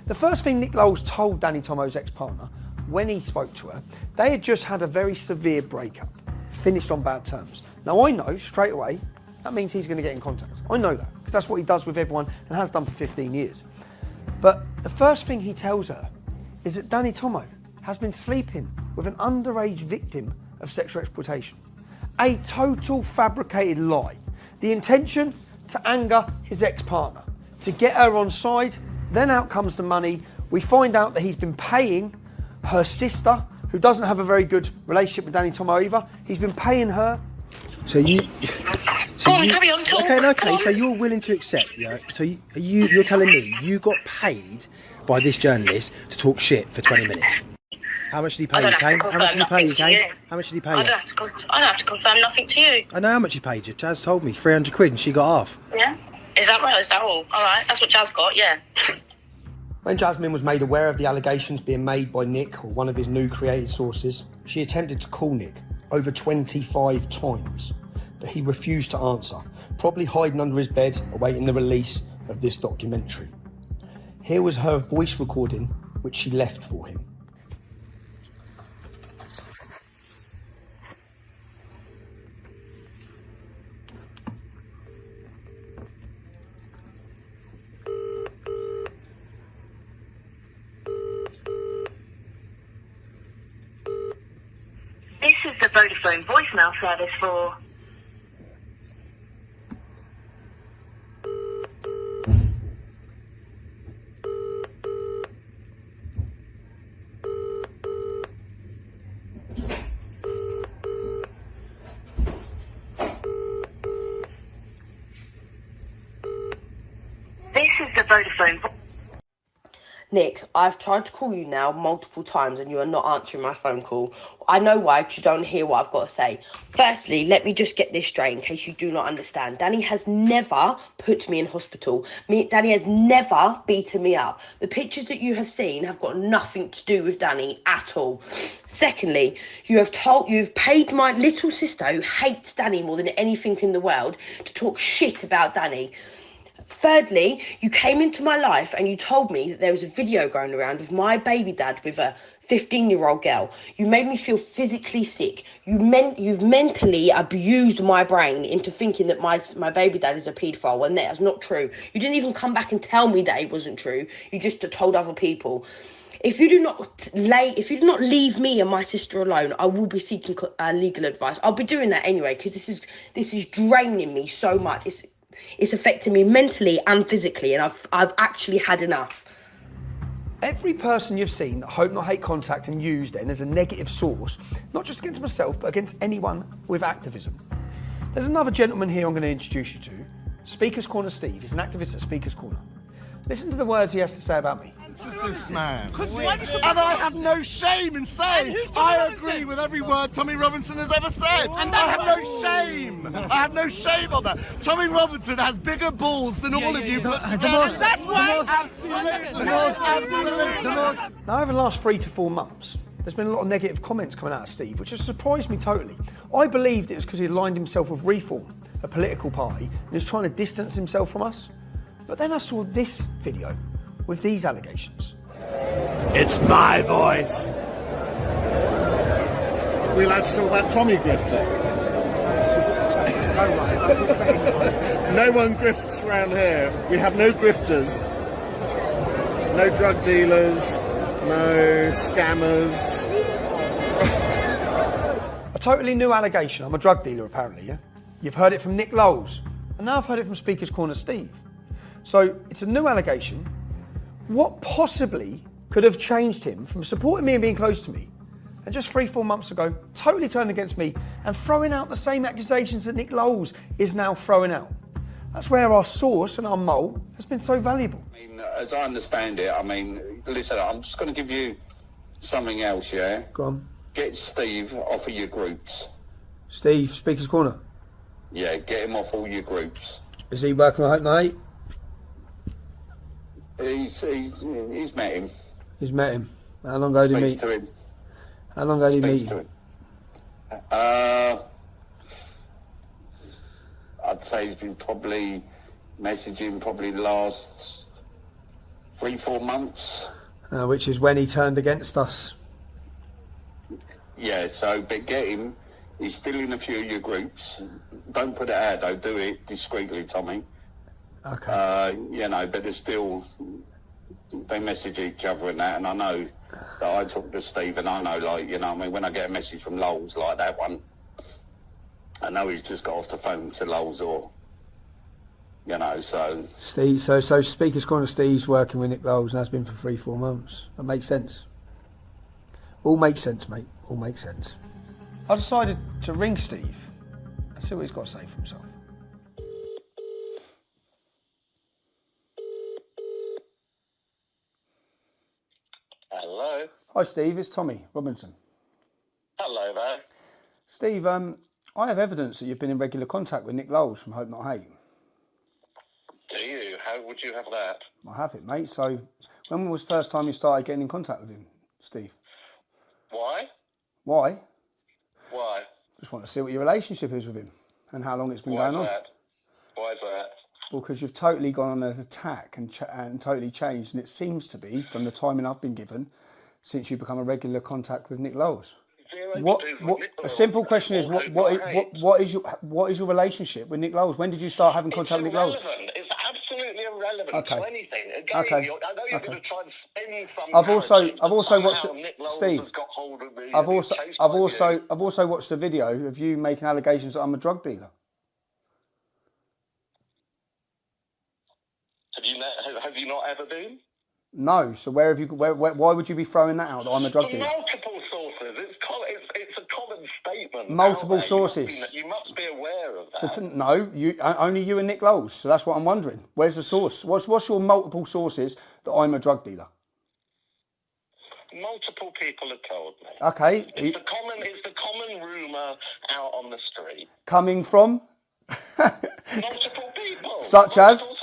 Speaker 1: The first thing Nick Lowles told Danny Tomo's ex-partner when he spoke to her, they had just had a very severe breakup, finished on bad terms. Now I know straight away that means he's going to get in contact. I know that because that's what he does with everyone and has done for 15 years. But the first thing he tells her is that Danny Tomo has been sleeping with an underage victim of sexual exploitation. A total fabricated lie. The intention to anger his ex-partner, to get her on side, then out comes the money. We find out that he's been paying her sister, who doesn't have a very good relationship with Danny Tomo either. He's been paying her.
Speaker 16: So you...
Speaker 4: carry on, talk.
Speaker 16: Okay, so you're willing to accept, yeah? So you're telling me you got paid by this journalist to talk shit for 20 minutes? How much did he pay you, Kane? How much did he pay you, Kane? How much did he pay you?
Speaker 4: I don't have to confirm nothing to you.
Speaker 16: I know how much he paid you. Jazz told me, 300 quid, and she got half.
Speaker 4: Yeah? Is that right? Is that all? All right, that's what Jazz got, yeah.
Speaker 1: When Jasmine was made aware of the allegations being made by Nick, or one of his new created sources, she attempted to call Nick over 25 times, but he refused to answer, probably hiding under his bed, awaiting the release of this documentary. Here was her voice recording, which she left for him.
Speaker 11: This is the Vodafone voicemail service for... This is the Vodafone...
Speaker 17: Nick, I've tried to call you now multiple times and you are not answering my phone call. I know why, because you don't hear what I've got to say. Firstly, let me just get this straight in case you do not understand. Danny has never put me in hospital. Danny has never beaten me up. The pictures that you have seen have got nothing to do with Danny at all. Secondly, you've paid my little sister, who hates Danny more than anything in the world, to talk shit about Danny. Thirdly, you came into my life and you told me that there was a video going around of my baby dad with a 15-year-old girl. You made me feel physically sick. You've mentally abused my brain into thinking that my baby dad is a paedophile when that's not true. You didn't even come back and tell me that it wasn't true. You just told other people. If you do not leave me and my sister alone, I will be seeking legal advice. I'll be doing that anyway because this is draining me so much. It's affecting me mentally and physically, and I've actually had enough.
Speaker 1: Every person you've seen that Hope Not Hate contact and use then as a negative source, not just against myself, but against anyone with activism. There's another gentleman here I'm going to introduce you to. Speaker's Corner Steve. He's an activist at Speaker's Corner. Listen to the words he has to say about me.
Speaker 2: This man. And I have no shame in saying I agree with every word Tommy Robinson has ever said. And I have no shame. I have no shame on that. Tommy Robinson has bigger balls than all of you put together. And that's why. Absolutely.
Speaker 1: Now, over the last 3 to 4 months, there's been a lot of negative comments coming out of Steve, which has surprised me totally. I believed it was because he aligned himself with Reform, a political party, and he was trying to distance himself from us. But then I saw this video with these allegations.
Speaker 2: It's my voice. We're allowed to talk about Tommy grifting. No one grifts around here. We have no grifters, no drug dealers, no scammers.
Speaker 1: A totally new allegation. I'm a drug dealer, apparently, yeah? You've heard it from Nick Lowles, and now I've heard it from Speaker's Corner Steve. So it's a new allegation. What possibly could have changed him from supporting me and being close to me, and just 3-4 months ago, totally turned against me and throwing out the same accusations that Nick Lowles is now throwing out? That's where our source and our mole has been so valuable.
Speaker 14: I mean, as I understand it, I mean, listen, I'm just going to give you something else, yeah?
Speaker 1: Go on.
Speaker 14: Get Steve off of your groups.
Speaker 1: Steve, Speaker's Corner.
Speaker 14: Yeah, get him off all your groups.
Speaker 1: Is he working with Hope Not Hate?
Speaker 14: He's met him.
Speaker 1: He's met him. How long ago did he meet?
Speaker 14: To him.
Speaker 1: How long ago did he meet him?
Speaker 14: I'd say he's been probably messaging the last 3-4 months.
Speaker 1: Which is when he turned against us.
Speaker 14: Yeah, so, but get him. He's still in a few of your groups. Don't put it out, though. Do it discreetly, Tommy.
Speaker 1: Okay.
Speaker 14: You know, but there's still, they message each other and that, and I know that I talk to Steve, and I know, like, you know, I mean, when I get a message from Lowles like that one, I know he's just got off the phone to Lowles, or, you know, so.
Speaker 1: Steve, so Speaker's Corner Steve's working with Nick Lowles and has been for 3-4 months. That makes sense. All makes sense, mate. All makes sense. I decided to ring Steve and see what he's got to say for himself.
Speaker 3: Hello.
Speaker 1: Hi, Steve. It's Tommy Robinson.
Speaker 3: Hello there.
Speaker 1: Steve, I have evidence that you've been in regular contact with Nick Lowles from Hope Not Hate.
Speaker 3: Do you? How would you have that?
Speaker 1: I have it, mate. So, when was the first time you started getting in contact with him, Steve?
Speaker 3: Why?
Speaker 1: Why?
Speaker 3: Why?
Speaker 1: Just want to see what your relationship is with him and how long it's been going on.
Speaker 3: Why is that?
Speaker 1: Well, because you've totally gone on an attack and totally changed, and it seems to be, from the timing I've been given, since you become a regular contact with Nick Lowles. A simple question is, what is your relationship with Nick Lowles? When did you start having contact with Nick Lowles?
Speaker 3: It's absolutely irrelevant to anything. Again,
Speaker 1: Okay.
Speaker 3: I know you're going to try and spin from.
Speaker 1: I've also watched Steve. I've also watched a video of you making allegations that I'm a drug dealer.
Speaker 3: Have you not ever been?
Speaker 1: No. So where have you? Why would you be throwing that out? That I'm a drug dealer.
Speaker 3: Multiple sources. It's a common statement.
Speaker 1: Multiple sources.
Speaker 3: You must be aware of that.
Speaker 1: So no, only you and Nick Lowles. So that's what I'm wondering. Where's the source? What's your multiple sources that I'm a drug dealer?
Speaker 3: Multiple people have told me.
Speaker 1: Okay.
Speaker 3: It's the common rumour out on the street.
Speaker 1: Coming from?
Speaker 3: Multiple people.
Speaker 1: Such as?
Speaker 3: Sources.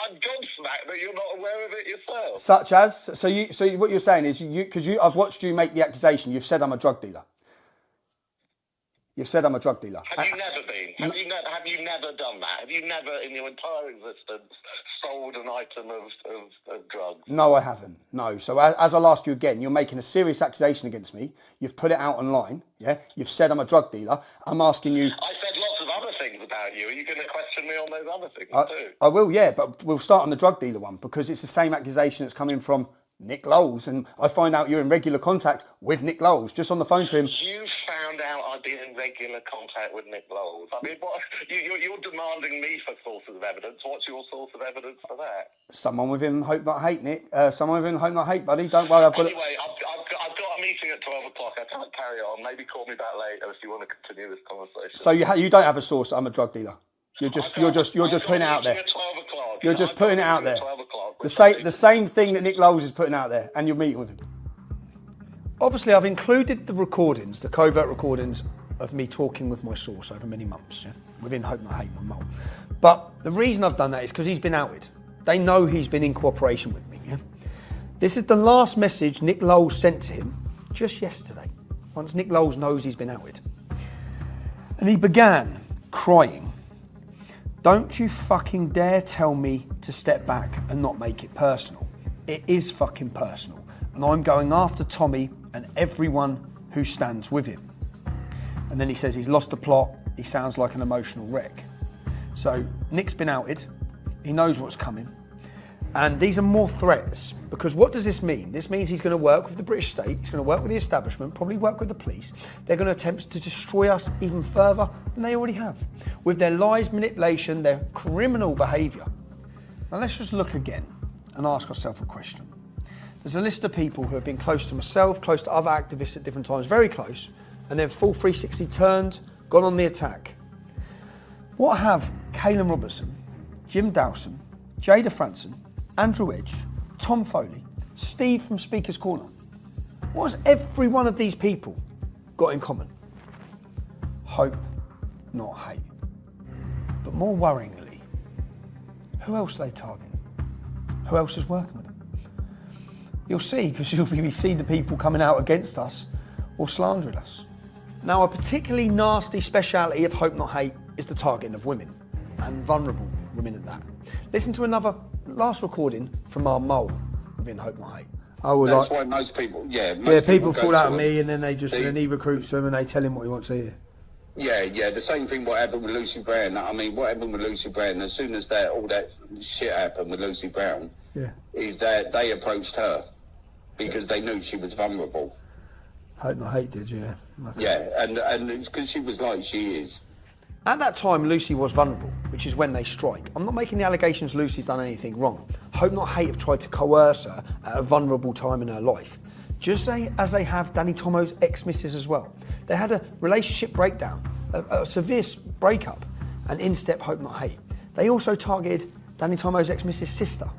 Speaker 3: I'm gobsmacked that you're not aware of it yourself.
Speaker 1: Such as? So what you're saying is, because I've watched you make the accusation, you've said I'm a drug dealer. You've said I'm a drug dealer.
Speaker 3: Have you never been? Have you never done that? Have you never, in your entire existence, sold an item of drugs?
Speaker 1: No, I haven't. No. So as I'll ask you again, you're making a serious accusation against me. You've put it out online. Yeah. You've said I'm a drug dealer. I'm asking you.
Speaker 3: I said lots of other things about you. Are you going to question me on those other things too?
Speaker 1: I will, yeah. But we'll start on the drug dealer one because it's the same accusation that's coming from Nick Lowles, and I find out you're in regular contact with Nick Lowles, just on the phone to him.
Speaker 3: You found out I've been in regular contact with Nick Lowles. I mean, what, you're demanding me for sources of evidence. What's your source of evidence for that?
Speaker 1: Someone within Hope Not Hate, Nick. Someone within Hope Not Hate, buddy. Don't worry, I've got
Speaker 3: Anyway, I've got a meeting at 12 o'clock. I can't carry on. Maybe call me back later if you want to continue this conversation.
Speaker 1: So you don't have a source. I'm a drug dealer. You're just putting it out there. You're just putting it out there. The same thing that Nick Lowles is putting out there, and you're meeting with him. Obviously, I've included the recordings, the covert recordings of me talking with my source over many months, yeah, within Hope Not Hate, my mole. But the reason I've done that is because he's been outed. They know he's been in cooperation with me. Yeah? This is the last message Nick Lowles sent to him just yesterday, once Nick Lowles knows he's been outed. And he began crying. Don't you fucking dare tell me to step back and not make it personal. It is fucking personal. And I'm going after Tommy and everyone who stands with him. And then he says he's lost the plot. He sounds like an emotional wreck. So Nick's been outed. He knows what's coming. And these are more threats, because what does this mean? This means he's going to work with the British state, he's going to work with the establishment, probably work with the police. They're going to attempt to destroy us even further than they already have, with their lies, manipulation, their criminal behaviour. Now let's just look again and ask ourselves a question. There's a list of people who have been close to myself, close to other activists at different times, very close, and then full 360 turned, gone on the attack. What have Caelan Robertson, Jim Dawson, Jada Franson, Andrew Edge, Tom Foley, Steve from Speaker's Corner. What has every one of these people got in common? Hope, not hate. But more worryingly, who else are they targeting? Who else is working with them? You'll see, because you'll see the people coming out against us or slandering us. Now, a particularly nasty speciality of Hope Not Hate is the targeting of women, and vulnerable women at that. Listen to another last recording from our mole within Hope Not Hate.
Speaker 15: That's why most people,
Speaker 1: people fall out of me, and then then he recruits them and they tell him what he wants to hear.
Speaker 15: Yeah, the same thing what happened with Lucy Brown. I mean, what happened with Lucy Brown, as soon as all that shit happened with Lucy Brown, is that they approached her because they knew she was vulnerable.
Speaker 1: Hope Not Hate did, yeah. Okay.
Speaker 15: Yeah, and it's because she was like she is.
Speaker 1: At that time, Lucy was vulnerable, which is when they strike. I'm not making the allegations Lucy's done anything wrong. Hope Not Hate have tried to coerce her at a vulnerable time in her life, just as they have Danny Tomo's ex-missus as well. They had a relationship breakdown, a severe breakup, and in-step Hope Not Hate. They also targeted Danny Tomo's ex-missus' sister.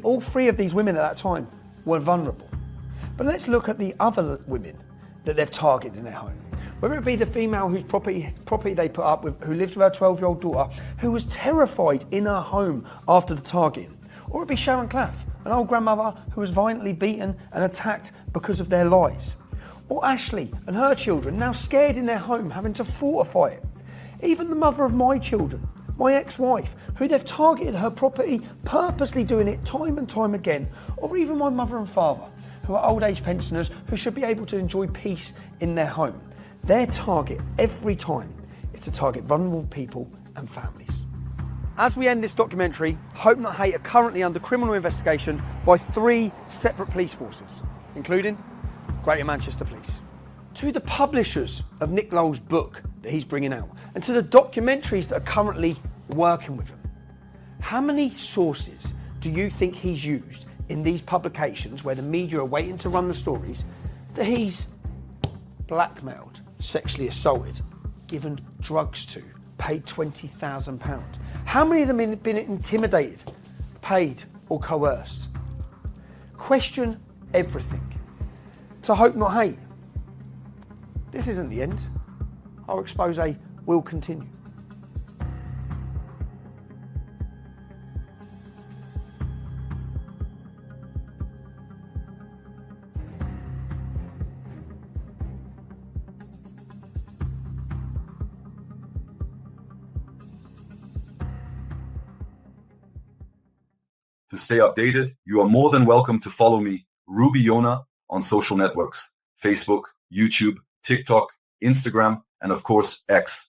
Speaker 1: All three of these women at that time were vulnerable. But let's look at the other women that they've targeted in their home. Whether it be the female whose property they put up with, who lived with her 12-year-old daughter, who was terrified in her home after the targeting, or it be Sharon Claff, an old grandmother who was violently beaten and attacked because of their lies, or Ashley and her children, now scared in their home, having to fortify it. Even the mother of my children, my ex-wife, who they've targeted her property, purposely doing it time and time again, or even my mother and father, who are old age pensioners who should be able to enjoy peace in their home. Their target every time is to target vulnerable people and families. As we end this documentary, Hope Not Hate are currently under criminal investigation by 3 separate police forces, including Greater Manchester Police. To the publishers of Nick Lowles' book that he's bringing out, and to the documentaries that are currently working with him, how many sources do you think he's used in these publications where the media are waiting to run the stories that he's blackmailed, sexually assaulted, given drugs to, paid £20,000? How many of them have been intimidated, paid or coerced? Question everything. To Hope Not Hate. This isn't the end. Our expose will continue.
Speaker 8: To stay updated, you are more than welcome to follow me, Ruby Yona, on social networks, Facebook, YouTube, TikTok, Instagram, and of course, X.